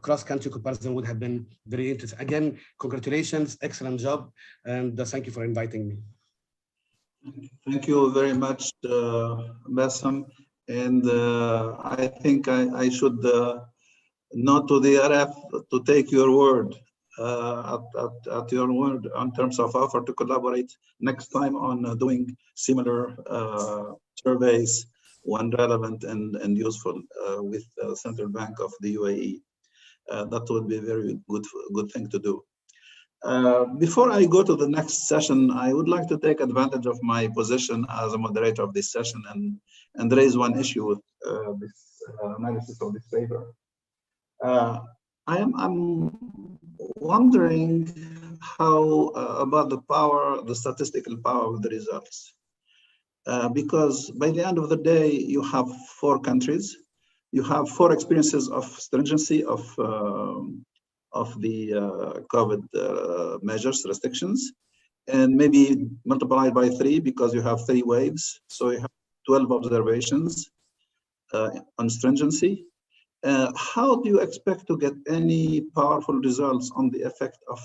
cross-country comparison would have been very interesting. Again, congratulations, excellent job, and thank you for inviting me. Thank you very much, Bassam. And I think I should note to the RF to take your word. At your word in terms of offer to collaborate next time on doing similar surveys when relevant and useful with the Central Bank of the UAE. That would be a very good thing to do. Before I go to the next session, I would like to take advantage of my position as a moderator of this session and raise one issue with this analysis of this paper. I'm wondering how about the statistical power of the results, because by the end of the day, you have 4 countries, you have 4 experiences of stringency of the COVID measures, restrictions, and maybe multiplied by 3 because you have 3 waves, so you have 12 observations on stringency. How do you expect to get any powerful results on the effect of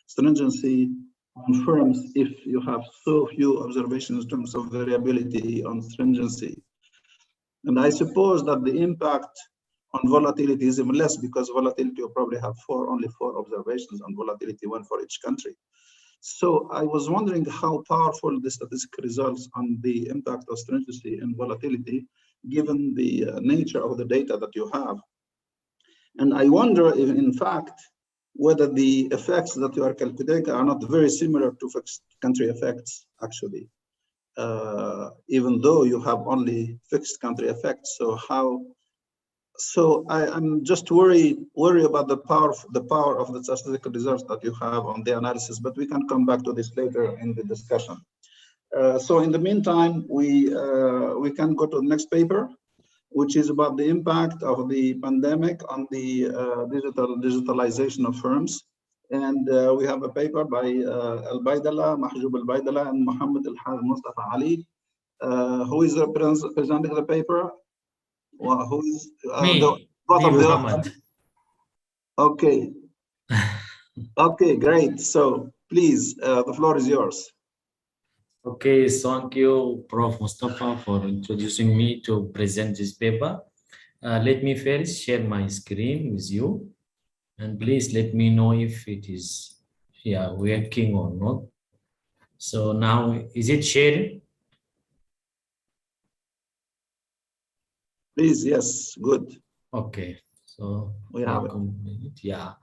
stringency on firms if you have so few observations in terms of variability on stringency? And I suppose that the impact on volatility is even less because volatility will probably have only 4 observations on volatility, 1 for each country. So I was wondering how powerful the statistical results on the impact of stringency and volatility, given the nature of the data that you have. And I wonder if, in fact, whether the effects that you are calculating are not very similar to fixed country effects, actually, even though you have only fixed country effects. So I'm just worried about the power of the statistical results that you have on the analysis, but we can come back to this later in the discussion. So in the meantime, we can go to the next paper. which is about the impact of the pandemic on the digitalization of firms. And we have a paper by Al-Baydala, Mahjoub Al-Baydala, and Mohammed Al-Haj Mustafa Ali. Who is presenting the paper? Well, who is me, Muhammad. Okay. Okay, great. So please, the floor is yours. Okay, thank you, Prof. Mustafa, for introducing me to present this paper. Let me first share my screen with you, and please let me know if it is working or not. So now, is it shared? Please, yes, good. Okay, so we have it. Yeah.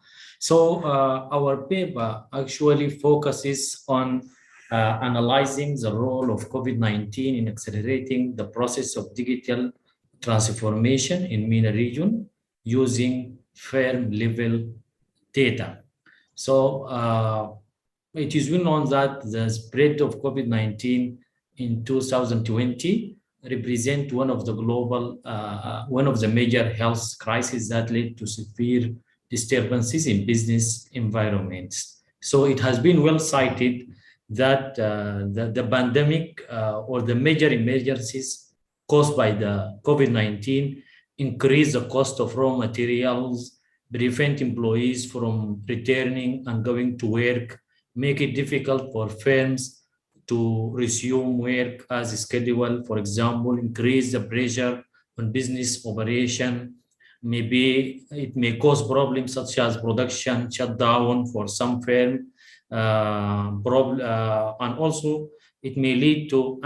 So our paper actually focuses on analyzing the role of COVID-19 in accelerating the process of digital transformation in MENA region using firm-level data. So it is well known that the spread of COVID-19 in 2020 represent one of the global, one of the major health crises that led to severe disturbances in business environments. So it has been well cited that the pandemic or the major emergencies caused by the COVID-19 increase the cost of raw materials, prevent employees from returning and going to work, make it difficult for firms to resume work as scheduled, for example, increase the pressure on business operation. Maybe it may cause problems such as production shutdown for some firm, and also it may lead to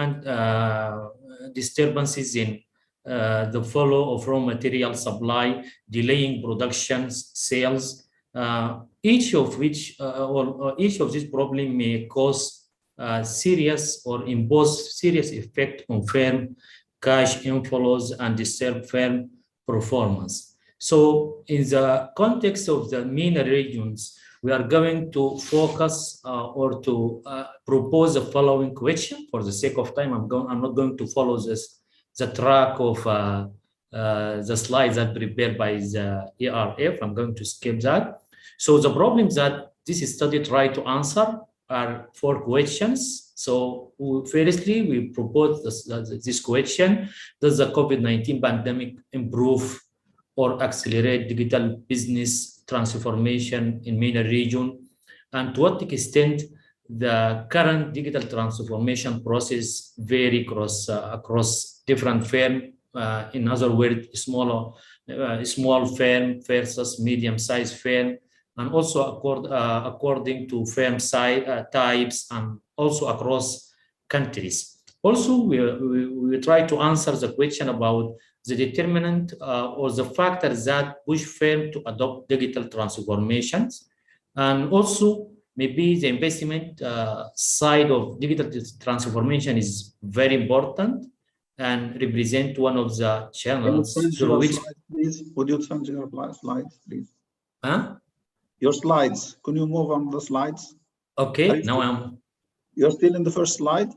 disturbances in the flow of raw material supply, delaying production sales, each of which or each of these problems may cause serious or impose serious effect on firm cash inflows and disturb firm performance. So in the context of the MENA regions, we are going to focus or to propose the following question. For the sake of time, I'm not going to follow the track of the slides that prepared by the ERF. I'm going to skip that. So the problems that this study tried to answer are 4 questions. So firstly, we propose this question: does the COVID-19 pandemic improve or accelerate digital business transformation in MENA region? And to what extent the current digital transformation process vary across different firms? In other words, small firm versus medium-sized firm, and also according to firm size, types, and also across countries. Also, we try to answer the question about the determinant or the factors that push firms to adopt digital transformations, and also maybe the investment side of digital transformation is very important and represent one of the channels through which. Please, would you send your slides, please? Huh? Your slides. Can you move on the slides? Okay, now you're still in the first slide?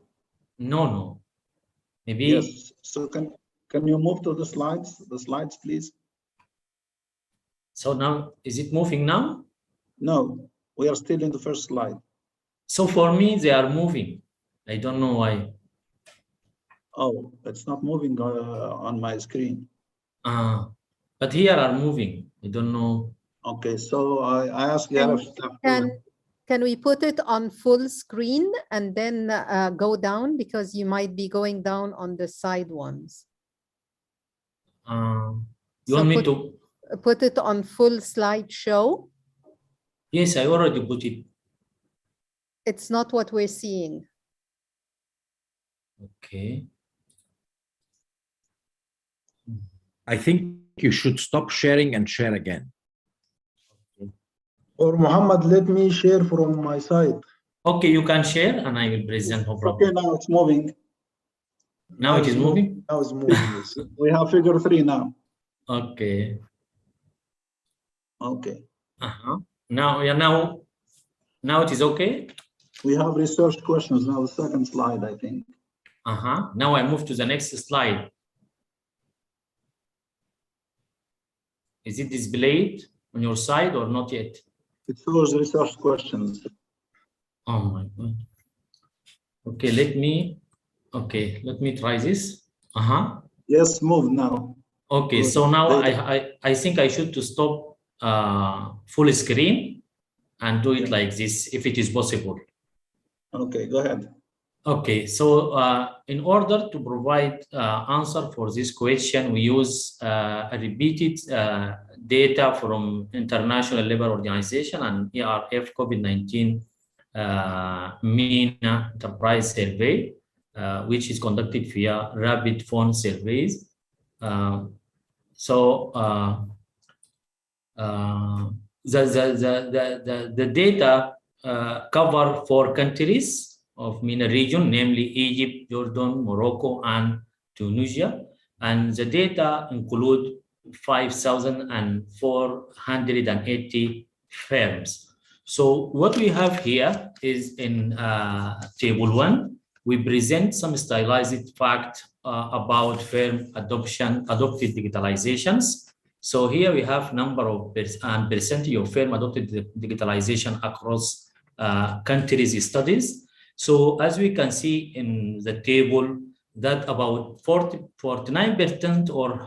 No. Maybe. Yes. So can you move to the slides? The slides, please. So now, is it moving now? No, we are still in the first slide. So for me, they are moving. I don't know why. Oh, it's not moving on my screen. But here are moving. I don't know. Okay, so I ask you. Can we put it on full screen and then go down, because you might be going down on the side ones? You want me to put it on full slideshow? Yes, I already put it. It's not what we're seeing. Okay. I think you should stop sharing and share again. Or Muhammad, let me share from my side. Okay, you can share and I will present. No problem. Okay, now it's moving. Now it is moving? Now it's moving. We have figure 3 now. Okay. Okay. Now it is okay? We have research questions now, the second slide, I think. Now I move to the next slide. Is it displayed on your side or not yet? It shows research questions. Oh my God. Okay, let me try this. Yes, move now. Okay, Good. so now I think I should to stop full screen and do it like this if it is possible. Okay, go ahead. Okay, so in order to provide answer for this question, we use a repeated data from International Labour Organization and ERF COVID-19 MENA enterprise survey, which is conducted via rapid phone surveys. The data cover 4 countries of MENA region, namely Egypt, Jordan, Morocco, and Tunisia. And the data include 5,480 firms. So what we have here is in table 1, we present some stylized fact about firm adopted digitalizations. So here we have number of and percentage of firm adopted digitalization across countries studies. So as we can see in the table that about 49% or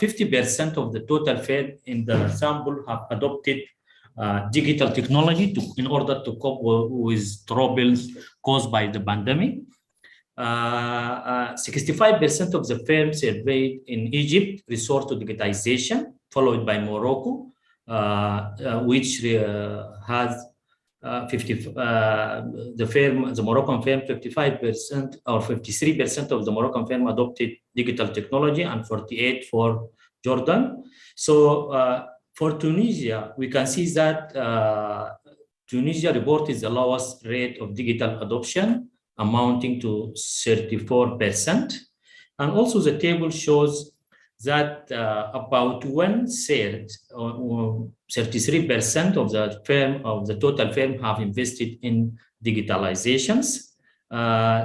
50% of the total firm in the sample have adopted digital technology in order to cope with troubles caused by the pandemic. 65% of the firms surveyed in Egypt resort to digitization, followed by Morocco, which has the Moroccan firm 55% or 53% of the Moroccan firm adopted digital technology and 48% for Jordan. So for Tunisia, we can see that Tunisia reported the lowest rate of digital adoption, amounting to 34%. And also the table shows that about 1/3 or 33% of the total firm have invested in digitalizations.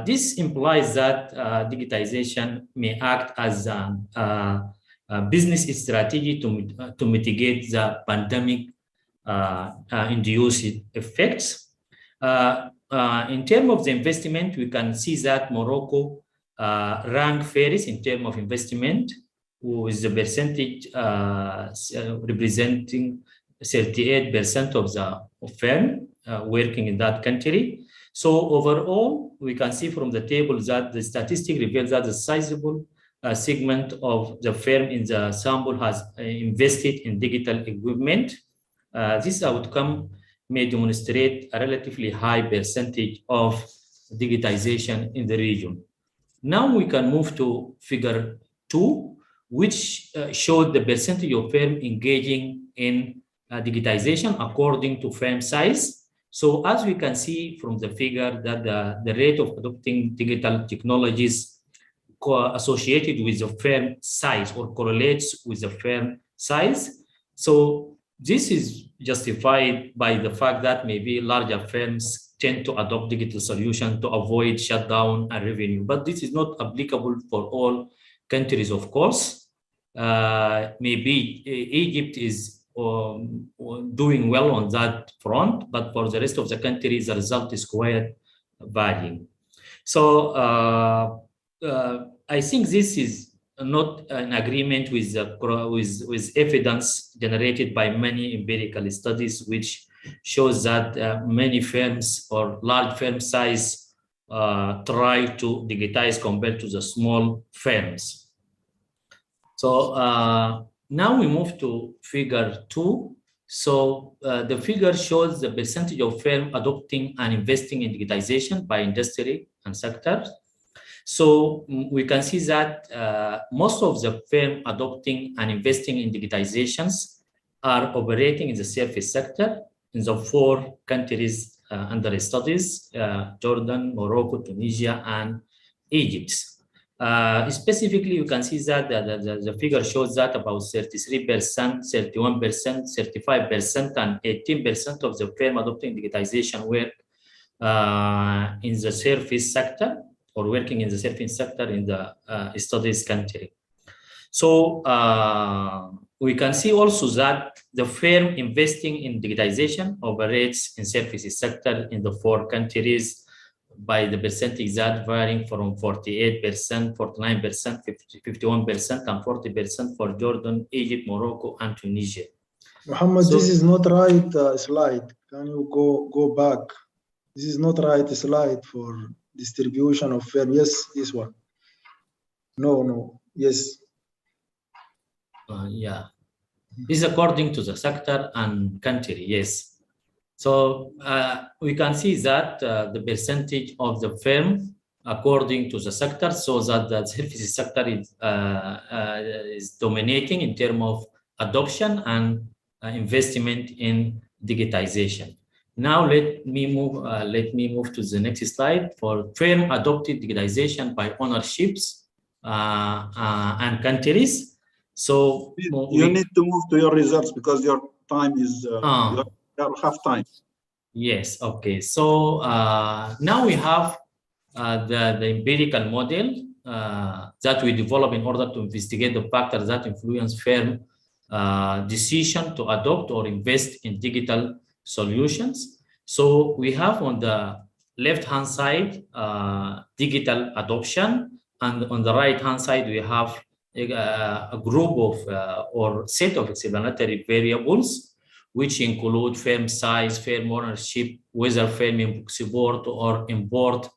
This implies that digitization may act as a business strategy to mitigate the pandemic induced effects. In terms of the investment, we can see that Morocco ranked first in terms of investment, with the percentage representing 38% of the firm working in that country. So overall, we can see from the table that the statistic reveals that the sizable segment of the firm in the sample has invested in digital equipment. This outcome may demonstrate a relatively high percentage of digitization in the region. Now we can move to figure 2, which showed the percentage of firm engaging in digitization according to firm size. So as we can see from the figure that the rate of adopting digital technologies associated with the firm size or correlates with the firm size. So this is justified by the fact that maybe larger firms tend to adopt digital solutions to avoid shutdown and revenue, but this is not applicable for all countries, of course. Maybe Egypt is doing well on that front, but for the rest of the countries, the result is quite varying. So I think this is not an agreement with evidence generated by many empirical studies, which shows that many firms or large firm size try to digitize compared to the small firms. So now we move to figure 2. So the figure shows the percentage of firms adopting and investing in digitization by industry and sector. So we can see that most of the firms adopting and investing in digitizations are operating in the service sector in the 4 countries under studies, Jordan, Morocco, Tunisia, and Egypt. Specifically, you can see that the figure shows that about 33%, 31%, 35%, and 18% of the firm adopting digitization work in the service sector or working in the service sector in the studies country. So we can see also that the firm investing in digitization operates in services sector in the 4 countries by the percentage that varying from 48%, 49%, 51%, and 40% for Jordan, Egypt, Morocco, and Tunisia. Muhammad, so, this is not right slide. Can you go back? This is not right slide for distribution of firm. Yes, this one. No. Yes. Yeah. This is according to the sector and country. Yes. So we can see that the percentage of the firm according to the sector, so that the services sector is dominating in terms of adoption and investment in digitization. Now let me move to the next slide for firm adopted digitization by ownerships and countries. So you need to move to your results because your time is you have time. Yes. Okay. So now we have the empirical model that we develop in order to investigate the factors that influence firm decision to adopt or invest in digital solutions. So we have on the left-hand side digital adoption, and on the right-hand side we have a group of or set of explanatory variables, which include firm size, firm ownership, whether firm export or import,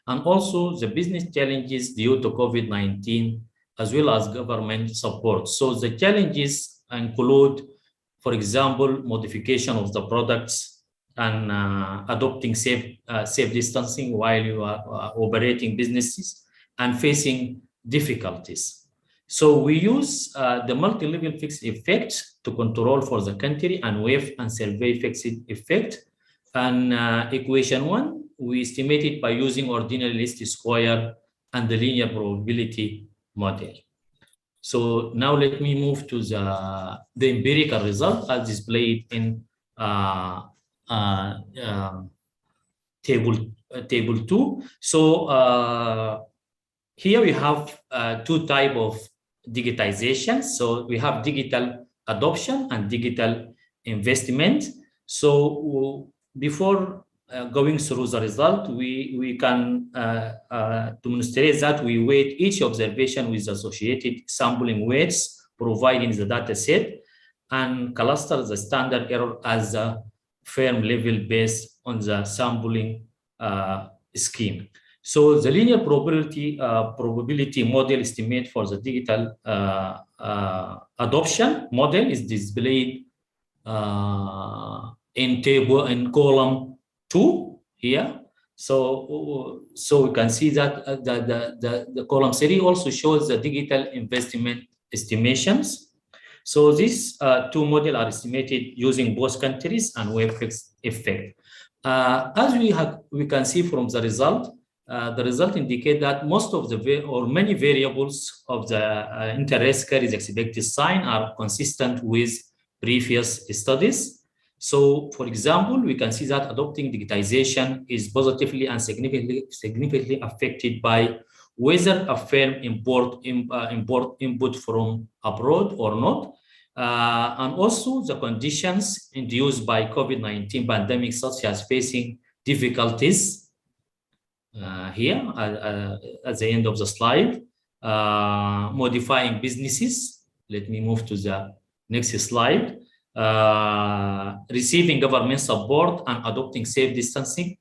and also the business challenges due to COVID-19, as well as government support. So the challenges include, for example, modification of the products and adopting safe distancing while you are operating businesses and facing difficulties. So we use the multi-level fixed effect to control for the country and wave and survey fixed effect. And equation 1, we estimate it by using ordinary least square and the linear probability model. So now let me move to the empirical result as displayed in table 2. So here we have 2 types of digitization. So we have digital adoption and digital investment. So before going through the result, we can demonstrate that we weight each observation with associated sampling weights providing the data set and cluster the standard error as a firm level based on the sampling scheme. So the linear probability model estimate for the digital adoption model is displayed in column 2 here. So we can see that the column 3 also shows the digital investment estimations. So these 2 models are estimated using both countries and wave fixed effect. As we can see from the result indicate that most of many variables of the interest carries expected sign are consistent with previous studies. So, for example, we can see that adopting digitization is positively and significantly affected by whether a firm import input from abroad or not, and also the conditions induced by COVID-19 pandemic, such as facing difficulties here at the end of the slide, modifying businesses. Let me move to the next slide. Receiving government support and adopting safe distancing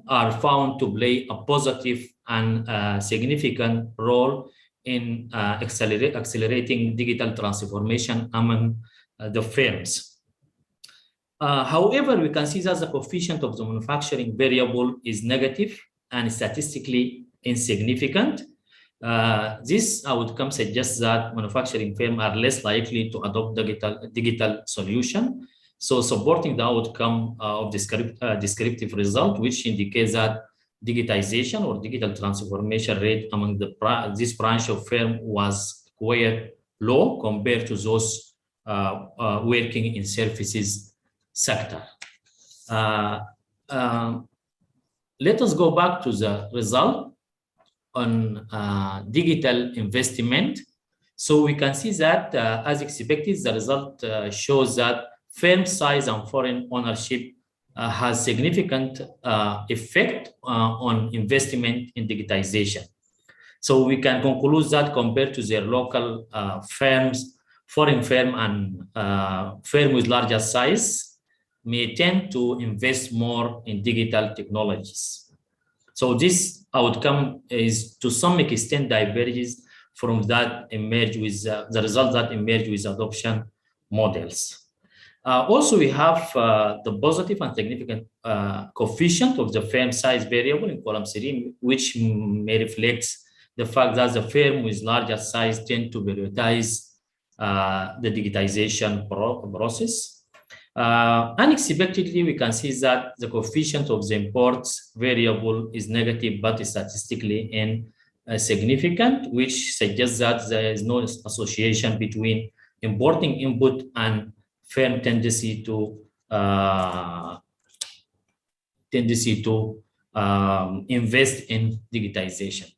are found to play a positive and significant role in accelerating digital transformation among the firms. However, we can see that the coefficient of the manufacturing variable is negative and statistically insignificant. This outcome suggests that manufacturing firms are less likely to adopt digital solution. So supporting the outcome of descriptive result, which indicates that digitization or digital transformation rate among this branch of firm was quite low compared to those working in services sector. Let us go back to the result on digital investment. So we can see that, as expected, the result shows that firm size and foreign ownership has significant effect on investment in digitization. So we can conclude that compared to their local firms, foreign firm and firm with larger size may tend to invest more in digital technologies. So this outcome is to some extent diverges from that emerge with the result that emerge with adoption models. Also, we have the positive and significant coefficient of the firm size variable in column 3, which may reflect the fact that the firm with larger size tend to prioritize the digitization process. Unexpectedly, we can see that the coefficient of the imports variable is negative, but is statistically insignificant, which suggests that there is no association between importing input and firm tendency to invest in digitization.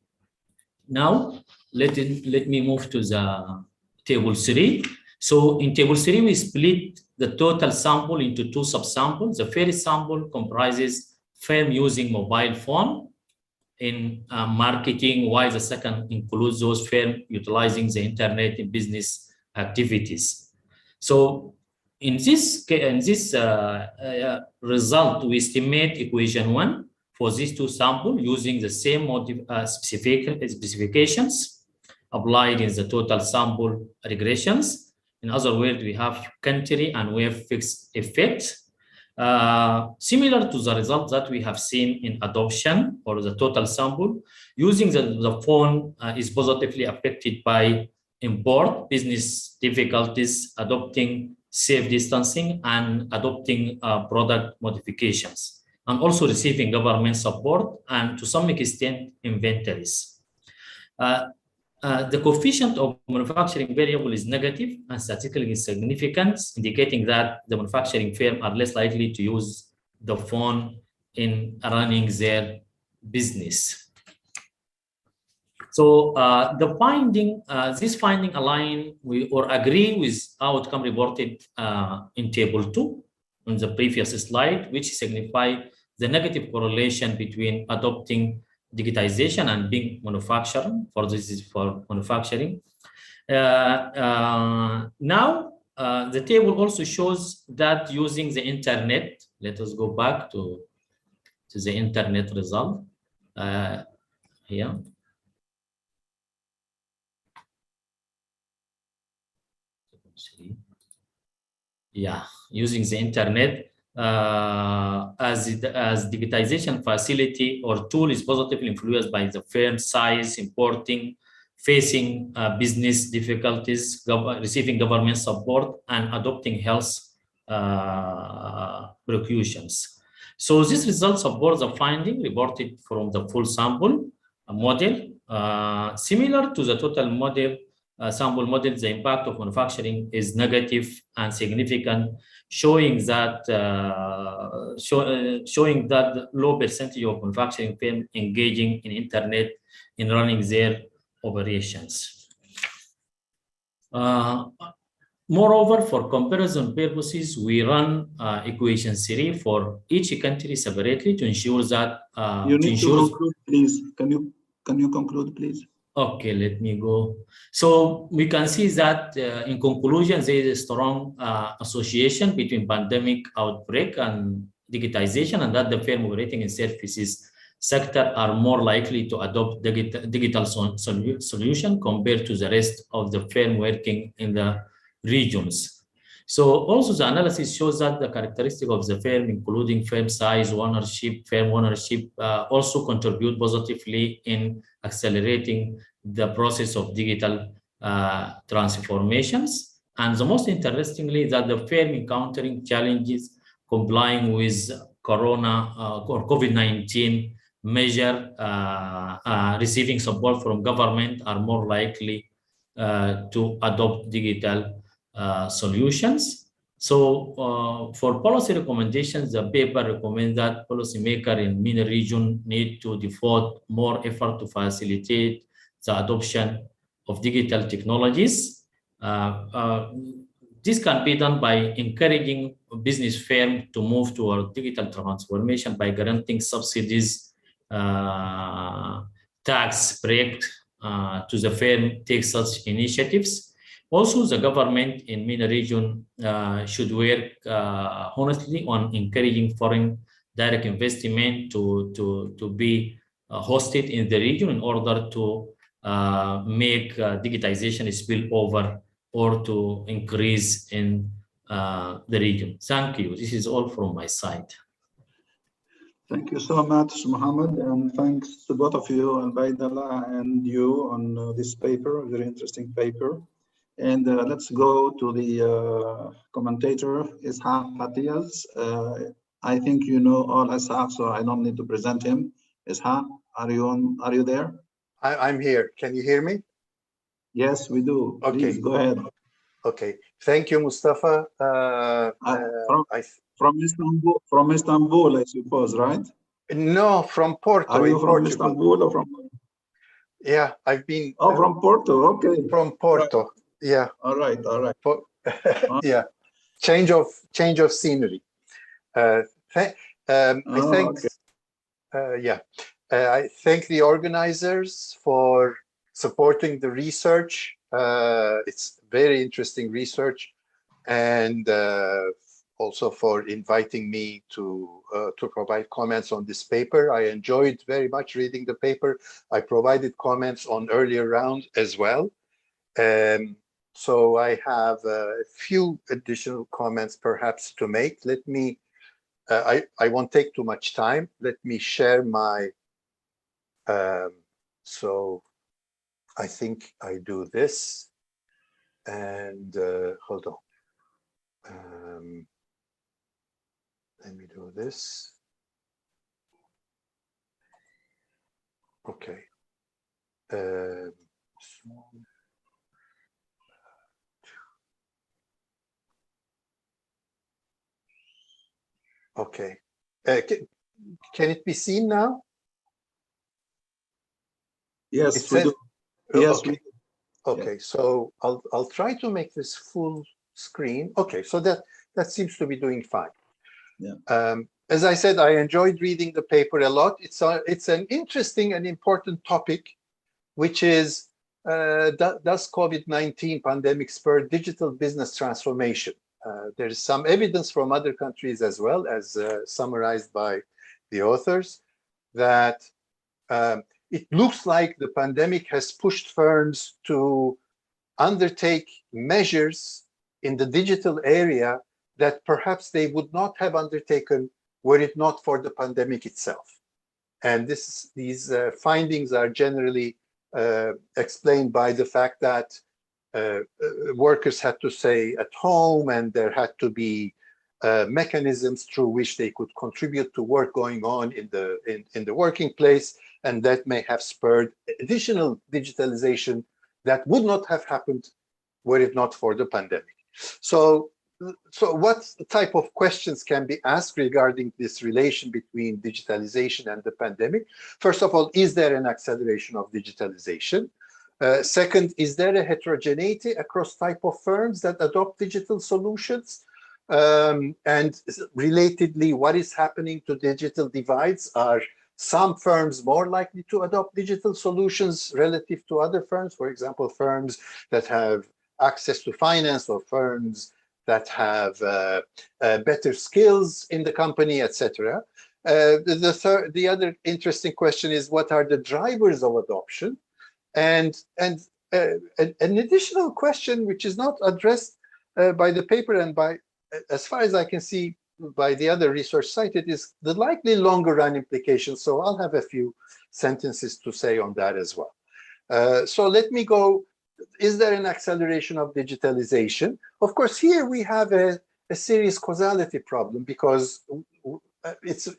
Now, let me move to the table 3. So in table 3, we split the total sample into 2 subsamples. The first sample comprises firm using mobile phone in marketing, while the second includes those firms utilizing the internet in business activities. So in this result, we estimate equation 1 for these 2 samples using the same specifications applied in the total sample regressions. In other words, we have country and wave fixed effects, similar to the results that we have seen in adoption or the total sample. Using the phone is positively affected by import, business difficulties, adopting safe distancing, and adopting product modifications, and also receiving government support and to some extent inventories. The coefficient of manufacturing variable is negative and statistically insignificant, indicating that the manufacturing firm are less likely to use the phone in running their business. So this finding align with or agree with outcome reported in table 2 on the previous slide, which signify the negative correlation between adopting digitization and being manufacturing. For this is for manufacturing. Now, the table also shows that using the internet, let us go back to the internet result here. Yeah, using the internet as digitization facility or tool is positively influenced by the firm size, importing, facing business difficulties, receiving government support, and adopting health precautions. So this result supports the finding reported from the full sample model. Similar to the total model, sample model, the impact of manufacturing is negative and significant, showing that the low percentage of manufacturing firms engaging in internet in running their operations. Moreover, for comparison purposes, we run equation 3 for each country separately to ensure that you need to conclude, please. Can you conclude, please? Okay, let me go. So we can see that in conclusion, there is a strong association between pandemic outbreak and digitization, and that the firm operating in services sector are more likely to adopt digital solution compared to the rest of the firm working in the regions. So also the analysis shows that the characteristic of the firm, including firm size, ownership, firm ownership, also contribute positively in accelerating the process of digital transformations. And the most interestingly, that the firm encountering challenges complying with Corona or COVID-19 measure, receiving support from government are more likely to adopt digital solutions. So for policy recommendations, the paper recommends that policymakers in MENA region need to devote more effort to facilitate the adoption of digital technologies. This can be done by encouraging business firms to move toward digital transformation by granting subsidies, tax break to the firm take such initiatives. Also, the government in MENA region should work honestly on encouraging foreign direct investment to be hosted in the region in order to make digitization spill over or to increase in the region. Thank you. This is all from my side. Thank you so much, Mohammed, and thanks to both of you, Al-Baidallah and you, on this paper, a very interesting paper. And let's go to the commentator, Ishaq Matias. I think you know all Ishaq, so I don't need to present him. Ishaq, are you there? I'm here. Can you hear me? Yes, we do. Okay. Please go ahead. Okay. Thank you, Mustafa. From Istanbul, I suppose, right? No, from Porto. Are you from Portugal. Istanbul or from? Yeah, I've been. Oh, from Porto. Okay. From Porto. Right. Yeah. All right. All right. Yeah. Change of scenery. I thank the organizers for supporting the research. It's very interesting research, and also for inviting me to provide comments on this paper. I enjoyed very much reading the paper. I provided comments on earlier rounds as well. So I have a few additional comments perhaps to make. Let me, I won't take too much time. Let me share my, so I think I do this, and hold on. Let me do this. Okay. Okay. Can it be seen now? Yes, we do. Yes. Okay. Okay. So I'll try to make this full screen. Okay. So that seems to be doing fine. Yeah. As I said, I enjoyed reading the paper a lot. It's an interesting and important topic, which is does COVID-19 pandemic spur digital business transformation? There is some evidence from other countries as well, as summarized by the authors, that it looks like the pandemic has pushed firms to undertake measures in the digital area that perhaps they would not have undertaken were it not for the pandemic itself. And these findings are generally explained by the fact that workers had to stay at home, and there had to be mechanisms through which they could contribute to work going on in the working place, and that may have spurred additional digitalization that would not have happened were it not for the pandemic. So what type of questions can be asked regarding this relation between digitalization and the pandemic? First of all, is there an acceleration of digitalization? Second, is there a heterogeneity across type of firms that adopt digital solutions? And relatedly, what is happening to digital divides? Are some firms more likely to adopt digital solutions relative to other firms? For example, firms that have access to finance, or firms that have better skills in the company, etc. The other interesting question is, what are the drivers of adoption? And an additional question, which is not addressed by the paper and by, as far as I can see, by the other research cited, is the likely longer run implications. So I'll have a few sentences to say on that as well. So let me go. Is there an acceleration of digitalization? Of course, here we have a serious causality problem, because it's,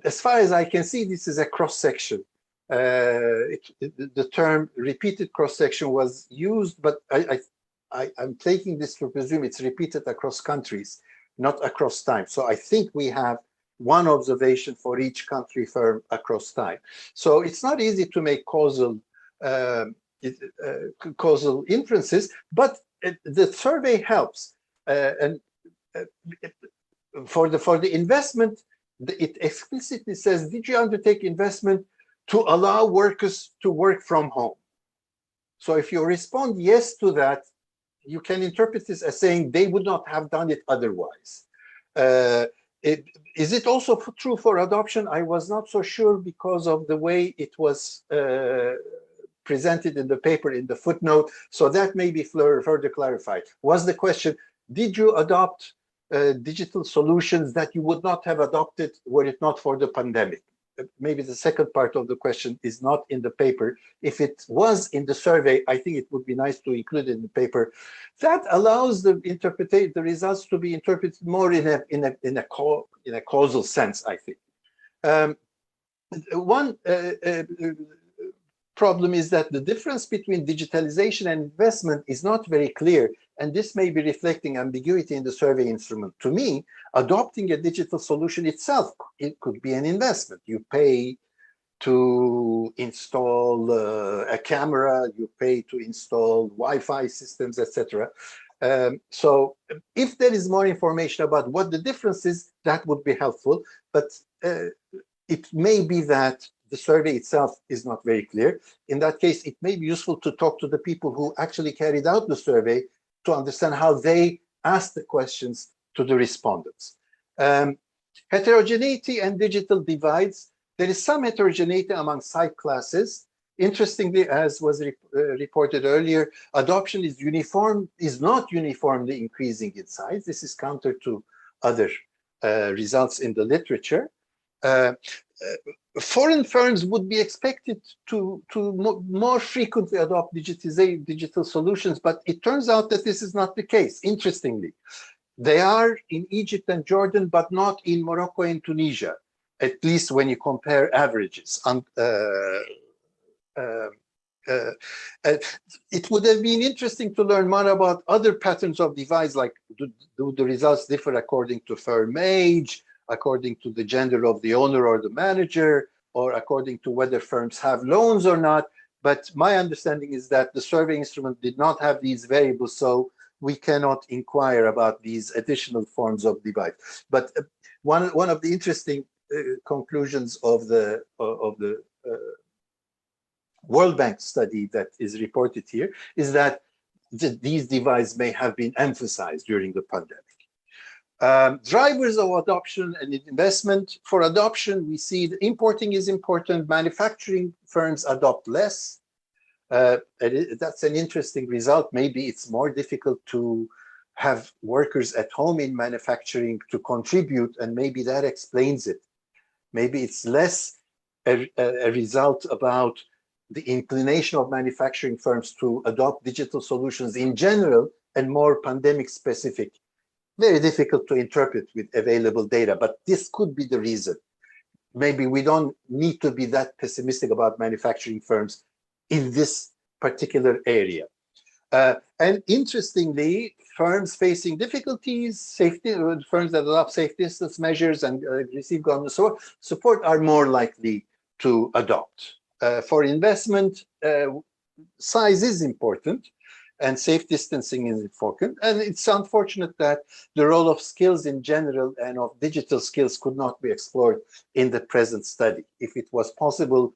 as far as I can see, this is a cross-section. The term repeated cross-section was used, but I'm taking this to presume it's repeated across countries, not across time. So I think we have one observation for each country firm across time. So it's not easy to make causal causal inferences, but the survey helps. And for the investment, it explicitly says, did you undertake investment to allow workers to work from home? So if you respond yes to that, you can interpret this as saying they would not have done it otherwise. Is it also true for adoption? I was not so sure because of the way it was presented in the paper in the footnote. So that may be further clarified. Was the question, did you adopt digital solutions that you would not have adopted were it not for the pandemic? Maybe the second part of the question is not in the paper. If it was in the survey, I think it would be nice to include it in the paper. That allows the results to be interpreted more in a causal sense, I think. One problem is that the difference between digitalization and investment is not very clear, and this may be reflecting ambiguity in the survey instrument. To me, adopting a digital solution itself, it could be an investment. You pay to install a camera, you pay to install Wi-Fi systems, etc. So if there is more information about what the difference is, that would be helpful, but it may be that the survey itself is not very clear. In that case, it may be useful to talk to the people who actually carried out the survey to understand how they asked the questions to the respondents. Heterogeneity and digital divides. There is some heterogeneity among site classes. Interestingly, as was reported earlier, adoption is not uniformly increasing in size. This is counter to other results in the literature. Foreign firms would be expected to more frequently adopt digital solutions, but it turns out that this is not the case, interestingly. They are in Egypt and Jordan, but not in Morocco and Tunisia, at least when you compare averages. It would have been interesting to learn more about other patterns of divides, like do the results differ according to firm age, according to the gender of the owner or the manager, or according to whether firms have loans or not. But my understanding is that the survey instrument did not have these variables, so we cannot inquire about these additional forms of divide. But one of the interesting conclusions of the World Bank study that is reported here is that these divides may have been emphasized during the pandemic. Drivers of adoption and investment. For adoption, we see that importing is important. Manufacturing firms adopt less. That's an interesting result. Maybe it's more difficult to have workers at home in manufacturing to contribute, and maybe that explains it. Maybe it's less a result about the inclination of manufacturing firms to adopt digital solutions in general and more pandemic specific. Very difficult to interpret with available data, but this could be the reason. Maybe we don't need to be that pessimistic about manufacturing firms in this particular area. And interestingly, firms facing difficulties, firms that adopt safe distance measures and receive government support are more likely to adopt. For investment, size is important, and safe distancing is important. And it's unfortunate that the role of skills in general and of digital skills could not be explored in the present study. If it was possible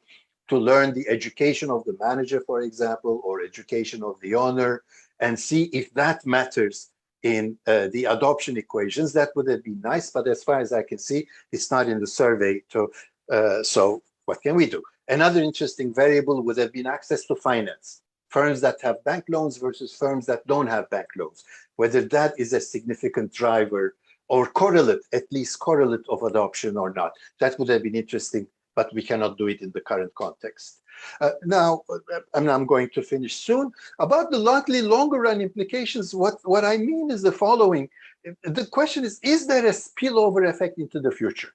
to learn the education of the manager, for example, or education of the owner, and see if that matters in the adoption equations, that would have been nice. But as far as I can see, it's not in the survey. So what can we do? Another interesting variable would have been access to finance. Firms that have bank loans versus firms that don't have bank loans, whether that is a significant driver or correlate, at least correlate of adoption or not. That would have been interesting, but we cannot do it in the current context. Now, I'm going to finish soon. About the likely longer run implications, what I mean is the following. The question is there a spillover effect into the future?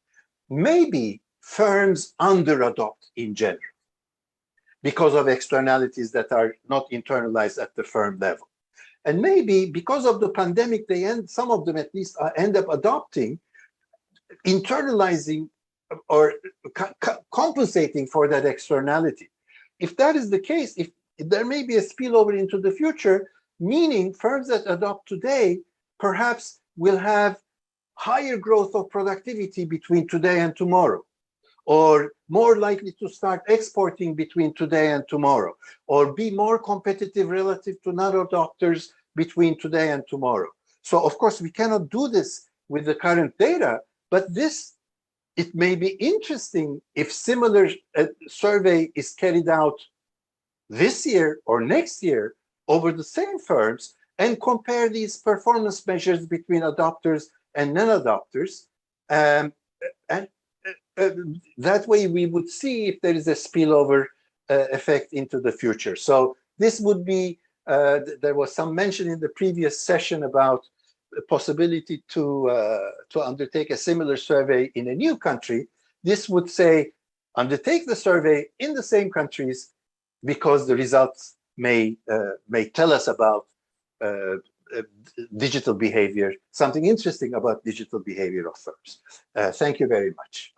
Maybe firms under-adopt in general, because of externalities that are not internalized at the firm level. And maybe because of the pandemic, some of them at least end up adopting, internalizing or compensating for that externality. If that is the case, if there may be a spillover into the future, meaning firms that adopt today perhaps will have higher growth of productivity between today and tomorrow, or more likely to start exporting between today and tomorrow, or be more competitive relative to non-adopters between today and tomorrow. So of course, we cannot do this with the current data, but it may be interesting if similar survey is carried out this year or next year over the same firms and compare these performance measures between adopters and non-adopters. And that way we would see if there is a spillover effect into the future. So this would be, there was some mention in the previous session about the possibility to undertake a similar survey in a new country. This would say, undertake the survey in the same countries because the results may tell us about digital behavior, something interesting about digital behavior of firms. Thank you very much.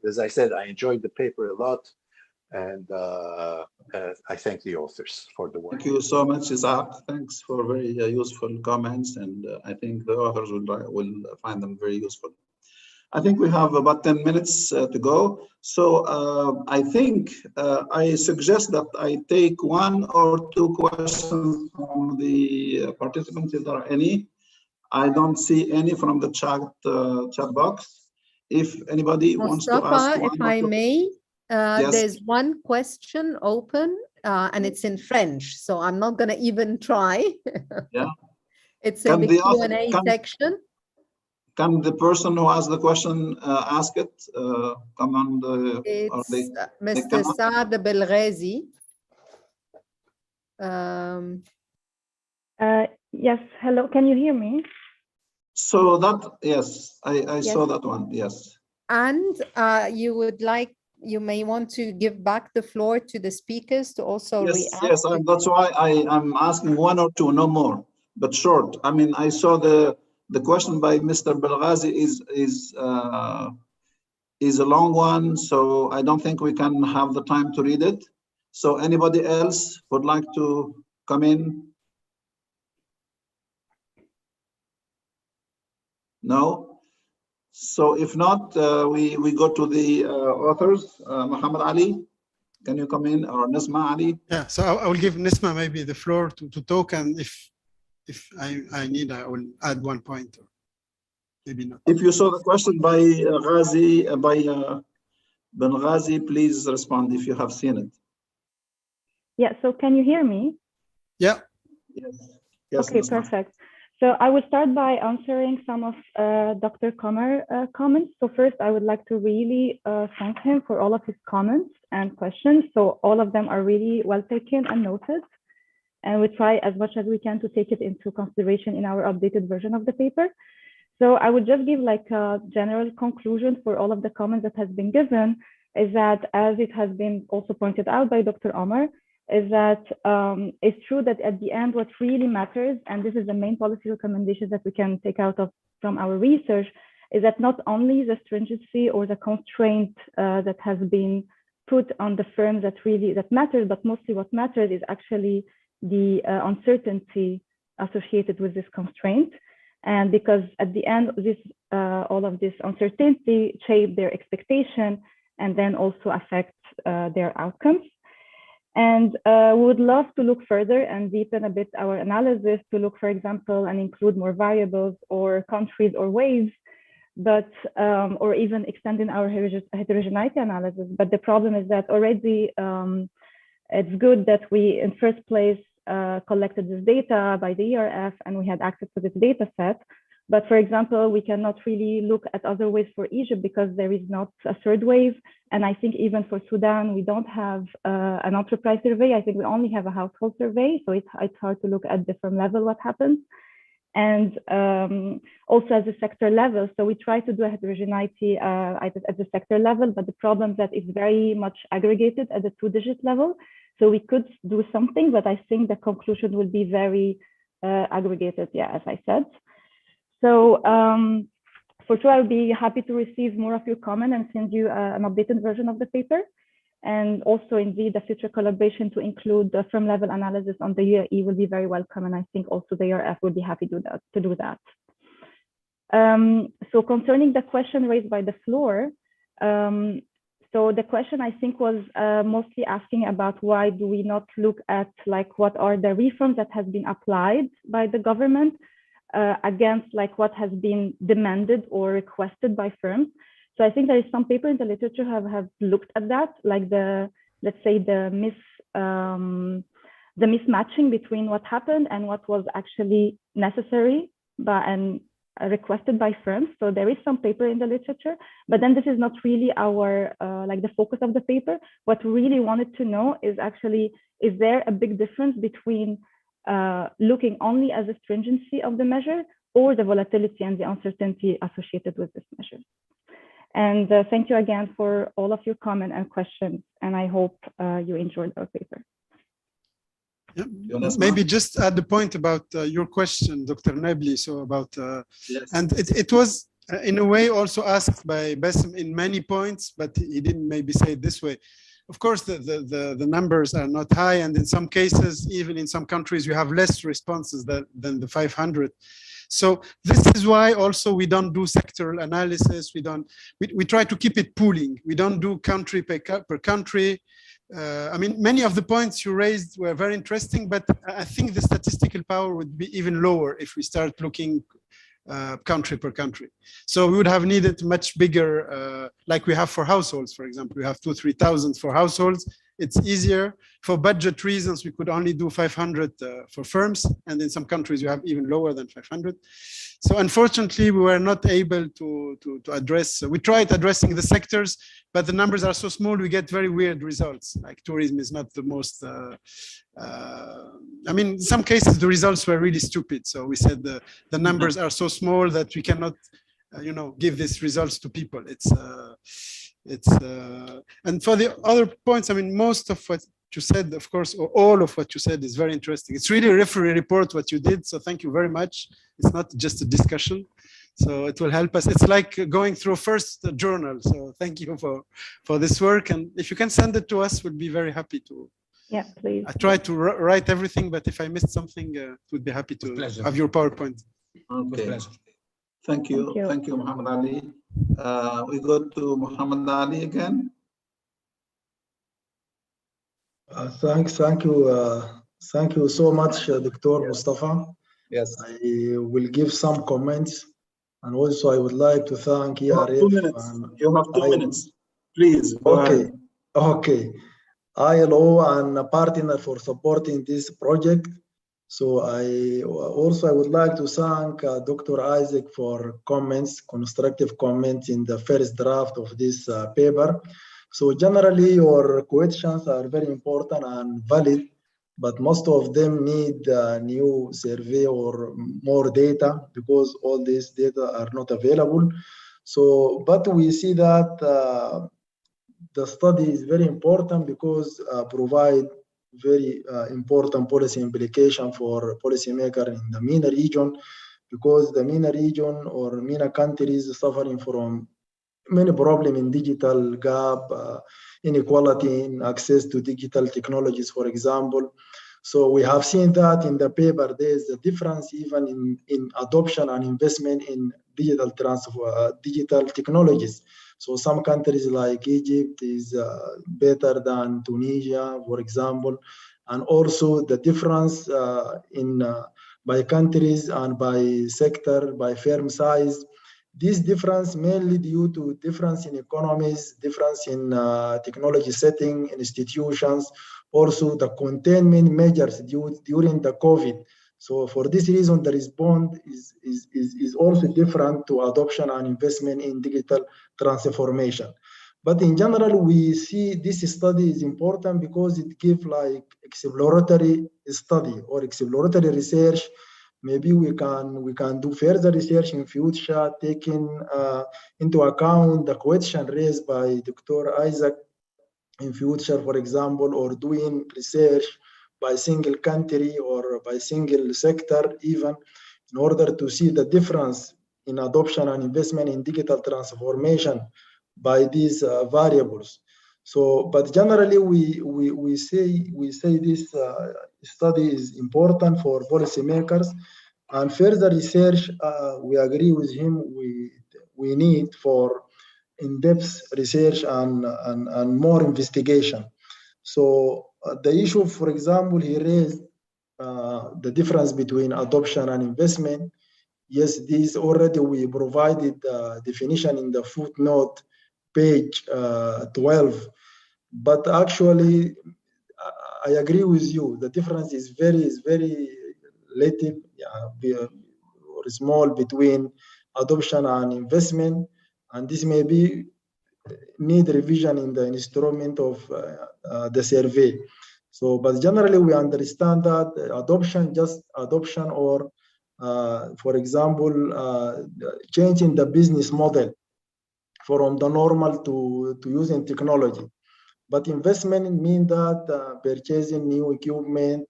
As I said, I enjoyed the paper a lot, and I thank the authors for the work. Thank you so much, Isaac. Thanks for very useful comments, and I think the authors will find them very useful. I think we have about 10 minutes to go. So I think I suggest that I take 1 or 2 questions from the participants, if there are any. I don't see any from the chat box. If anybody wants to ask one, if I may, yes. There's one question open and it's in French, so I'm not going to even try. Yeah. It's in the Q&A section. Can the person who asked the question ask it? Come on. It's Mr. Saad Belghazi. Yes, hello, can you hear me? So that, yes, I Yes. saw that one, yes. And you may want to give back the floor to the speakers to also react. Yes, that's why I'm asking 1 or 2, no more, but short. I mean, I saw the question by Mr. Belghazi is a long one, so I don't think we can have the time to read it. So anybody else would like to come in? No? So if not, we go to the authors. Muhammad Ali, can you come in, or Nisma Ali? Yeah, so I will give Nisma maybe the floor to talk, and if I need, I will add 1 point, or maybe not. If you saw the question by Ben Ghazi, please respond if you have seen it. Yeah, so can you hear me? Yeah. Yes. Okay, perfect. So I will start by answering some of Dr. Qamar comments. So first, I would like to really thank him for all of his comments and questions. So all of them are really well taken and noted. And we try as much as we can to take it into consideration in our updated version of the paper. So I would just give like a general conclusion for all of the comments that has been given, is that, as it has been also pointed out by Dr. Omar, is that it's true that at the end, what really matters, and this is the main policy recommendations that we can take out of from our research, is that not only the stringency or the constraint that has been put on the firms that matters, but mostly what matters is actually the uncertainty associated with this constraint. And because at the end, all of this uncertainty shape their expectation and then also affect their outcomes. And we would love to look further and deepen a bit our analysis to look, for example, and include more variables or countries or waves, but or even extending our heterogeneity analysis. But the problem is that already it's good that we, in first place, collected this data by the ERF and we had access to this data set. But for example, we cannot really look at other ways for Egypt because there is not a third wave. And I think even for Sudan, we don't have an enterprise survey. I think we only have a household survey. So it's hard to look at the firm level what happens. And also at the sector level. So we try to do a heterogeneity at the sector level, but the problem is that it's very much aggregated at the 2-digit level. So we could do something, but I think the conclusion will be very aggregated, yeah, as I said. So for sure, I'll be happy to receive more of your comment and send you an updated version of the paper. And also, indeed, the future collaboration to include the firm level analysis on the UAE will be very welcome. And I think also the ERF will be happy to do that. So concerning the question raised by the floor, so the question I think was mostly asking about why do we not look at like what are the reforms that has been applied by the government against like what has been demanded or requested by firms. So I think there is some paper in the literature have looked at that, like let's say the mismatching between what happened and what was actually necessary and requested by firms. So there is some paper in the literature, but then this is not really our like the focus of the paper. What we really wanted to know is actually, is there a big difference between looking only at the stringency of the measure or the volatility and the uncertainty associated with this measure? And thank you again for all of your comments and questions, and I hope you enjoyed our paper. Yeah. Maybe just add the point about your question, Dr. Nabli, so about, yes. And it was in a way also asked by Bassem in many points, but he didn't maybe say it this way. Of course, the numbers are not high, and in some cases, even in some countries, you have less responses than the 500. So this is why also we don't do sectoral analysis. We try to keep it pooling. We don't do country per country. I mean, many of the points you raised were very interesting, but I think the statistical power would be even lower if we start looking country per country. So we would have needed much bigger, like we have for households, for example. We have 2,000-3,000 for households. It's easier. For budget reasons, we could only do 500 for firms, and in some countries you have even lower than 500. So unfortunately, we were not able to address. We tried addressing the sectors, but the numbers are so small, we get very weird results. Like tourism is not the most. I mean, in some cases the results were really stupid. So we said the numbers are so small that we cannot, you know, give these results to people. And for the other points, I mean, most of what you said, of course, or all of what you said is very interesting. It's really a referee report what you did. So thank you very much. It's not just a discussion. So it will help us. It's like going through first journal. So thank you for this work. And if you can send it to us, we'll be very happy to. Yeah, please. I tried to write everything, but if I missed something, we'd be happy to have your PowerPoint. Okay. Thank you. Thank you, Muhammad Ali. We go to Muhammad Ali again. Thank you so much, Dr. Mustafa. Yes. I will give some comments, and also I would like to thank ERF. 2 minutes. You have 2 minutes. Please. Okay. Okay. ILO and a partner for supporting this project. So I would like to thank Dr. Isaac for comments, constructive comments in the first draft of this paper. So generally your questions are very important and valid, but most of them need a new survey or more data because all these data are not available. So, but we see that the study is very important because provide very important policy implication for policymakers in the MENA region, because the MENA region or MENA countries suffering from many problems in digital gap, inequality in access to digital technologies, for example. So we have seen that in the paper, there's a difference even in adoption and investment in digital technologies. So some countries like Egypt is better than Tunisia, for example, and also the difference by countries and by sector, by firm size. This difference mainly due to difference in economies, difference in technology setting, institutions, also the containment measures during the COVID. So for this reason, the response is also different to adoption and investment in digital transformation. But in general, we see this study is important because it gives like exploratory study or exploratory research. Maybe we can do further research in future, taking into account the question raised by Dr. Isaac in future, for example, or doing research by single country or by single sector even, in order to see the difference in adoption and investment in digital transformation by these variables. So, but generally, we say this study is important for policymakers, and further research. We agree with him. We need for in-depth research and more investigation. So the issue, for example, he raised the difference between adoption and investment. Yes, this already we provided the definition in the footnote, page 12. But actually, I agree with you. The difference is very relative, or small between adoption and investment, and this may be need revision in the instrument of the survey. So, but generally we understand that adoption, just adoption, or for example, changing the business model from the normal to using technology. But investment means that purchasing new equipment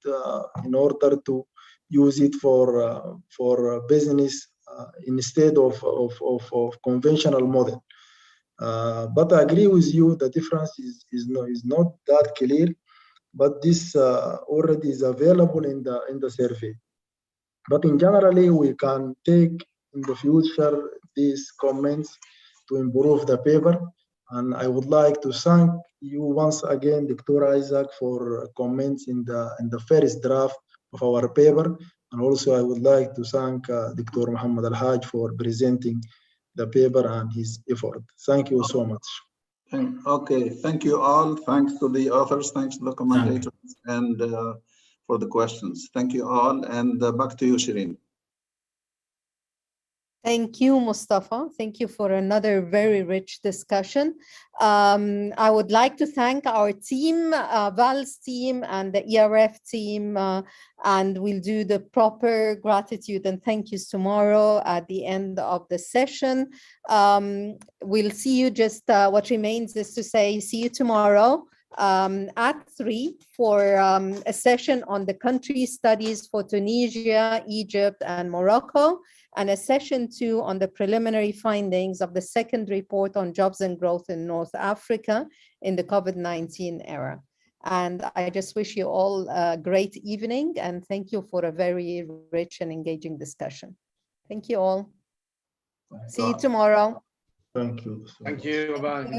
in order to use it for business instead of conventional model. But I agree with you, the difference is not that clear, but this already is available in the survey. But in generally, we can take in the future these comments to improve the paper. And I would like to thank you once again, Dr. Isaac, for comments in the first draft of our paper. And also I would like to thank Dr. Muhammad Al-Haj for presenting the paper and his effort. Thank you so much. Okay, thank you all. Thanks to the authors, thanks to the commentators, and for the questions. Thank you all, and back to you, Shireen. Thank you, Mustafa. Thank you for another very rich discussion. I would like to thank our team, Val's team and the ERF team, and we'll do the proper gratitude and thank yous tomorrow at the end of the session. We'll see you, just what remains is to say see you tomorrow at 3 for a session on the country studies for Tunisia, Egypt, and Morocco, and a session 2 on the preliminary findings of the second report on jobs and growth in North Africa in the COVID-19 era. And I just wish you all a great evening, and thank you for a very rich and engaging discussion. Thank you all. See you tomorrow. Thank you. Thank you. Bye.